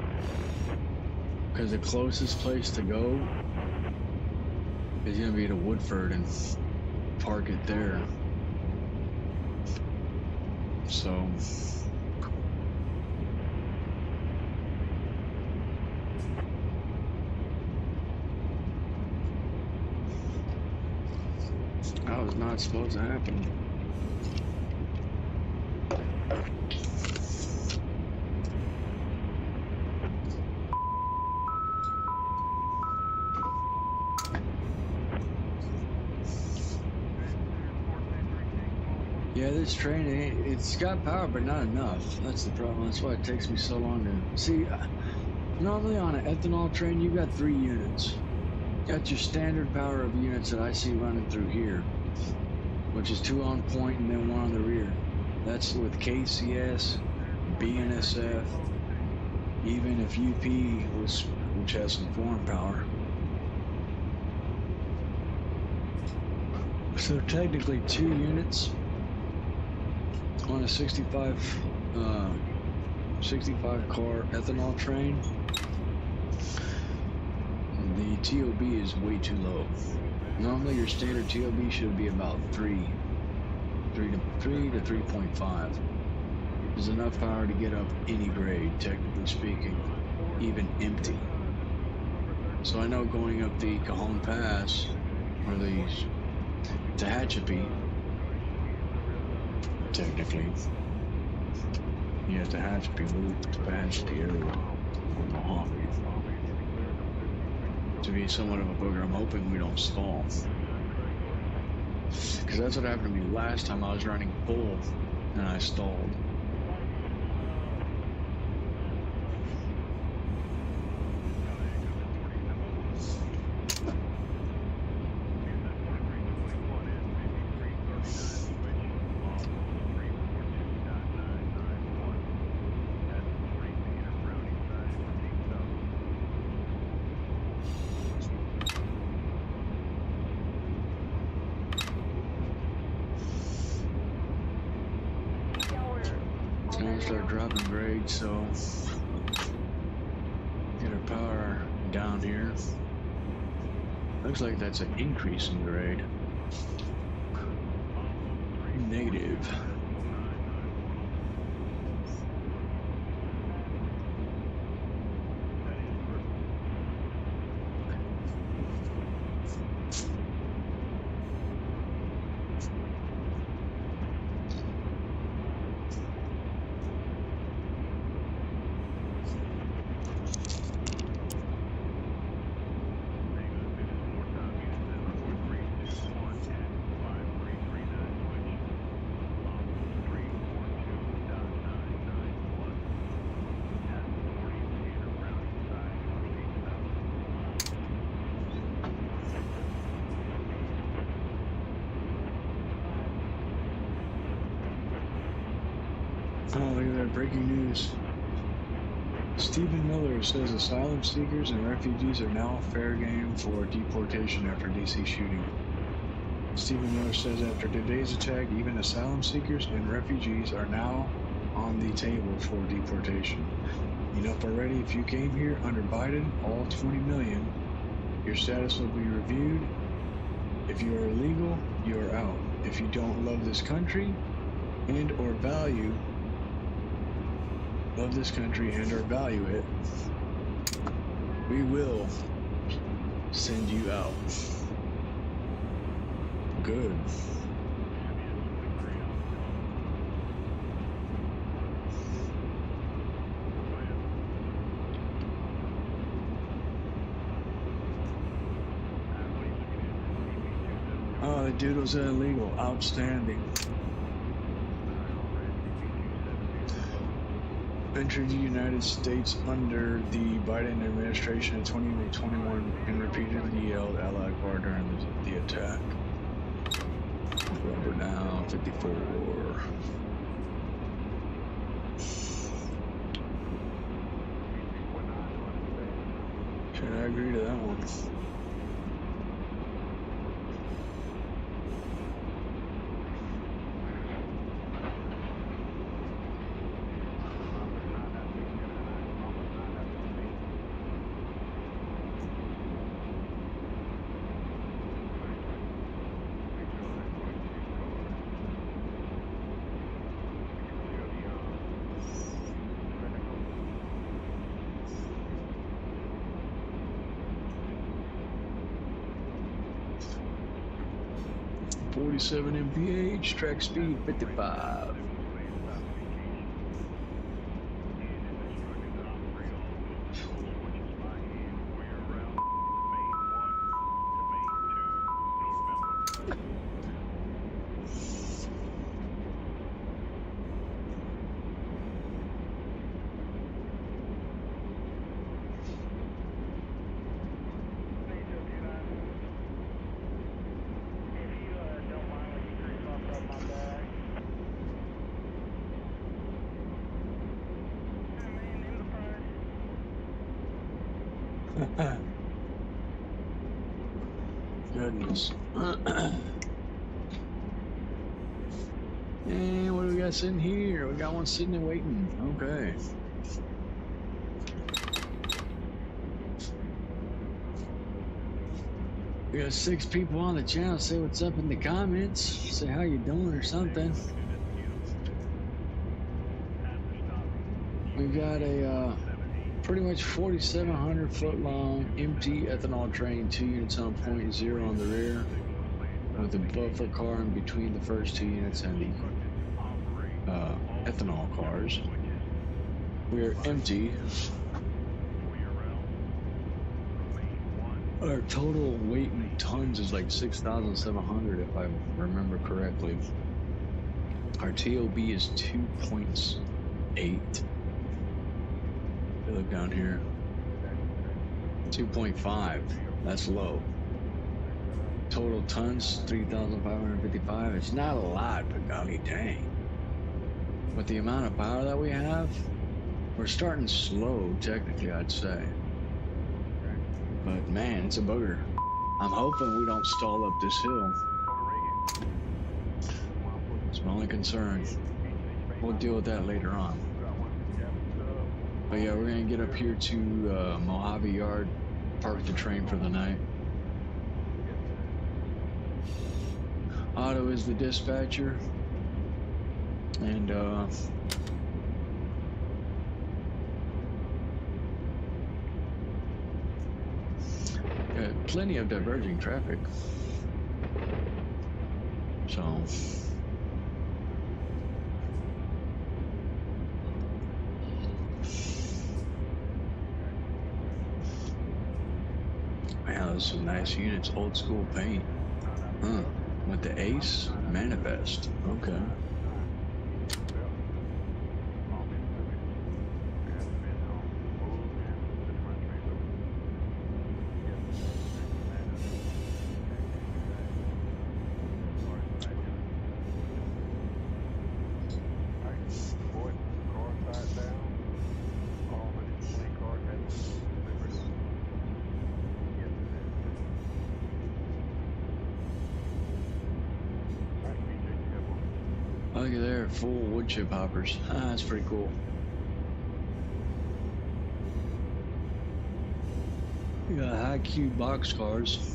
Because the closest place to go is gonna be to Woodford and park it there. So that was not supposed to happen. Yeah, this train, it's got power, but not enough. That's the problem. That's why it takes me so long to see. Normally on an ethanol train, you've got 3 units. Got your standard power of units that I see running through here, which is 2 on point and then 1 on the rear. That's with KCS, BNSF, even if UP which has some foreign power. So technically 2 units on a 65 car ethanol train. The TOB is way too low. Normally your standard TOB should be about 3 to 3.5. There's enough power to get up any grade, technically speaking, even empty. So I know going up the Cajon Pass or the Tehachapi, technically, you have Tehachapi loop past the area of Mojave. To be somewhat of a booger, I'm hoping we don't stall. Because that's what happened to me last time. I was running full and I stalled. Start dropping grade, so get our power down here. Looks like that's an increase in grade. Negative. Oh, look at that breaking news. Stephen Miller says asylum seekers and refugees are now fair game for deportation after DC shooting. Stephen Miller says after today's attack, even asylum seekers and refugees are now on the table for deportation. Enough already. If you came here under Biden, all 20 million, your status will be reviewed. If you are illegal, you are out. If you don't love this country and or value it, we will send you out. Good. Oh, the dude was illegal. Outstanding. Entered the United States under the Biden administration in 2021 and repeatedly yelled Allah Akbar during the attack. Rubber now, 54. Should I agree to that one? .47 mph, track speed 55. Goodness. And what do we got sitting here? We got one sitting and waiting. Okay. We got 6 people on the channel. Say what's up in the comments. Say how you doing or something. We got a pretty much 4,700 foot long empty ethanol train, 2 units on point, 0 on the rear, with a buffer car in between the first 2 units and the ethanol cars. We are empty. Our total weight in tons is like 6,700 if I remember correctly. Our TOB is 2.8. Look down here. 2.5. That's low. Total tons 3,555. It's not a lot, but golly dang. With the amount of power that we have, we're starting slow, technically, I'd say. But man, it's a booger. I'm hoping we don't stall up this hill. It's my only concern. We'll deal with that later on. But yeah, we're gonna get up here to Mojave Yard, park the train for the night. Otto is the dispatcher, and got plenty of diverging traffic. So man, those are nice units, old school paint. Huh. With the Ace Manifest. Okay. look at there, full wood chip hoppers. Ah, that's pretty cool. We got high cube box cars.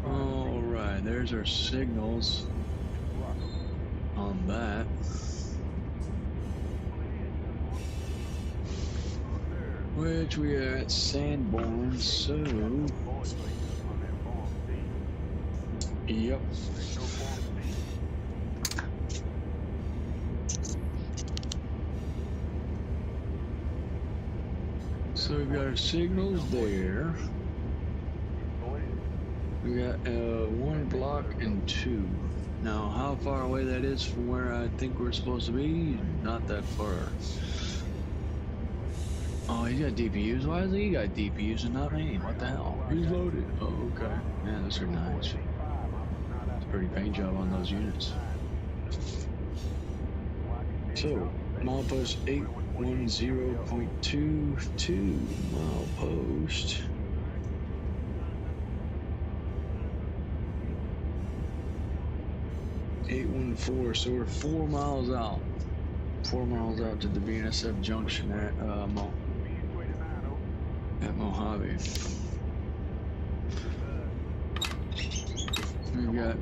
All right, there's our signals on that. Which we are at Sanborn, so yep. So we've got our signals there. We got 1 block and 2. Now, how far away that is from where I think we're supposed to be? Not that far. Oh, he's got DPUs. Why has he got DPUs and not me? What the hell? He's loaded. Oh, okay. Yeah, those are nice. It's a pretty paint job on those units. So, milepost 810.22 milepost. .814, so we're 4 miles out. 4 miles out to the BNSF junction at Mojave. We've got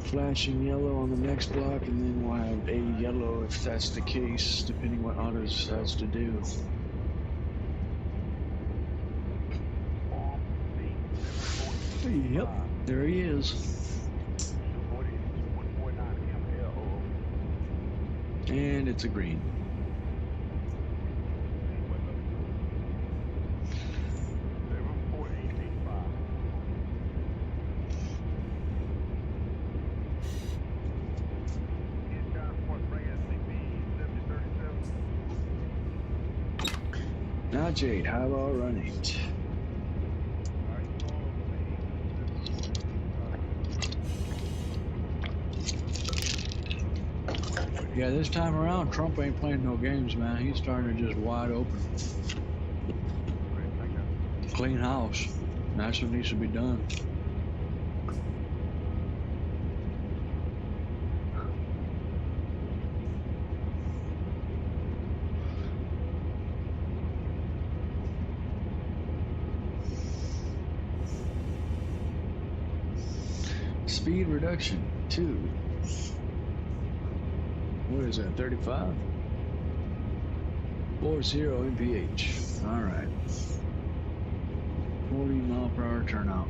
flashing yellow on the next block, and then we'll have a yellow if that's the case, depending what Otto decides to do. Yep, there he is. And it's a green. Now, Jade, how about RUN8? Yeah, this time around, Trump ain't playing no games, man. He's starting to just wide open. Clean house. That's what needs to be done. Speed reduction, 2. What is that, 35? 40 mph. All right. 40 mile per hour turnout.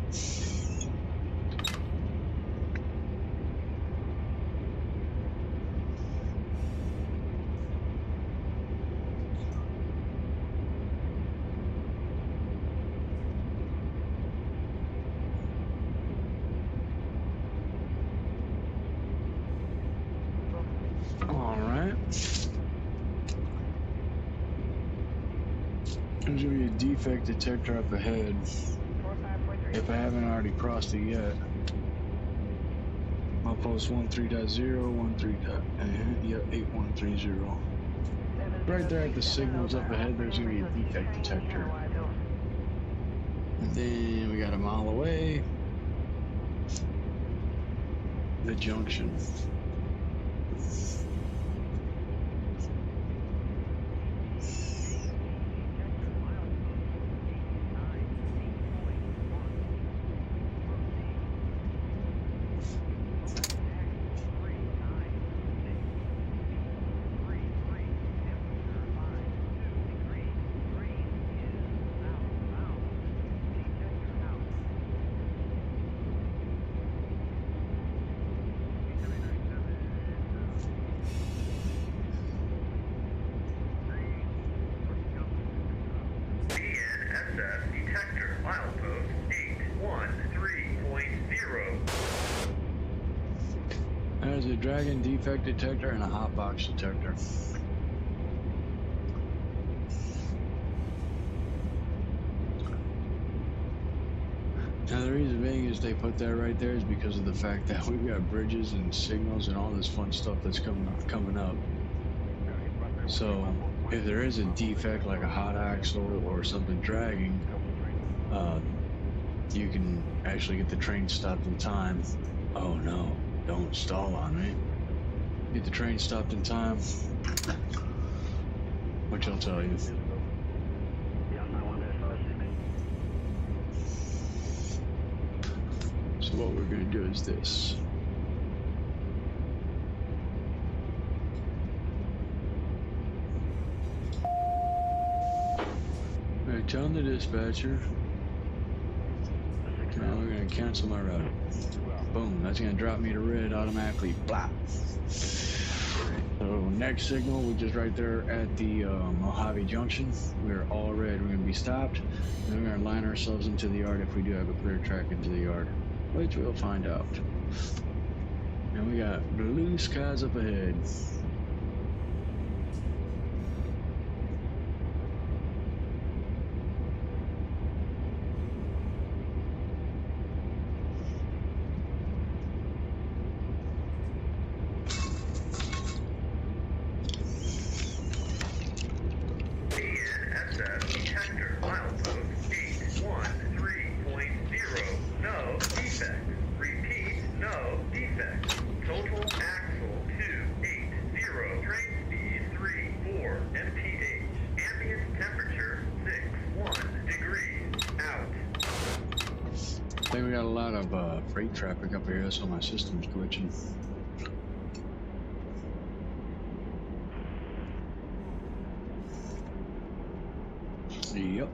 There's going to be a defect detector up ahead, if I haven't already crossed it yet. I'll post 13.0, 13. Yep, 8130. Right there at the signals up ahead, there's going to be a defect detector. And then we got a mile away, the junction. Detector, milepost 813.0. There's a dragon defect detector and a hot box detector. Now the reason being is they put that right there is because of the fact that we've got bridges and signals and all this fun stuff that's coming up. So if there is a defect like a hot axle or something dragging, you can actually get the train stopped in time. Oh no, don't stall on me. Get the train stopped in time, which I'll tell you. So what we're going to do is this. All right, tell the dispatcher. Now we're going to cancel my route. Boom, that's going to drop me to red automatically. Blah. So next signal, we're just right there at the Mojave Junction. We're all red. We're going to be stopped. And we're going to line ourselves into the yard if we do have a clear track into the yard, which we'll find out. And we got blue skies up ahead. BNSF detector milepost 813.0. No defect. Repeat, no defect. Total axle 280. Train speed 34 mph. Ambient temperature 61 degrees. Out. I think we got a lot of freight traffic up here. That's why my system's glitching. Yep.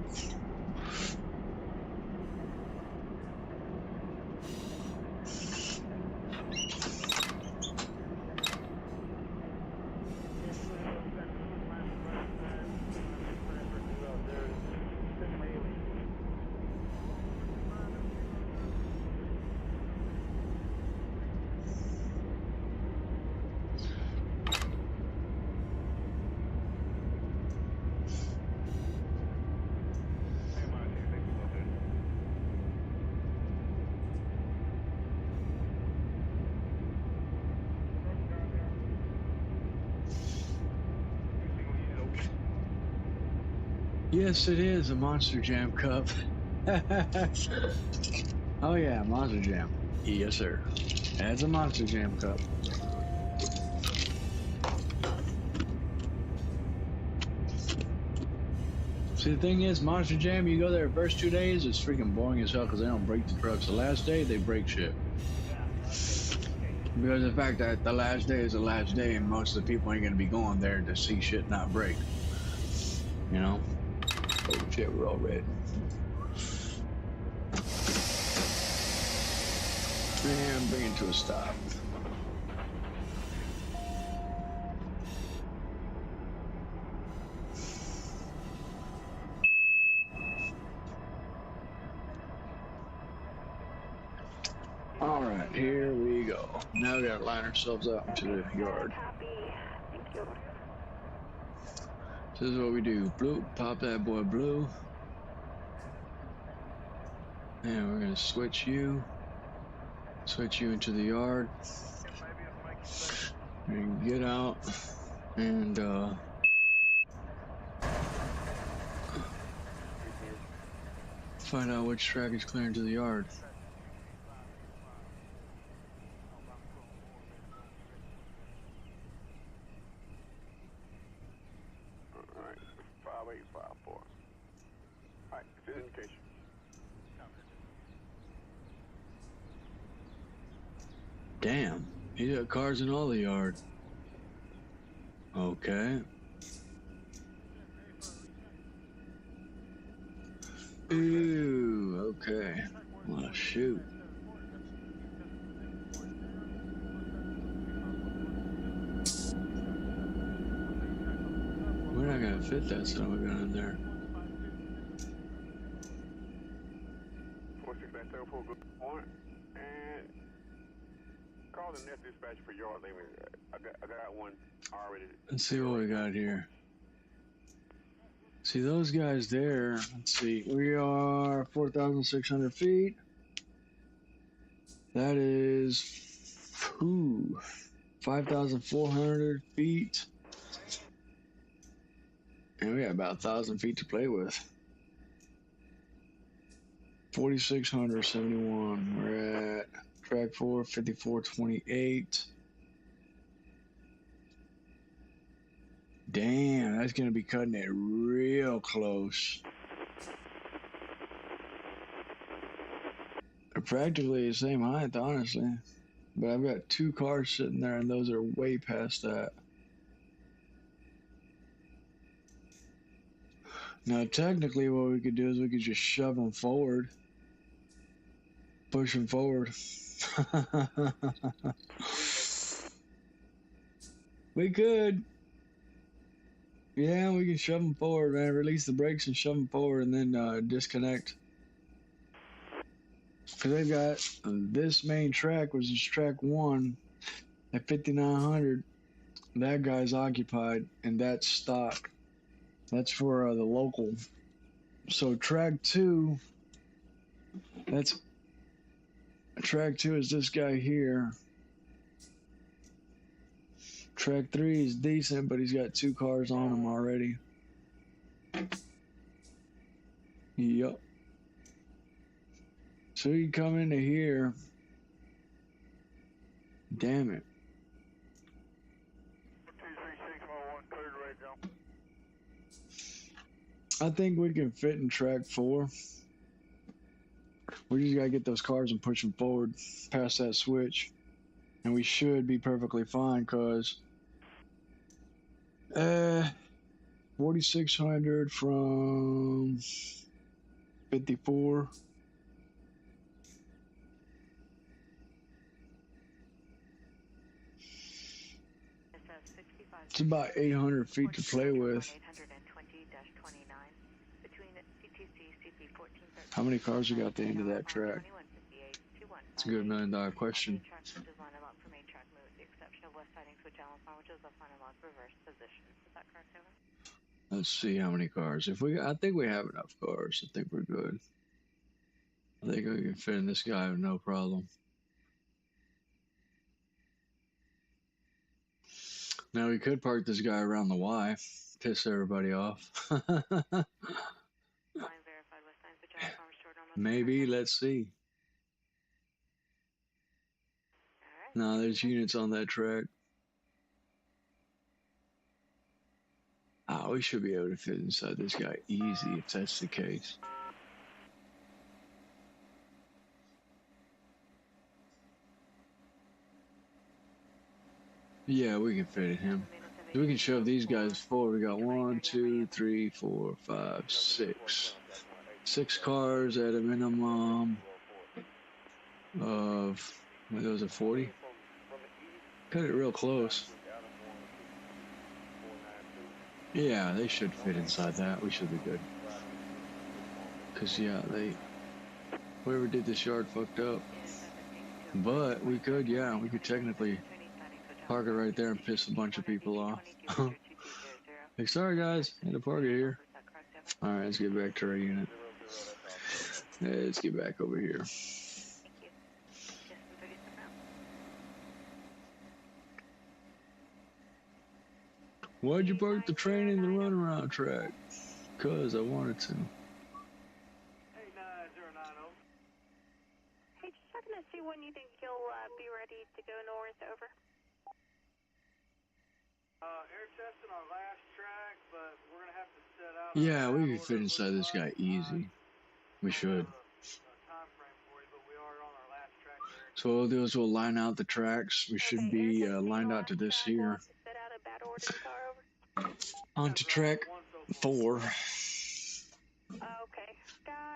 Yes, it is a Monster Jam cup. Oh yeah, Monster Jam. Yes, sir. That's a Monster Jam cup. See, the thing is, Monster Jam, you go there the first 2 days, it's freaking boring as hell because they don't break the trucks. The last day, they break shit. Because of the fact that the last day is the last day and most of the people ain't going to be going there to see shit not break. You know? Oh shit, we're all red. And bring it to a stop. All right, here we go. Now we gotta line ourselves out into the yard. Thank you. This is what we do. Blue, pop that boy blue. And we're gonna switch you into the yard. And get out and find out which track is clear into the yard. Alright, 5854. Alright, it's indication. Damn, he got cars in all the yard. Okay. Ooh, okay. Well, shoot. We're not gonna fit that son of a gun in there. 4694, good point. And call the next dispatch for yard labor. I got one already. Let's see what we got here. See those guys there. Let's see. We are 4,600 feet. That is 5,400 feet. And we got about 1,000 feet to play with. 4,671. We're at track 4, 5428. Damn, that's gonna be cutting it real close. They're practically the same height, honestly. But I've got 2 cars sitting there, and those are way past that. Now, technically, what we could do is we could just shove them forward. Push them forward. We could. Yeah, we can shove them forward, man. Release the brakes and shove them forward, and then disconnect. Because they've got this main track, which is track 1 at 5,900. That guy's occupied, and that's stock. That's for the local. So track 2, track 2 is this guy here. Track 3 is decent, but he's got 2 cars on him already. Yup. So you come into here. Damn it. I think we can fit in track 4. We just gotta get those cars and push them forward past that switch. And we should be perfectly fine, because 4,600 from 54. It's about 800 feet to play with. How many cars we got at the end of that track? It's a good $1 million question. Let's see how many cars. I think we have enough cars. I think we're good. I think we can fit in this guy with no problem. Now we could park this guy around the Y, piss everybody off. Maybe, let's see. No, there's units on that track. We should be able to fit inside this guy easy if that's the case. Yeah, we can fit in him. We can shove these guys forward. We got 1, 2, 3, 4, 5, 6. 6 cars at a minimum of, what was it, 40? Cut it real close. Yeah, they should fit inside that. We should be good. Because, yeah, whoever did this yard fucked up. But we could, yeah, we could technically park it right there and piss a bunch of people off. Like, sorry guys, had to park it here. Alright, let's get back to our unit. Let's get back over here. Why'd you park the train in the runaround track? Because I wanted to. Hey, 9090. Hey, just checking to see when you think you'll be ready to go north, over. Air testing our last track, but we're going to have to set out. Yeah, we could fit inside this guy easy. We should. So what we'll do is we'll line out the tracks. We should be lined out to this here. Onto track 4.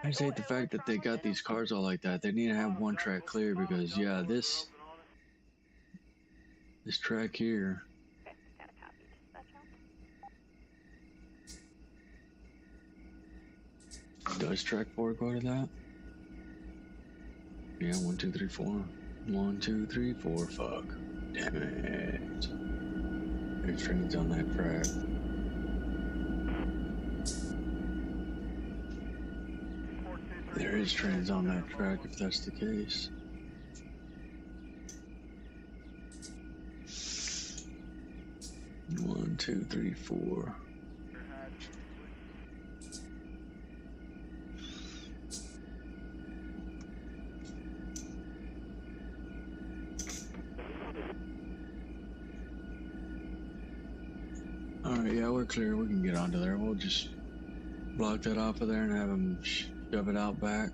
I just hate the fact that they got these cars all like that. They need to have one track clear because, yeah, this track here. Does track 4 go to that? Yeah, 1, 2, 3, 4. 1, 2, 3, 4. Fuck. Damn it. There's trains on that track. There is trains on that track if that's the case. One, 2, 3, 4. Alright, yeah, we're clear. We can get onto there. We'll just block that off of there and have them shove it out back.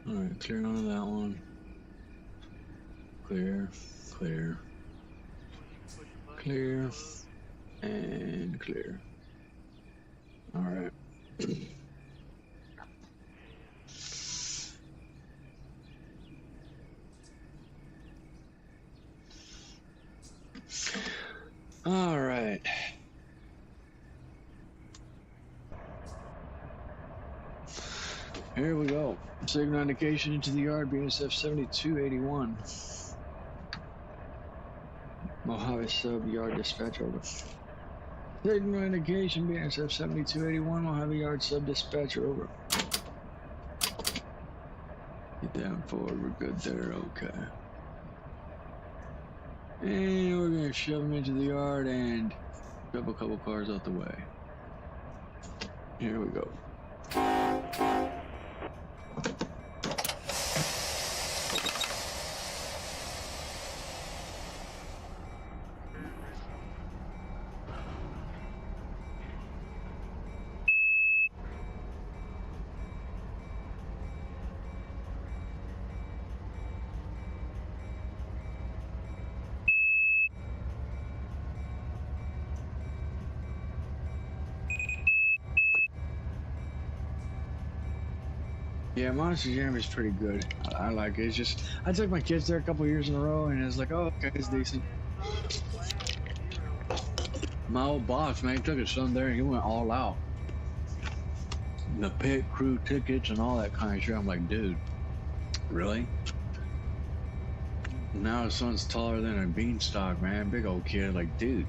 Alright, clear onto that one. Clear, clear, clear, and clear. Alright. Alright. Here we go. Signal indication into the yard, BNSF 7281. Mojave sub yard dispatch over. Signal indication, BNSF 7281, Mojave yard sub dispatcher over. Get down forward, we're good there, okay. And we're gonna shove them into the yard and shove a couple cars out the way. Here we go. Yeah, Monster Jam is pretty good. I like it. It's just, I took my kids there a couple years in a row, and it's like, oh, okay, it's decent. My old boss, man, he took his son there, and he went all out. The pit crew tickets and all that kind of shit. I'm like, dude, really? Now his son's taller than a beanstalk, man. Big old kid. Like, dude,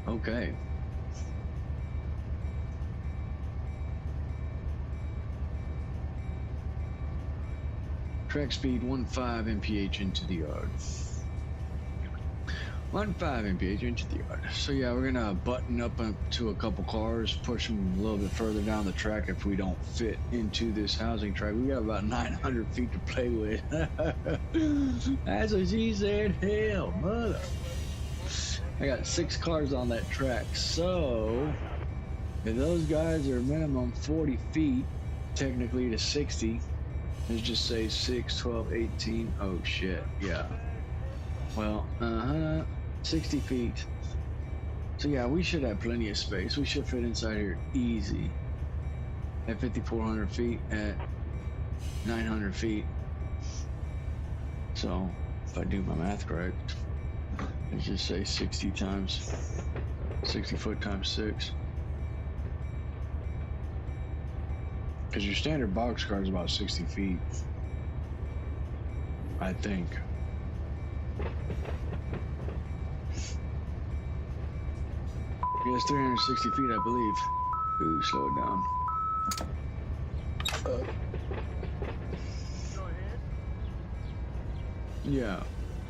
okay. Track speed 15 mph into the yard. 15 mph into the yard. So yeah, we're gonna button up to a couple cars, push them a little bit further down the track if we don't fit into this housing track. We got about 900 feet to play with. That's what she said. Hell, mother. I got 6 cars on that track. So if those guys are minimum 40 feet, technically to 60. Let's just say 6, 12, 18. Oh shit, yeah. Well, 60 feet. So yeah, we should have plenty of space. We should fit inside here easy. At 5,400 feet, at 900 feet. So, if I do my math correct, let's just say 60 foot times 6. Because your standard box car is about 60 feet. I think. Yes, 360 feet, I believe. Ooh, slow it down. Yeah,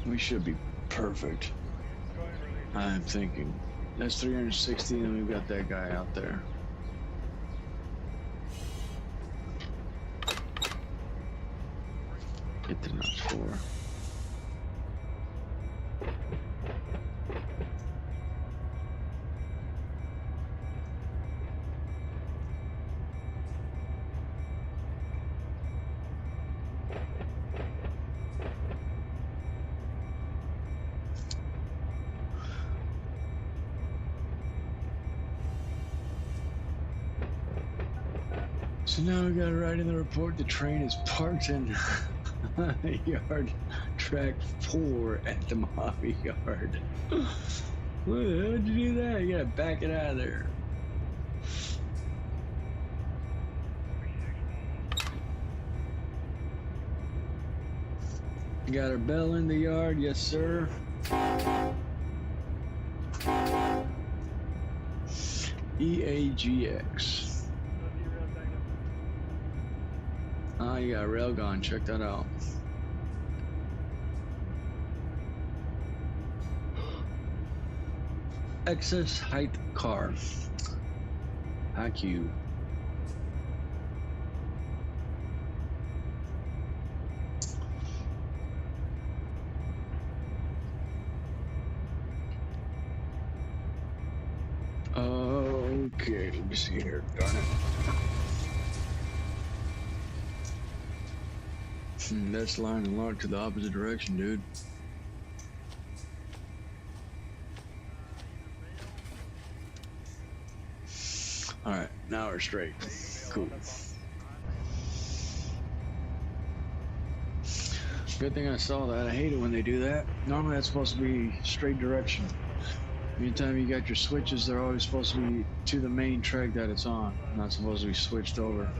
we should be perfect. I'm thinking. That's 360, and we've got that guy out there. Get the notch 4. So now we got to write in the report the train is parked in yard track 4 at the Mojave yard. What the hell did you do that? You gotta back it out of there. You got our bell in the yard, yes sir. EAGX. Ah, you got a railgun, check that out. Excess height car. IQ. Okay, let me see here. Darn it. That's line and lock to the opposite direction, dude. Alright, now we're straight. Cool. Good thing I saw that. I hate it when they do that. Normally that's supposed to be straight direction. Anytime you got your switches, they're always supposed to be to the main track that it's on, not supposed to be switched over.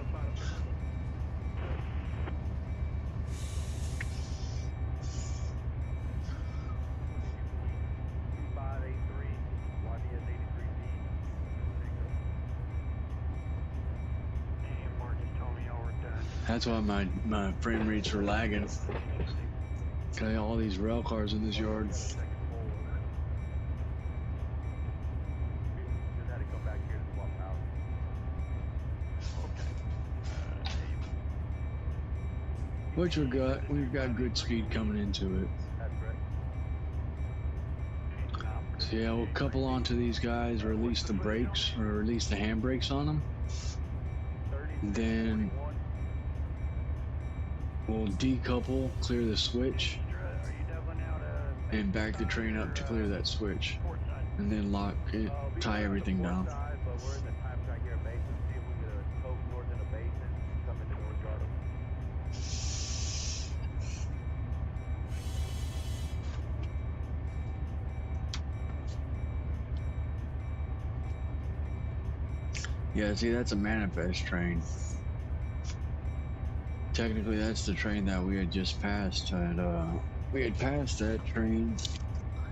That's why my frame rates are lagging. Got all these rail cars in this yard. Which we've got good speed coming into it. So yeah, we'll couple onto these guys, release the brakes, or release the handbrakes on them. Then we'll decouple, clear the switch, and back the train up to clear that switch. And then lock it, tie everything down. Yeah, see, that's a manifest train. Technically, that's the train that we had just passed. We had passed that train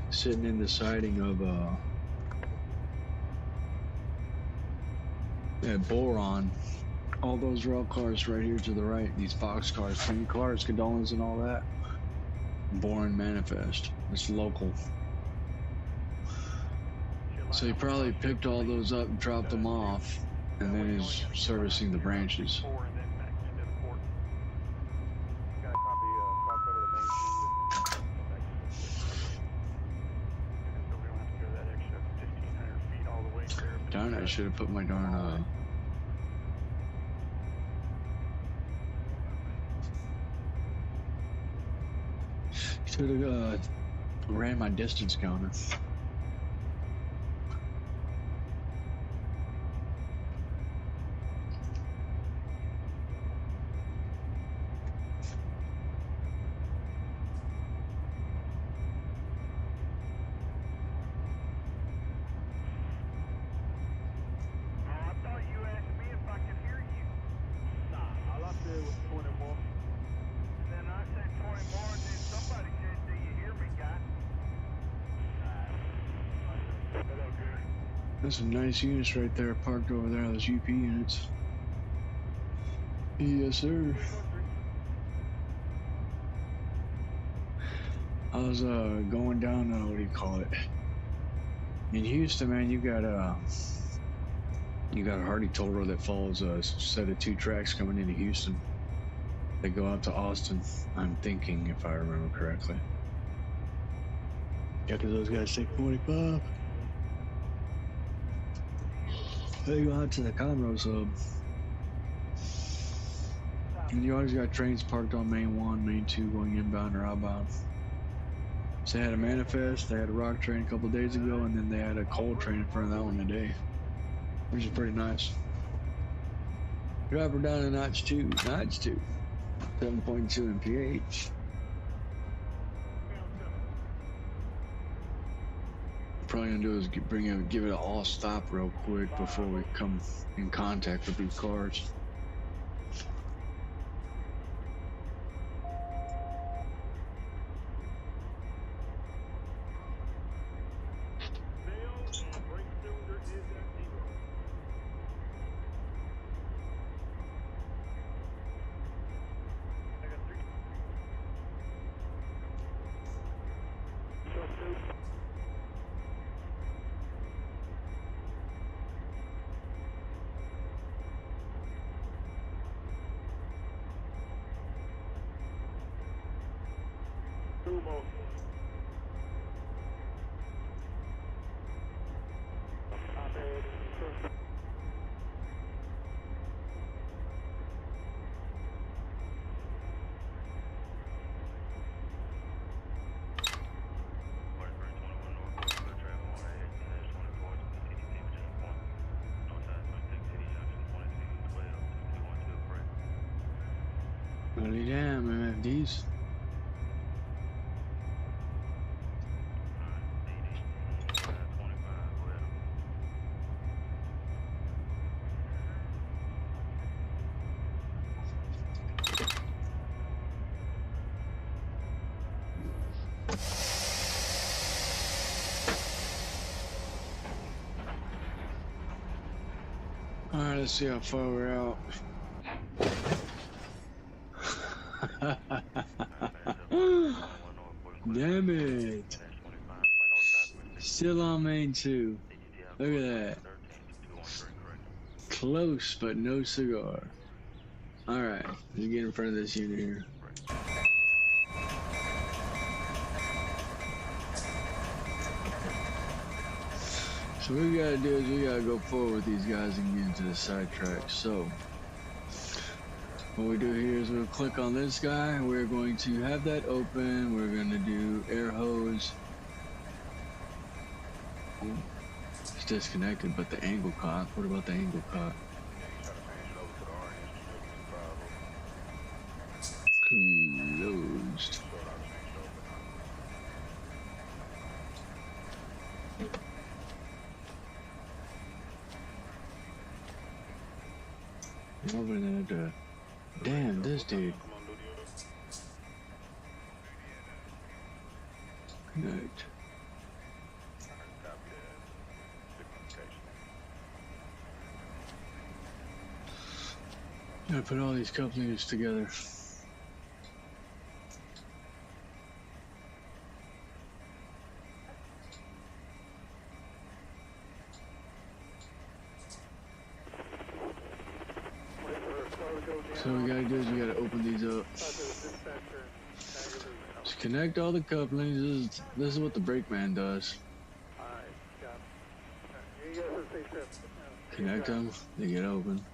sitting in the siding of Boron. All those rail cars right here to the right, these box cars, train cars, gondolas and all that. Boron manifest. It's local. So he probably picked all those up and dropped them off, and then is servicing the branches. Darn it, I should have put my darn should have ran my distance counter. There's some nice units right there parked over there, those UP units. Yes, sir. I was going down, what do you call it? In Houston, man, you got a Hardy Toll Road that follows a set of 2 tracks coming into Houston. They go out to Austin, I'm thinking, if I remember correctly. Yeah, because those guys take 45. They go out to the Conroe sub. And you always got trains parked on Main 1, Main 2 going inbound or outbound. So they had a manifest, they had a rock train a couple days ago, and then they had a coal train in front of that one today, which is pretty nice. Drop her down to notch 2, 7.2 mph. Probably gonna do is give it an all stop real quick before we come in contact with these cars. Really damn MFDs. Alright, let's see how far we're out. Damn it. Still on main 2. Look at that. Close, but no cigar. Alright, let's get in front of this unit here. So what we gotta do is we gotta go forward with these guys and get into the sidetrack. So what we do here is we'll click on this guy. We're going to have that open. We're gonna do air hose. Ooh, it's disconnected, but the angle caught. What about the angle caught? Closed. Over there, damn, this dude. Connect. Gotta put all these couplings together. So what we gotta do is we gotta open these up. Just connect all the couplings. This is what the brakeman does. Connect them, they get open.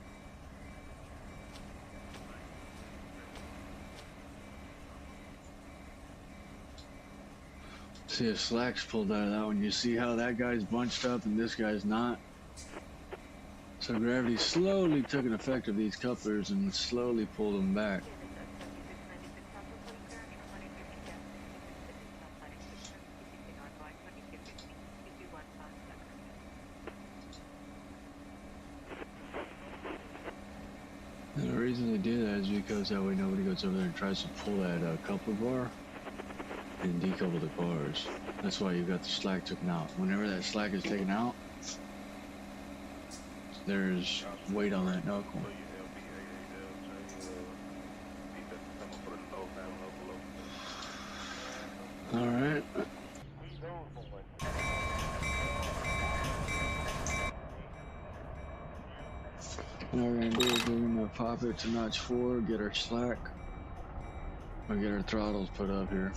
See if slack's pulled out of that one. You see how that guy's bunched up and this guy's not? So gravity slowly took an effect of these couplers and slowly pulled them back. And the reason they do that is because that way nobody goes over there and tries to pull that coupler bar and decouple the bars. That's why you got the slack taken out. Whenever that slack is taken out, there's weight on that knuckle. Alright. Now what we're gonna do is we're gonna pop it to notch 4, get our slack, or get our throttles put up here.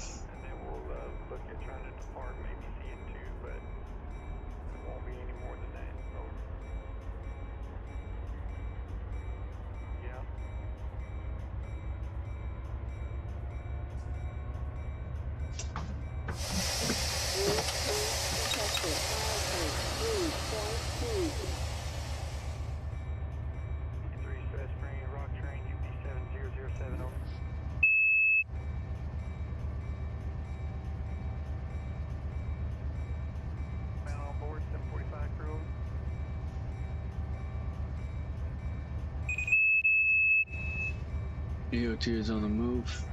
EOT is on the move.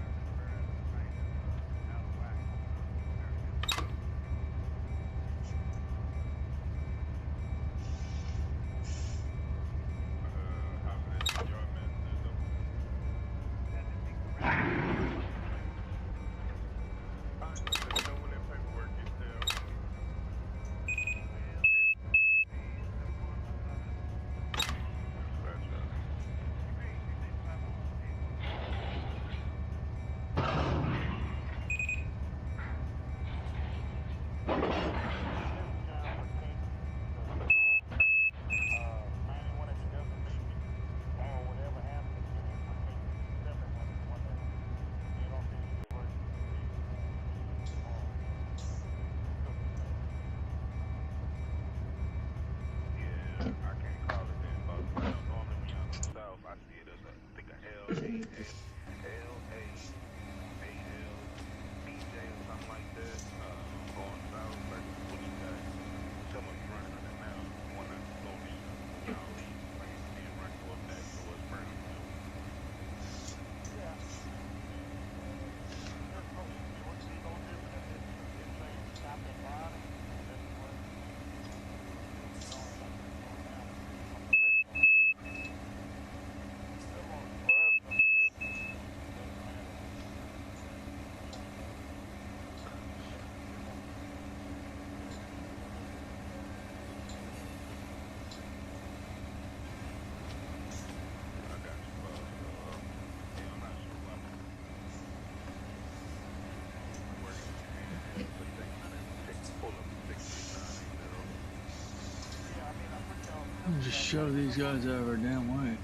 Just shove these guys out of our damn way.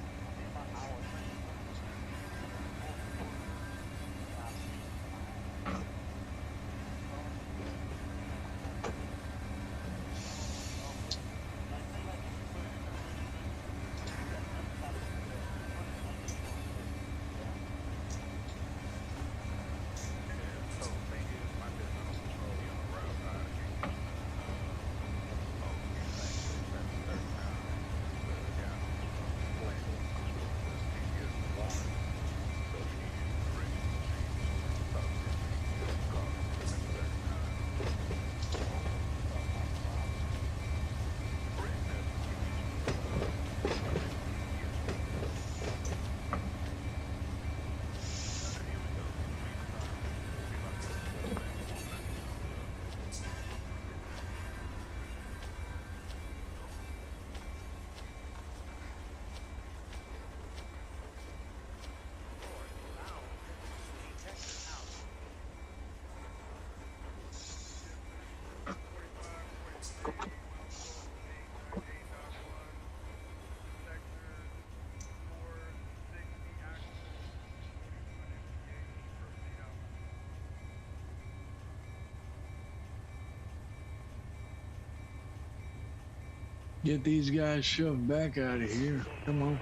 Get these guys shoved back out of here. Come on.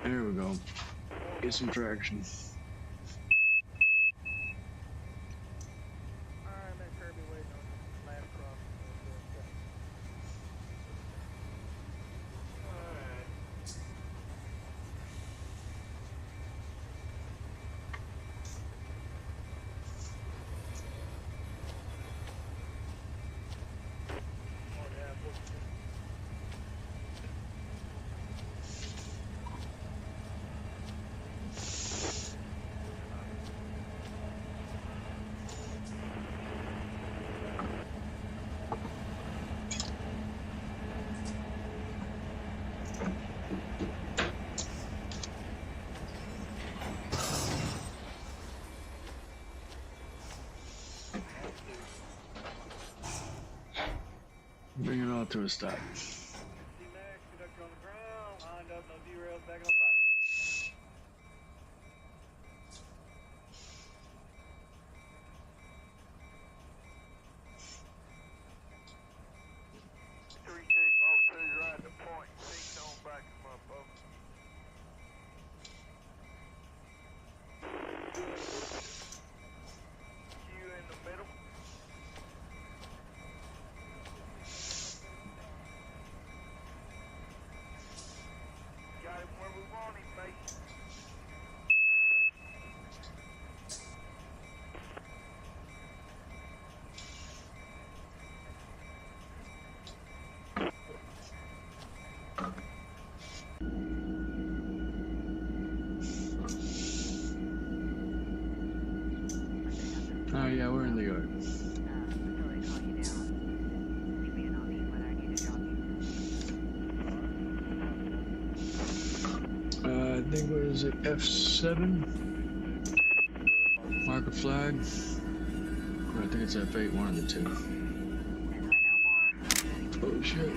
There we go. Get some traction. Bring it all to a stop. Oh yeah, we're in the yard. I think, what is it, F7? Mark a flag. I think it's F8, one of the two. Oh shit.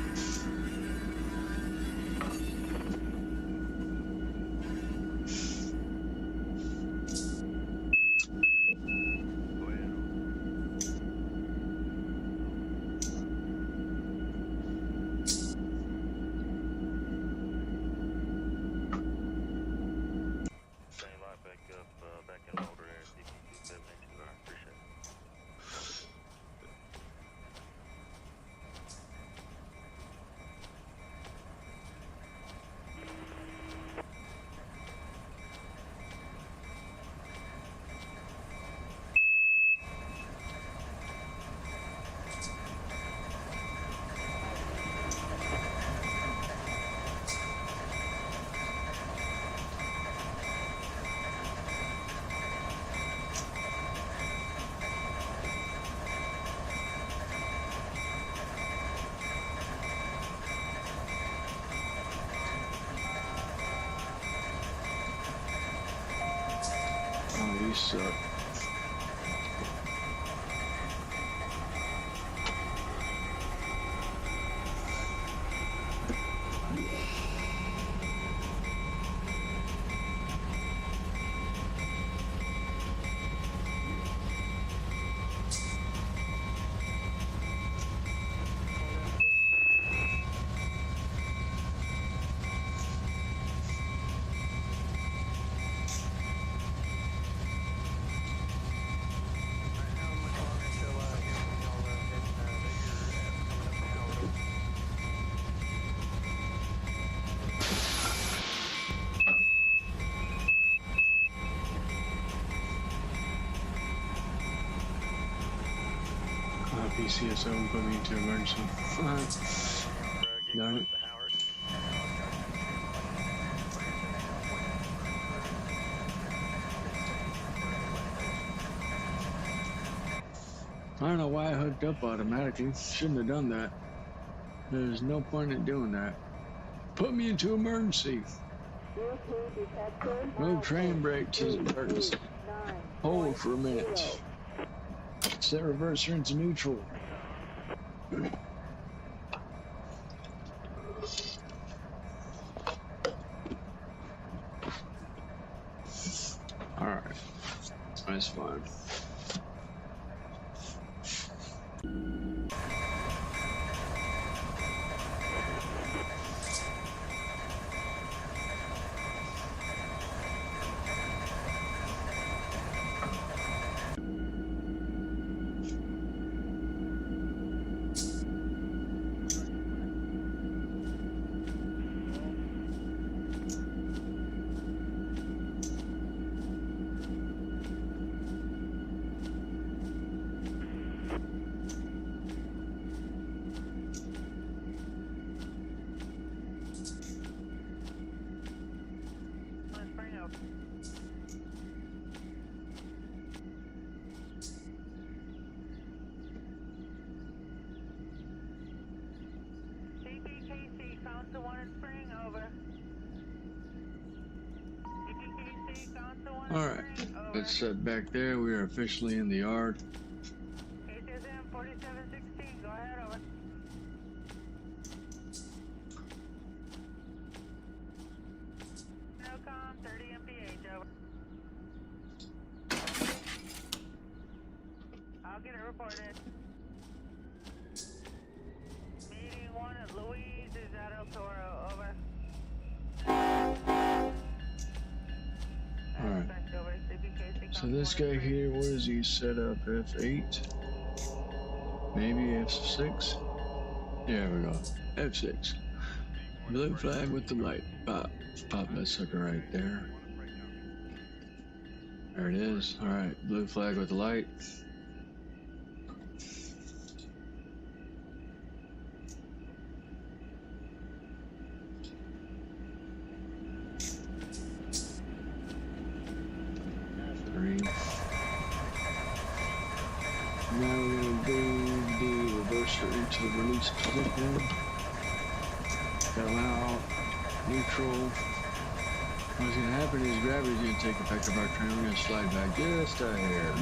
Oh, you suck. PCSO and put me into emergency. Darn it. I don't know why I hooked up automatically. Shouldn't have done that. There's no point in doing that. Put me into emergency. Move train brake to emergency. Hold for a minute. Set reverser into neutral. Alright. That's fine. Alright, let's set back there. We are officially in the yard. KCSM 4716, go ahead, over. NOCOM 30 MPH, over. I'll get it reported. Meeting 1 at Louise is at El Toro, over. Alright. So this guy here, what is he set up? F8? Maybe F6? There we go. F6. Blue flag with the light. Pop. Pop that sucker right there. There it is. Alright. Blue flag with the light. Now we're going to do the reverser into the release position. Go out, neutral. What's going to happen is gravity's going to take effect of our train. We're going to slide back just a hair.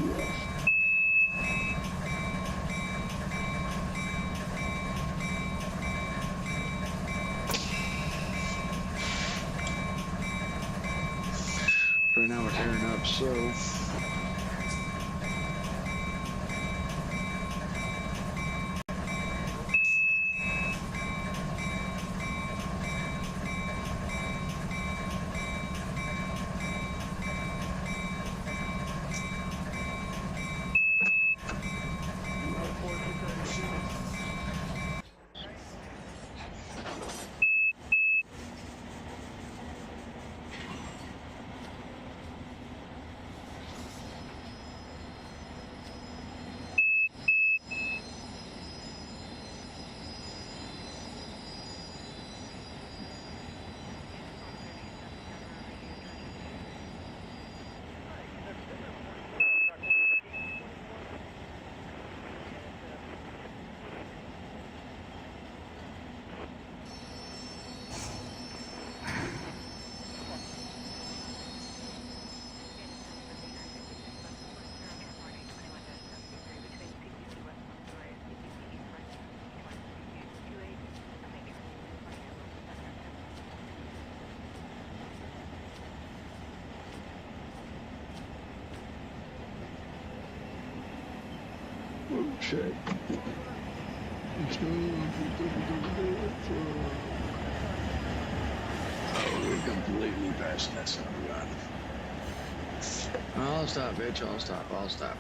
Right now we're airing up, so check. Oh, we're completely past that son of a gun. I'll stop, bitch. I'll stop.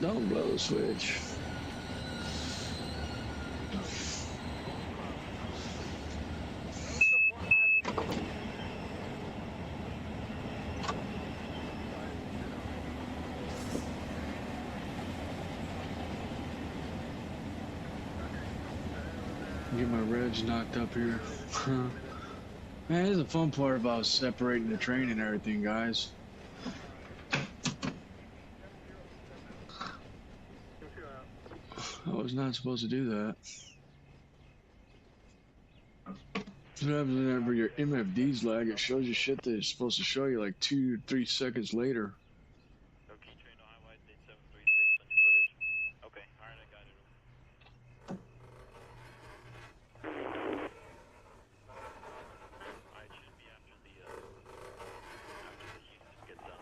Don't blow the switch. Getting my reds knocked up here. Man, this is the fun part about separating the train and everything, guys. I was not supposed to do that. What happens whenever your MFD's lag? It shows you shit that it's supposed to show you like 2 or 3 seconds later. No key train, no highway, 8736 on your footage. Okay, alright, I got it. Alright, should be after the Houston gets done.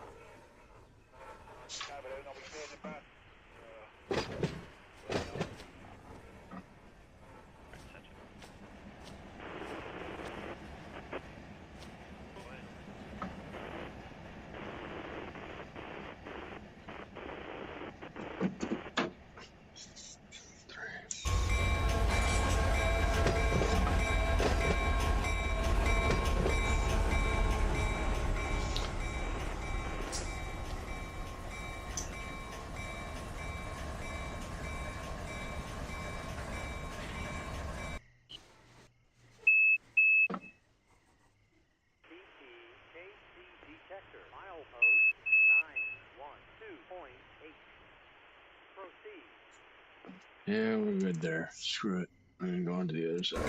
Yeah, we're good there. Screw it. I'm gonna go on to the other side.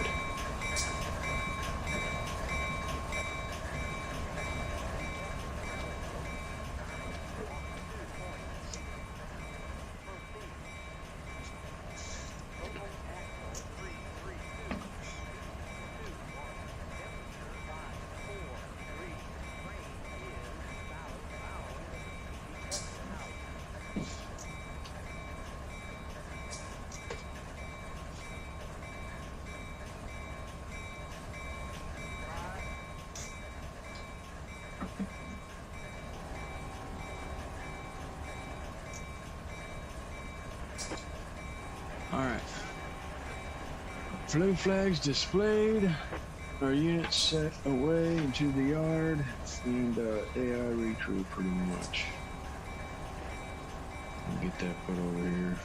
Alright. Blue flags displayed. Our unit set away into the yard. And AI recruit pretty much. I'll get that put over here.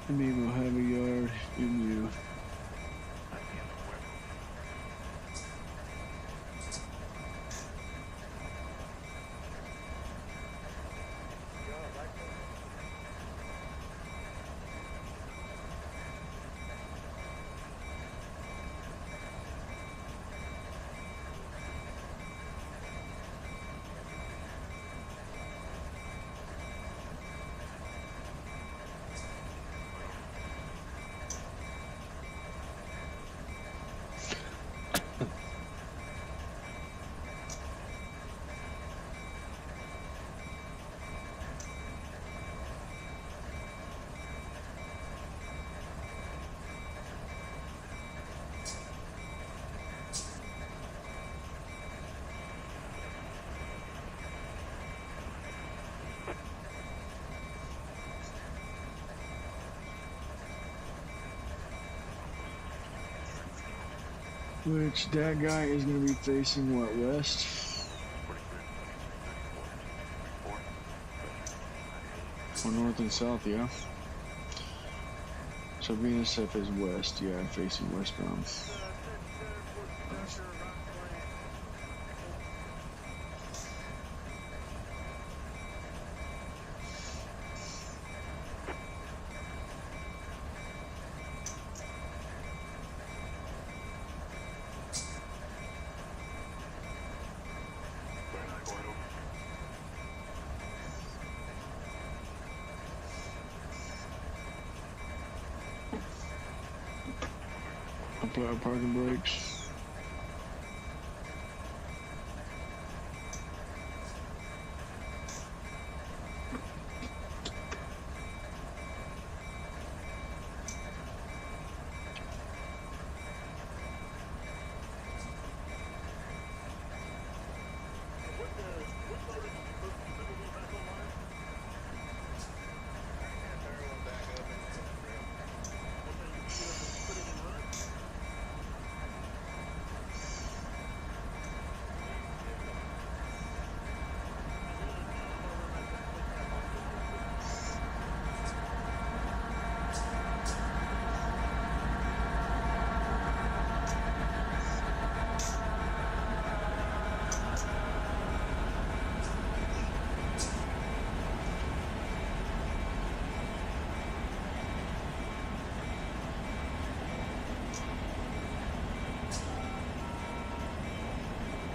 Me will have a yard in you. Which that guy is going to be facing what, west? Or north and south, yeah. So Venus F is west, yeah, facing westbound. Apply parking brakes.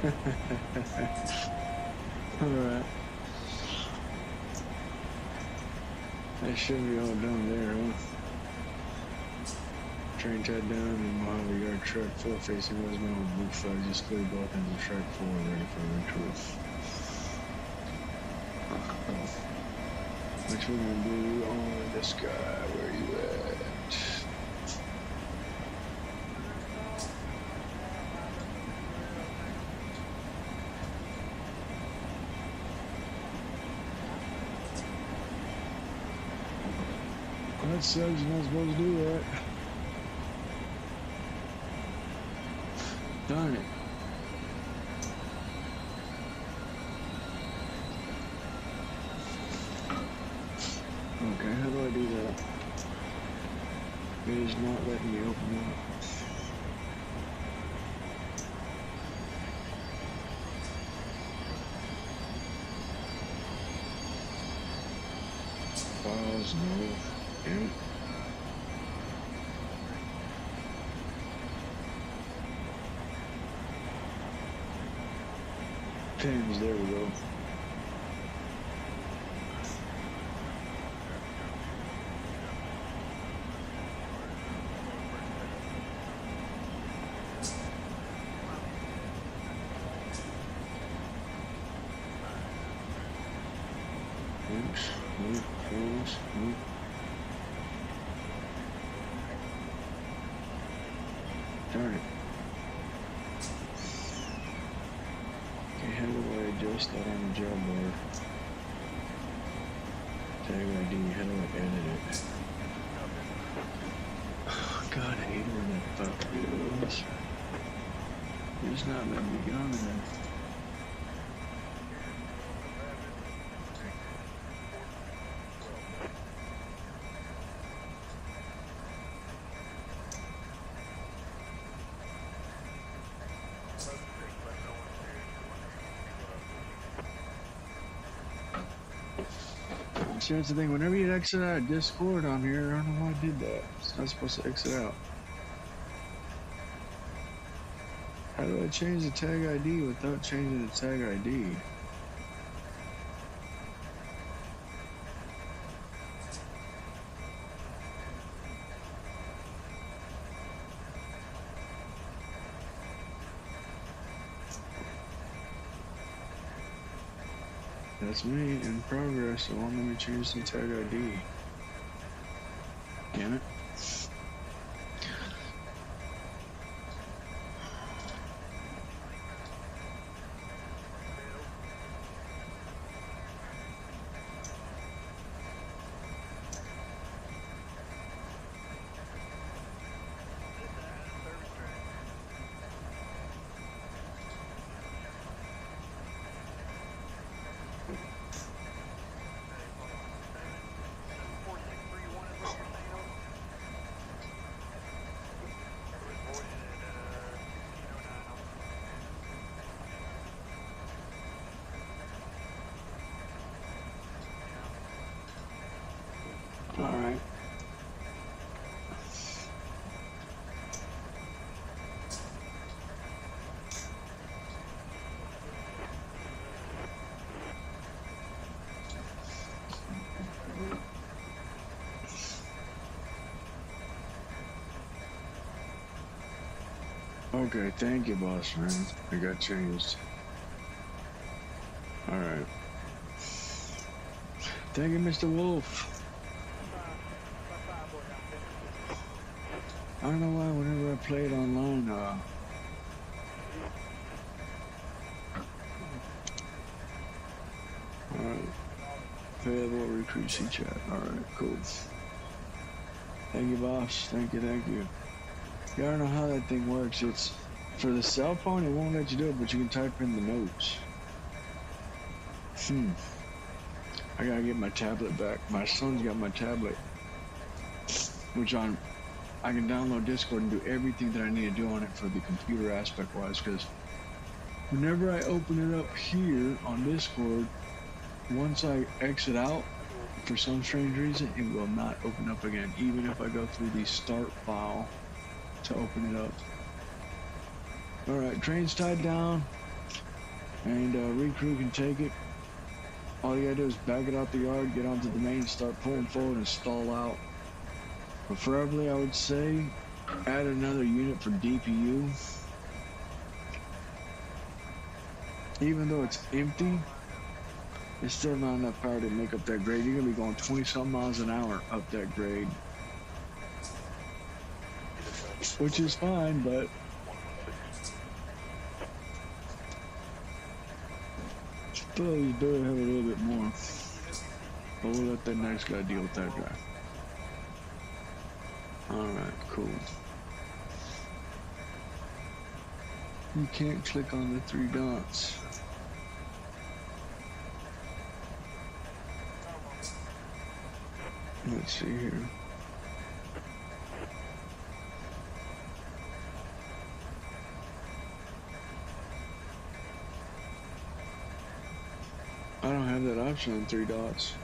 Alright. That should be all done there, huh? Train tied down and Mojave Yard track 4 facing westbound with blue flag just cleared both ends of track 4 ready for retreat. What we're gonna do on this guy, where you at? That sucks, you're not supposed to do that. Darn it. Okay, how do I do that? It is not letting me open up. Files, no. Damn it. Pins, there we go. Oops, move, pins, move. Darn it. Okay, how do I adjust that on the job board? Tag ID, how do I edit it? Oh, God, I hate when that fuck goes. It's not letting me get on there. See, that's the thing. Whenever you exit out of Discord on here, I don't know why I did that. It's not supposed to exit out. How do I change the tag ID without changing the tag ID? That's me in progress, so won't let me change the tag ID. Damn it. All right. Okay, thank you, boss man. I got changed. All right. Thank you, Mr. Wolf. I don't know why whenever I play it online, alright. Available recruit C chat. Alright, cool. Thank you, boss. Thank you, thank you. Yeah, I don't know how that thing works. It's for the cell phone, it won't let you do it, but you can type in the notes. I gotta get my tablet back. My son's got my tablet, which I can download Discord and do everything that I need to do on it for the computer aspect wise, because whenever I open it up here on Discord, once I exit out, for some strange reason, it will not open up again, even if I go through the start file to open it up. Alright, train's tied down. and recrew can take it. All you gotta do is back it out the yard, get onto the main, start pulling forward and stall out. Preferably, I would say, add another unit for DPU. Even though it's empty, it's still not enough power to make up that grade. You're gonna be going 20-some miles an hour up that grade, which is fine, but still you better have a little bit more. But we'll let that next guy deal with that guy. Alright, cool. You can't click on the 3 dots. Let's see here. I don't have that option on 3 dots.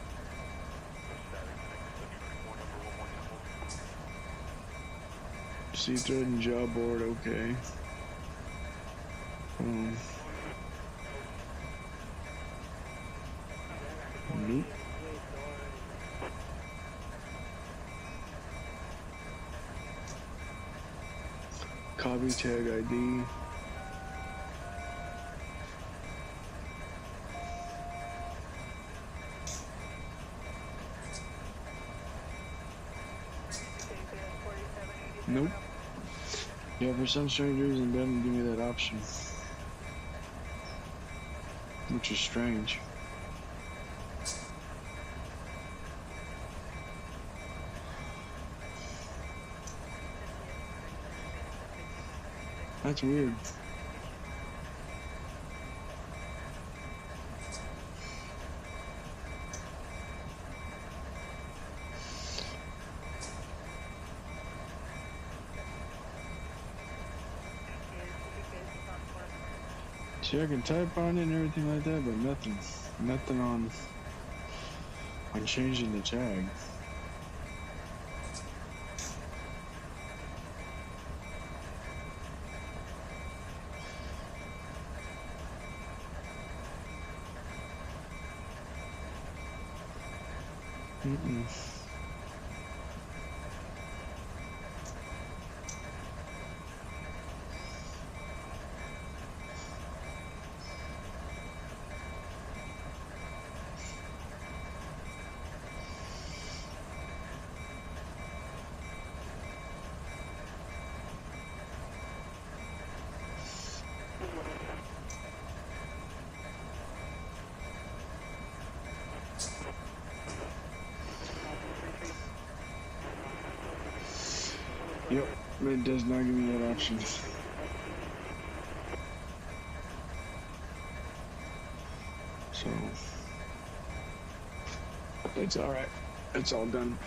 See thread and job board, okay. Nope. Copy tag ID. Nope. Yeah, for some strange reason, it doesn't give me that option. Which is strange. That's weird. See, I can type on it and everything like that, but nothing on changing the tag. Yep, but it does not give me that option. So, it's alright. It's all done.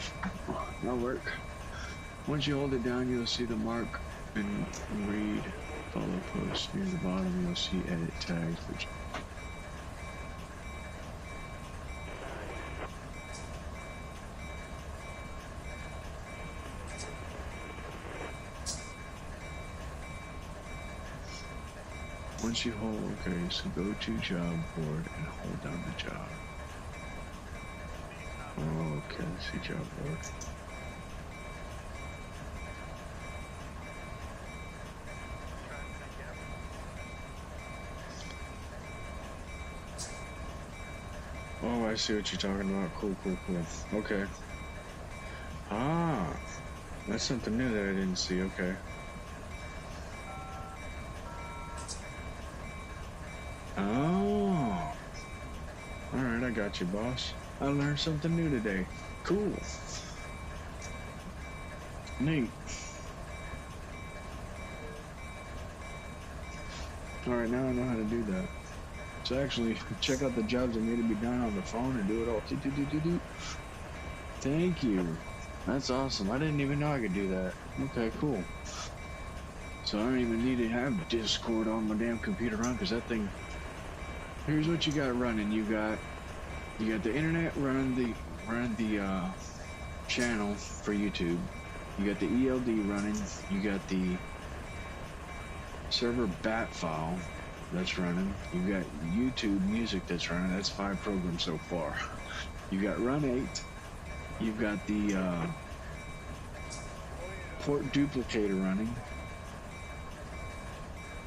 That'll work. Once you hold it down, you'll see the mark and read follow post. Near the bottom, you'll see edit tags, which once you hold, okay, so go to job board and hold down the job. Oh, okay, let's see job board. Oh, I see what you're talking about. Cool, cool, cool. Okay. Ah, that's something new that I didn't see. Okay. Oh. Alright, I got you, boss. I learned something new today. Cool. Neat. Alright, now I know how to do that. So actually, check out the jobs that need to be done on the phone and do it all. Thank you. That's awesome. I didn't even know I could do that. Okay, cool. So I don't even need to have Discord on my damn computer run, because that thing... Here's what you got running. You got the internet running the channel for YouTube. You got the ELD running. You got the server bat file. that's running. You've got YouTube Music that's running. That's 5 programs so far. You've got RUN8. You've got the Port Duplicator running.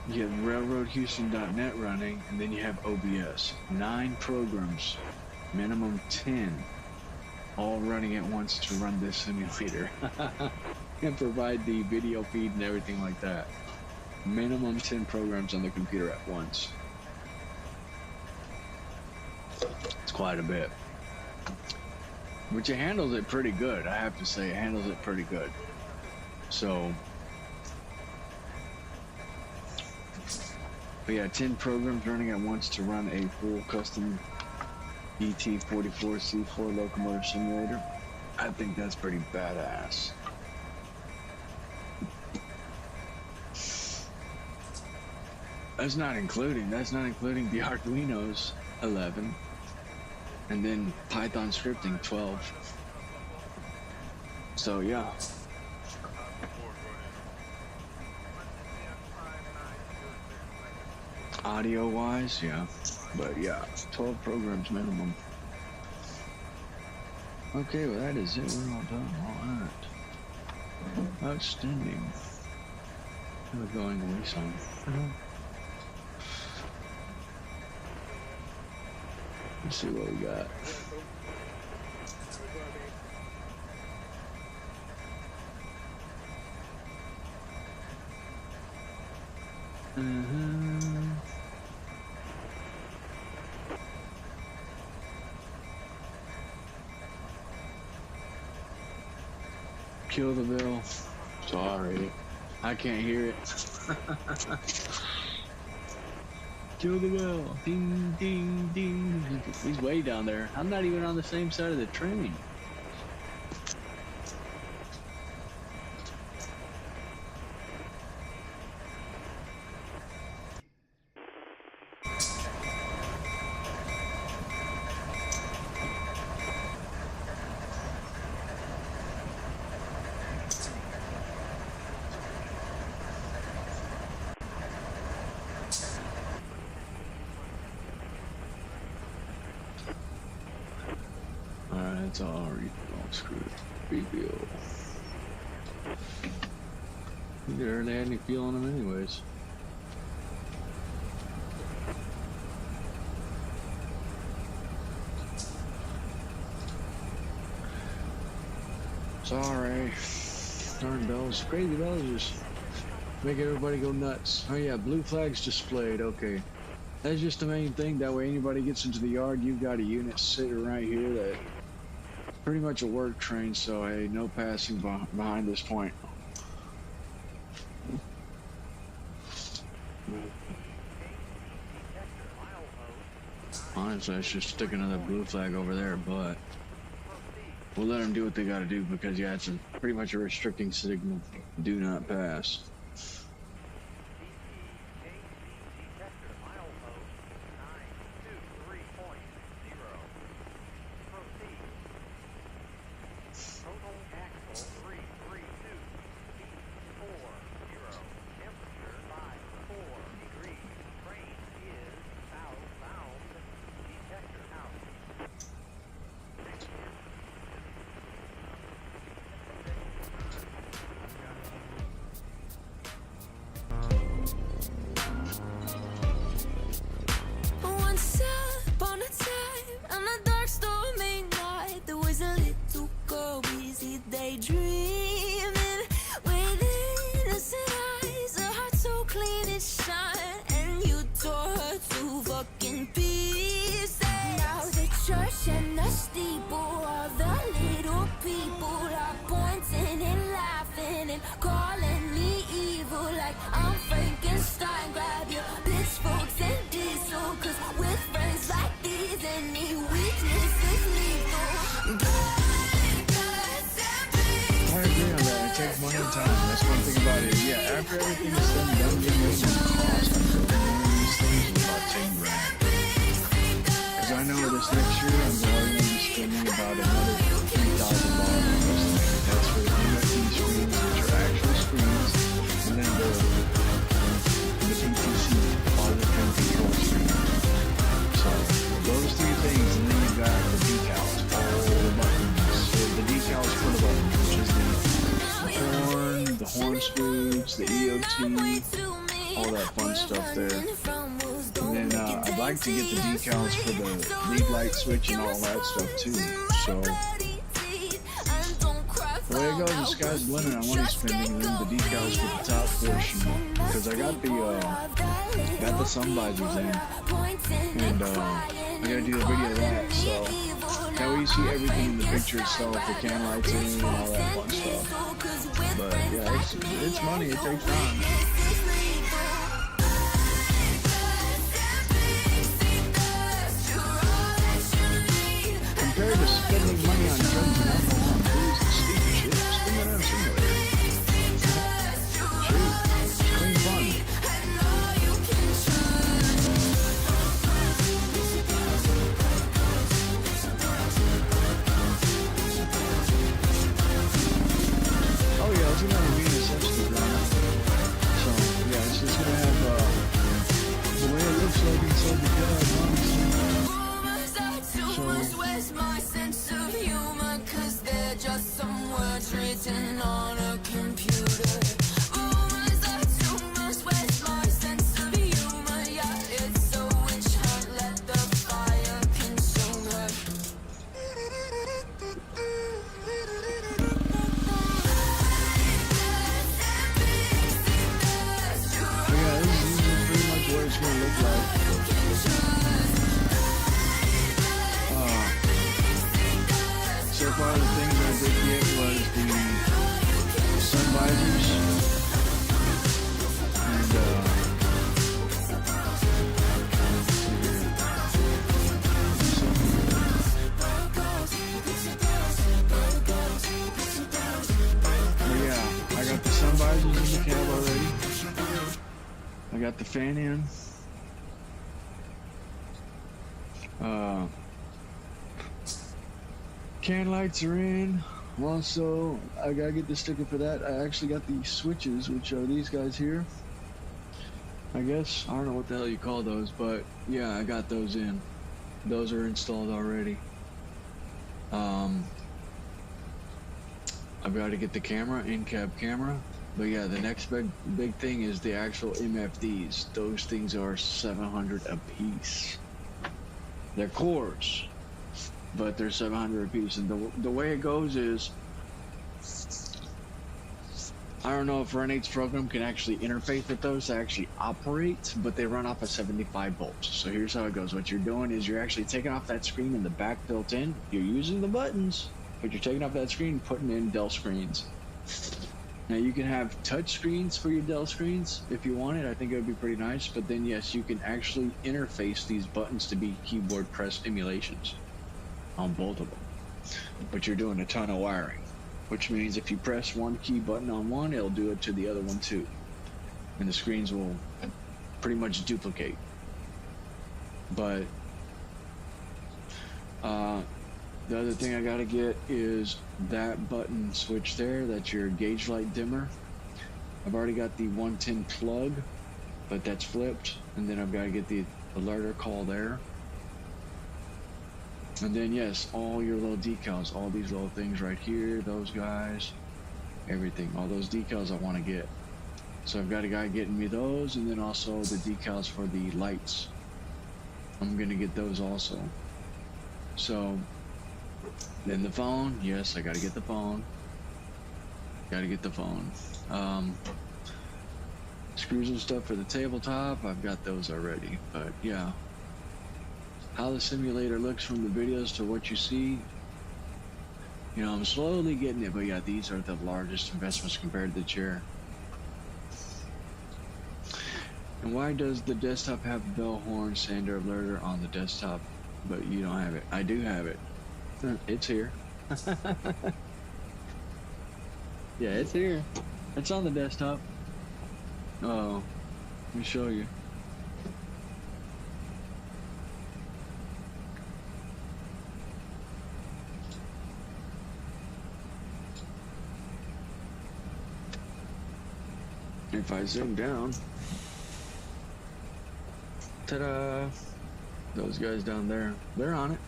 You have RailroadHouston.net running, and then you have OBS. 9 programs, minimum 10, all running at once to run this simulator and provide the video feed and everything like that. Minimum 10 programs on the computer at once. It's quite a bit. But it handles it pretty good, I have to say. It handles it pretty good. So, but yeah, 10 programs running at once to run a full custom ET44C4 locomotive simulator. I think that's pretty badass. That's not including the Arduinos 11, and then Python scripting 12. So yeah. Audio wise, yeah, but yeah, 12 programs minimum. Okay, well that is it. We're all done. All right. Outstanding. We're going away some. Let's see what we got. Kill the bell. Sorry, I can't hear it. Kill the bell. Ding, ding, ding. He's way down there. I'm not even on the same side of the train. It's already all screwed. Reveal. You barely had any fuel on them anyways. Sorry. Darn bells. Crazy bells just make everybody go nuts. Oh yeah, blue flags displayed. Okay. That's just the main thing. That way anybody gets into the yard, you've got a unit sitting right here that pretty much a work train, so hey, no passing behind this point. Honestly, I should stick another blue flag over there, but we'll let them do what they gotta do because yeah, it's pretty much a restricting signal. Do not pass. all that fun stuff there. And then I'd like to get the decals for the lead light switch and all that stuff too. So the way it goes, the sky's the limit. I want to spend the decals for the top portion because I got the sun visors in, and I gotta do a video of that. So that way you see everything in the picture itself, the can lights in and all that fun stuff. But yeah, it's money. It takes time. Compared to spending money on drugs and alcohol and booze and stupid shit, spend that on a simulator. Shoot, it's clean fun. Oh yeah, it's gonna have a Venus Epstein runner. So yeah, it's just gonna have the way it looks like inside the car, honestly. My sense of humor, 'cause they're just some words written on a computer. Rumors are too much, where's my sense of humor? Yeah, it's a witch hunt, let the fire consume her. Yeah, this is pretty much what it's gonna look like. So far, the things I did get was the sun visors and yeah, I got the sun visors in the cab already. I got the fan in. Can lights are in. Also, I gotta get the sticker for that. I actually got the switches, which are these guys here. I guess, I don't know what the hell you call those, but yeah, I got those in. Those are installed already. I've got to get the camera, in-cab camera. But yeah, the next big thing is the actual MFDs. Those things are $700 a piece. They're cores, but they're $700 a piece. And the way it goes is, I don't know if RUN8's program can actually interface with those to actually operate, but they run off of 75 volts. So here's how it goes. What you're doing is you're actually taking off that screen in the back built in. You're using the buttons, but you're taking off that screen and putting in Dell screens. Now you can have touch screens for your Dell screens if you want it. I think it would be pretty nice. But then yes, you can actually interface these buttons to be keyboard press emulations on both of them. But you're doing a ton of wiring, which means if you press one key button on one, it'll do it to the other one too. And the screens will pretty much duplicate. But the other thing I gotta get is that button switch there. That's your gauge light dimmer. I've already got the 110 plug, but that's flipped. And then I've got to get the alerter call there. And then yes, all your little decals, all these little things right here, those guys, everything, all those decals I want to get. So I've got a guy getting me those, and then also the decals for the lights. I'm gonna get those also. So then the phone, yes, I gotta get the phone. Gotta get the phone. Screws and stuff for the tabletop, I've got those already. But yeah, how the simulator looks from the videos to what you see, you know, I'm slowly getting it. But yeah, these are the largest investments compared to the chair. And why does the desktop have bell horn sander alerter on the desktop, but you don't have it? I do have it. It's here. Yeah, it's here. It's on the desktop. Oh, let me show you. If I zoom down, ta-da! Those guys down there, they're on it.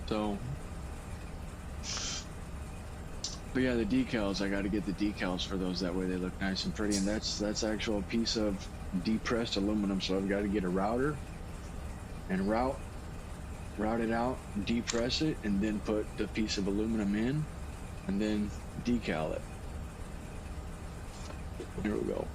So, but But yeah, the decals, I got to get the decals for those. That way they look nice and pretty. And that's actual piece of depressed aluminum. So I've got to get a router and route it out, depress it, and then put the piece of aluminum in, and then decal it. Here we go.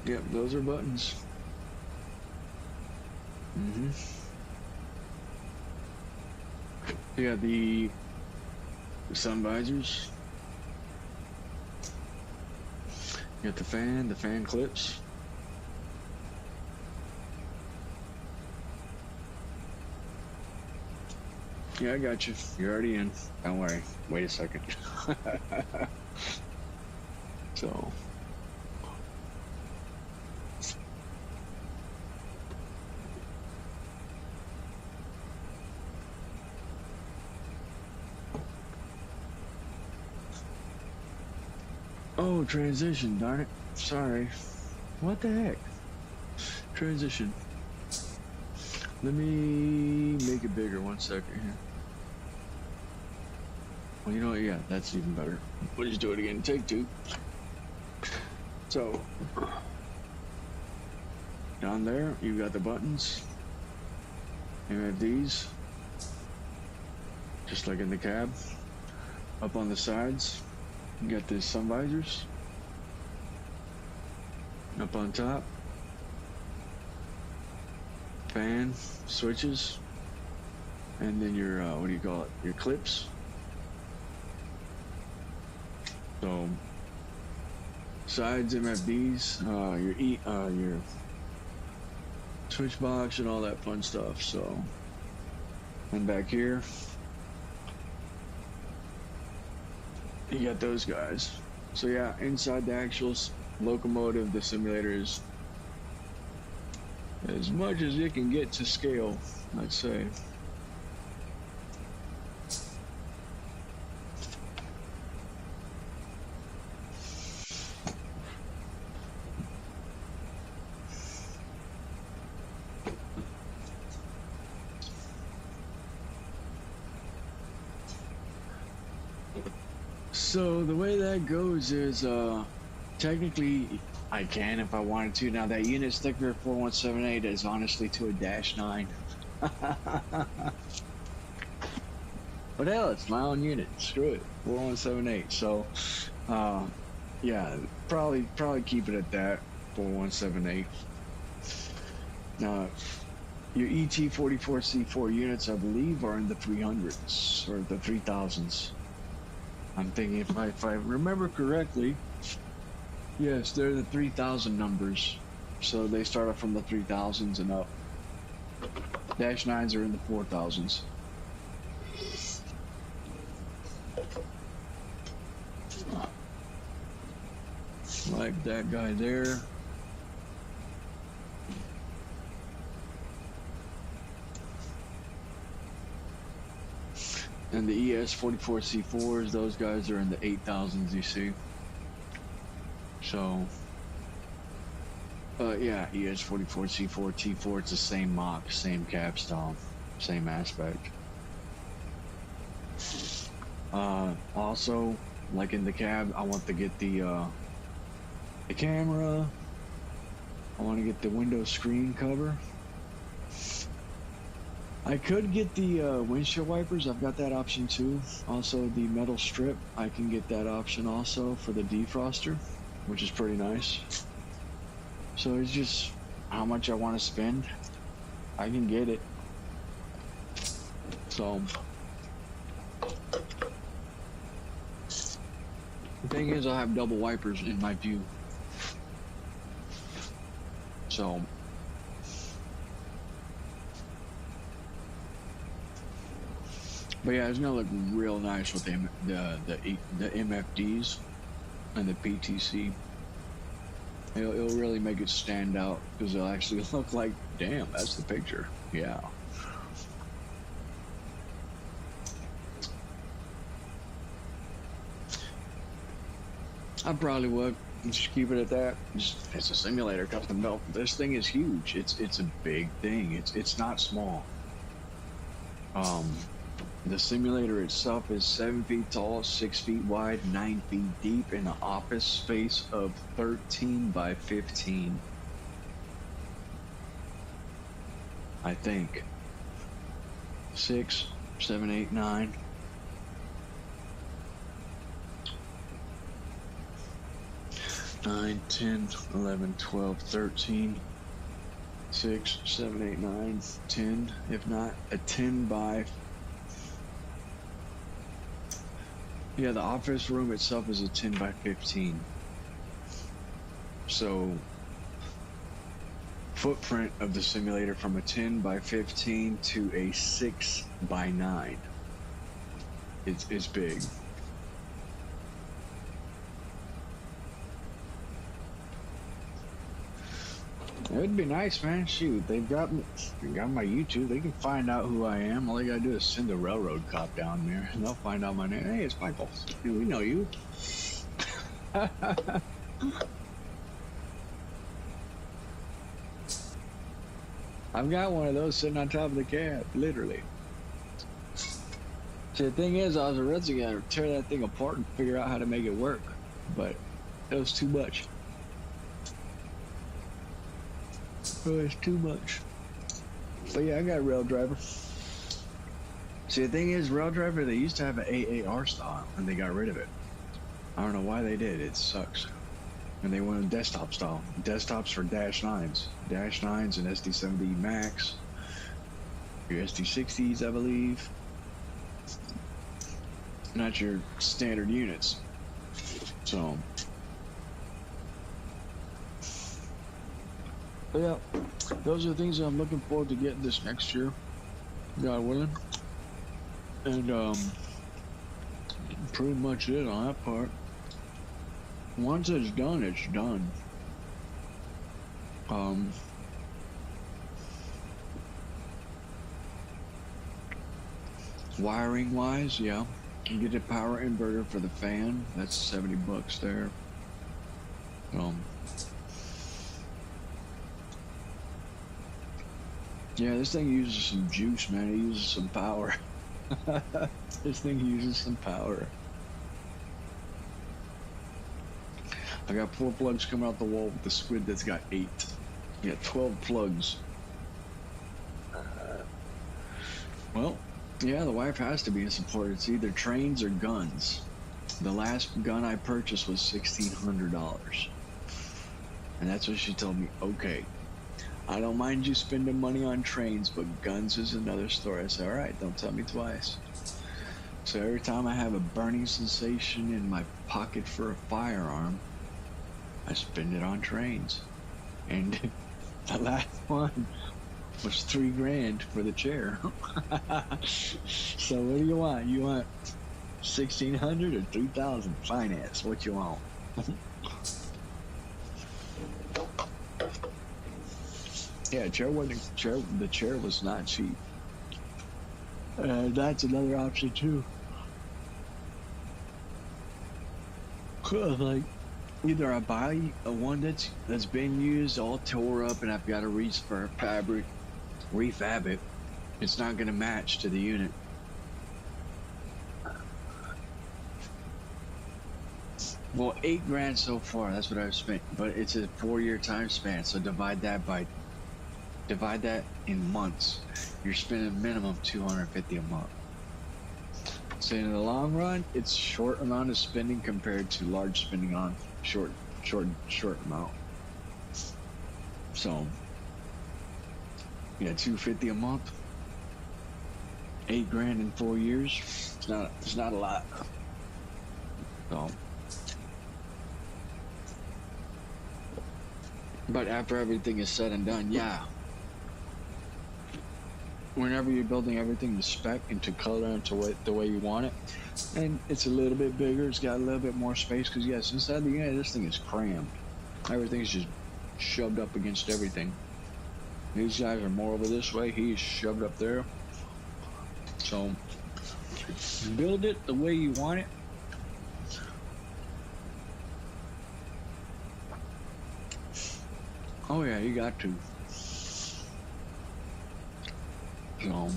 Yep, those are buttons. You got the sun visors. You got the fan clips. Yeah, I got you. You're already in. Don't worry. Wait a second. So. Oh, transition, darn it. Sorry. What the heck? Transition. Let me make it bigger 1 second here. Well, you know what? Yeah, that's even better. We'll just do it again. Take two. So, down there, you've got the buttons. You have these, just like in the cab. Up on the sides, you got the sun visors. Up on top, fan, switches, and then your, what do you call it? Your clips. So, sides, MFDs, your switch box and all that fun stuff. So, and back here, you got those guys. So yeah, inside the actual locomotive, the simulator is as much as it can get to scale, let's say. So the way that goes is, technically I can if I wanted to. Now that unit sticker 4178 is honestly to a -9. But hell, it's my own unit. Screw it. 4178. So, yeah, probably keep it at that. 4178. Now, your ET44C4 units, I believe, are in the 300s or the 3000s. I'm thinking if I remember correctly, yes, they're the 3000 numbers. So they start off from the 3000s and up. -9s are in the 4000s. Like that guy there. And the ES44C4s, those guys are in the 8000s, you see. So, yeah, ES44C4 T4, it's the same mock, same capstone, same aspect. Also, like in the cab, I want to get the camera. I want to get the window screen cover. I could get the windshield wipers. I've got that option too. Also the metal strip, I can get that option also for the defroster, which is pretty nice. So it's just how much I want to spend. I can get it. So the thing is, I have double wipers in my view. So but yeah, it's gonna look real nice with the MFDs and the PTC. It'll really make it stand out because it'll actually look like, damn, that's the picture. Yeah. I probably would Just keep it at that. It's a simulator, custom built. This thing is huge. It's a big thing. It's not small. The simulator itself is 7 feet tall, 6 feet wide, 9 feet deep, in an office space of 13 by 15. I think 6, 7, 8, 9. 9, 10, 11, 12, 13, 6, 7, 8, 9, 10, if not a 10 by... Yeah, the office room itself is a 10 by 15. So, footprint of the simulator from a 10 by 15 to a 6 by 9. It's big. It'd be nice, man. Shoot, they got my YouTube. They can find out who I am. All they gotta do is send a railroad cop down there, and they'll find out my name. Hey, it's Michael. Hey, we know you. I've got one of those sitting on top of the cab, literally. See, the thing is, I was originally gonna tear that thing apart and figure out how to make it work, but it was too much. Oh, it's too much. But yeah, I got a rail driver. See, the thing is, rail driver, they used to have an AAR style, and they got rid of it. I don't know why they did. It sucks. And they went a desktop style. Desktops for Dash 9s. Dash 9s and SD70 Max. Your SD60s, I believe. Not your standard units. So... But yeah, those are the things that I'm looking forward to getting this next year, God willing. And pretty much it on that part. Once it's done, it's done. Wiring wise, yeah, you get a power inverter for the fan. That's 70 bucks there. Yeah, this thing uses some juice, man. It uses some power. This thing uses some power. I got 4 plugs coming out the wall with the squid that's got 8. You got 12 plugs. Well, yeah, the wife has to be in support. It's either trains or guns. The last gun I purchased was $1,600. And that's what she told me. Okay. I don't mind you spending money on trains, but guns is another story. I said, all right, don't tell me twice. So every time I have a burning sensation in my pocket for a firearm, I spend it on trains. And the last one was $3 grand for the chair. So what do you want? You want $1,600 or $3,000 finance? What you want? Yeah, the chair was not cheap. That's another option too. Like, either I buy a one that's been used, all tore up, and I've got to refab it. It's not gonna match to the unit. Well, $8 grand so far. That's what I've spent, but it's a 4-year time span. So divide that in months. You're spending a minimum of $250 a month. So in the long run, it's short amount of spending compared to large spending on short amount. So yeah, $250 a month, $8 grand in 4 years. It's not a lot. So, but after everything is said and done, yeah. Whenever you're building everything to spec and to color and to the way you want it, and it's a little bit bigger, it's got a little bit more space, because yes, inside the unit, this thing is crammed. Everything's just shoved up against everything. These guys are more over this way, he's shoved up there. So, build it the way you want it. Oh yeah, you got to. So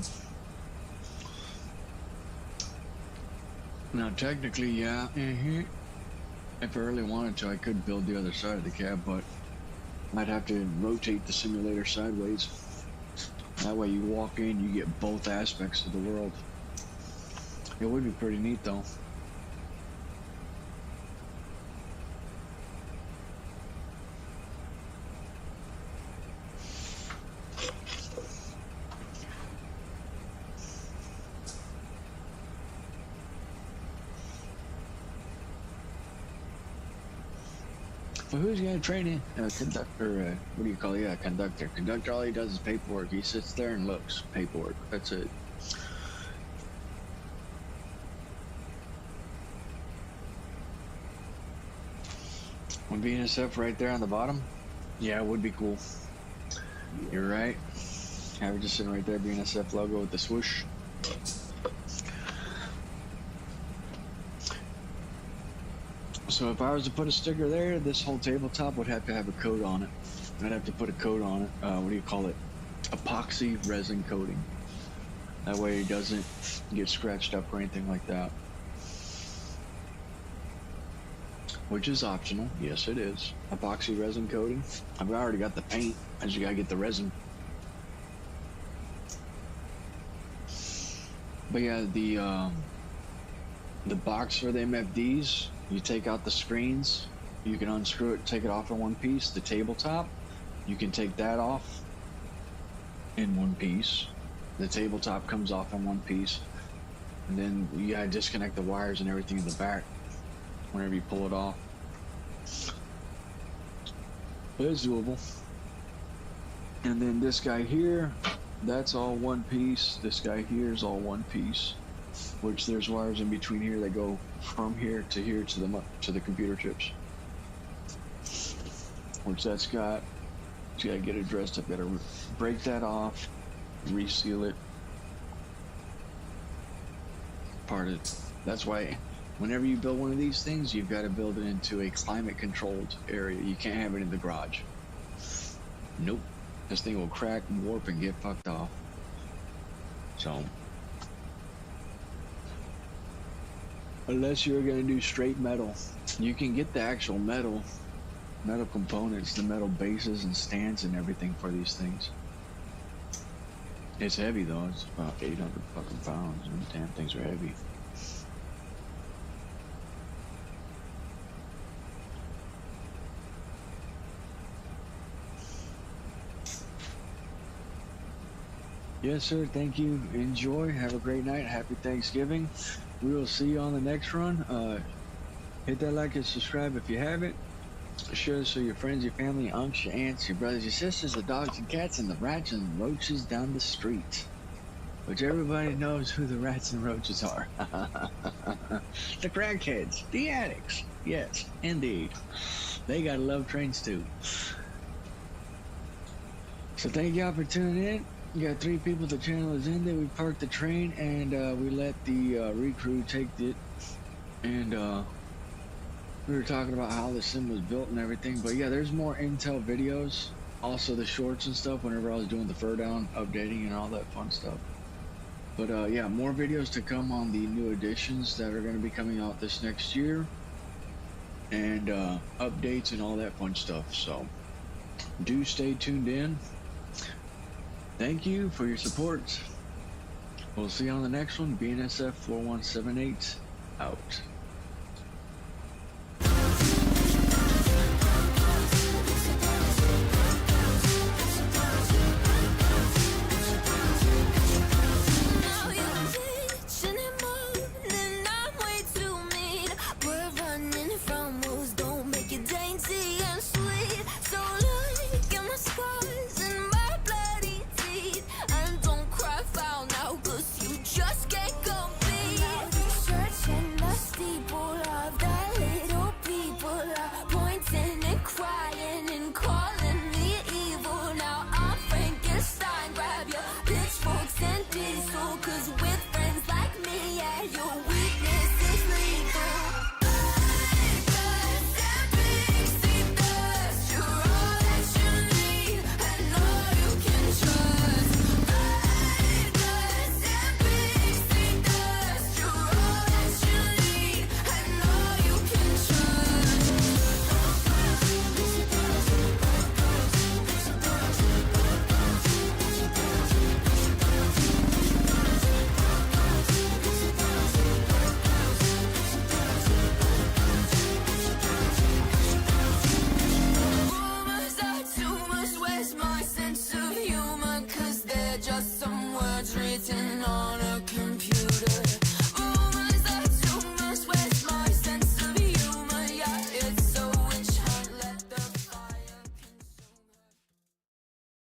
now technically, yeah, if I really wanted to, I could build the other side of the cab, but I'd have to rotate the simulator sideways. That way you walk in, you get both aspects of the world. It would be pretty neat though. But who's gonna train in conductor? What do you call it? Yeah, conductor. Conductor, all he does is paperwork. He sits there and looks. Paperwork. That's it. One BNSF right there on the bottom. Yeah, it would be cool. You're right. Have it just sitting right there, BNSF logo with the swoosh. So if I was to put a sticker there, this whole tabletop would have to have a coat on it. I'd have to put a coat on it. What do you call it? Epoxy resin coating. That way it doesn't get scratched up or anything like that. Which is optional. Yes, it is. Epoxy resin coating. I've already got the paint. I just gotta get the resin. But yeah, the box for the MFDs, you take out the screens, you can unscrew it, take it off in one piece. The tabletop, you can take that off in one piece. The tabletop comes off in one piece. And then you gotta disconnect the wires and everything in the back whenever you pull it off. But it's doable. And then this guy here, that's all one piece. This guy here is all one piece. Which there's wires in between here that go from here to the computer chips. Which that's got, so you gotta get it dressed up, gotta break that off, reseal it. That's why whenever you build one of these things, you've got to build it into a climate controlled area. You can't have it in the garage. Nope. This thing will crack, warp, and get fucked off. So unless you're gonna do straight metal, you can get the actual metal components, the metal bases and stands and everything for these things. It's heavy though. It's about 800 fucking pounds, and damn things are heavy. Yes, sir. Thank you. Enjoy. Have a great night. Happy Thanksgiving. We will see you on the next run. Hit that like and subscribe if you haven't. Share so your friends, your family, your unks, your aunts, your brothers, your sisters, the dogs and cats, and the rats and roaches down the street. Which everybody knows who the rats and roaches are. The crackheads, the addicts. Yes, indeed. They gotta love trains too. So thank y'all for tuning in. You got 3 people. The channel is in there. We parked the train and we let the recrew take it. And we were talking about how the sim was built and everything. But yeah, there's more Intel videos. Also the shorts and stuff whenever I was doing the fur down, updating and all that fun stuff. But yeah, more videos to come on the new editions that are going to be coming out this next year. And updates and all that fun stuff. So do stay tuned in. Thank you for your support. We'll see you on the next one. BNSF 4178 out.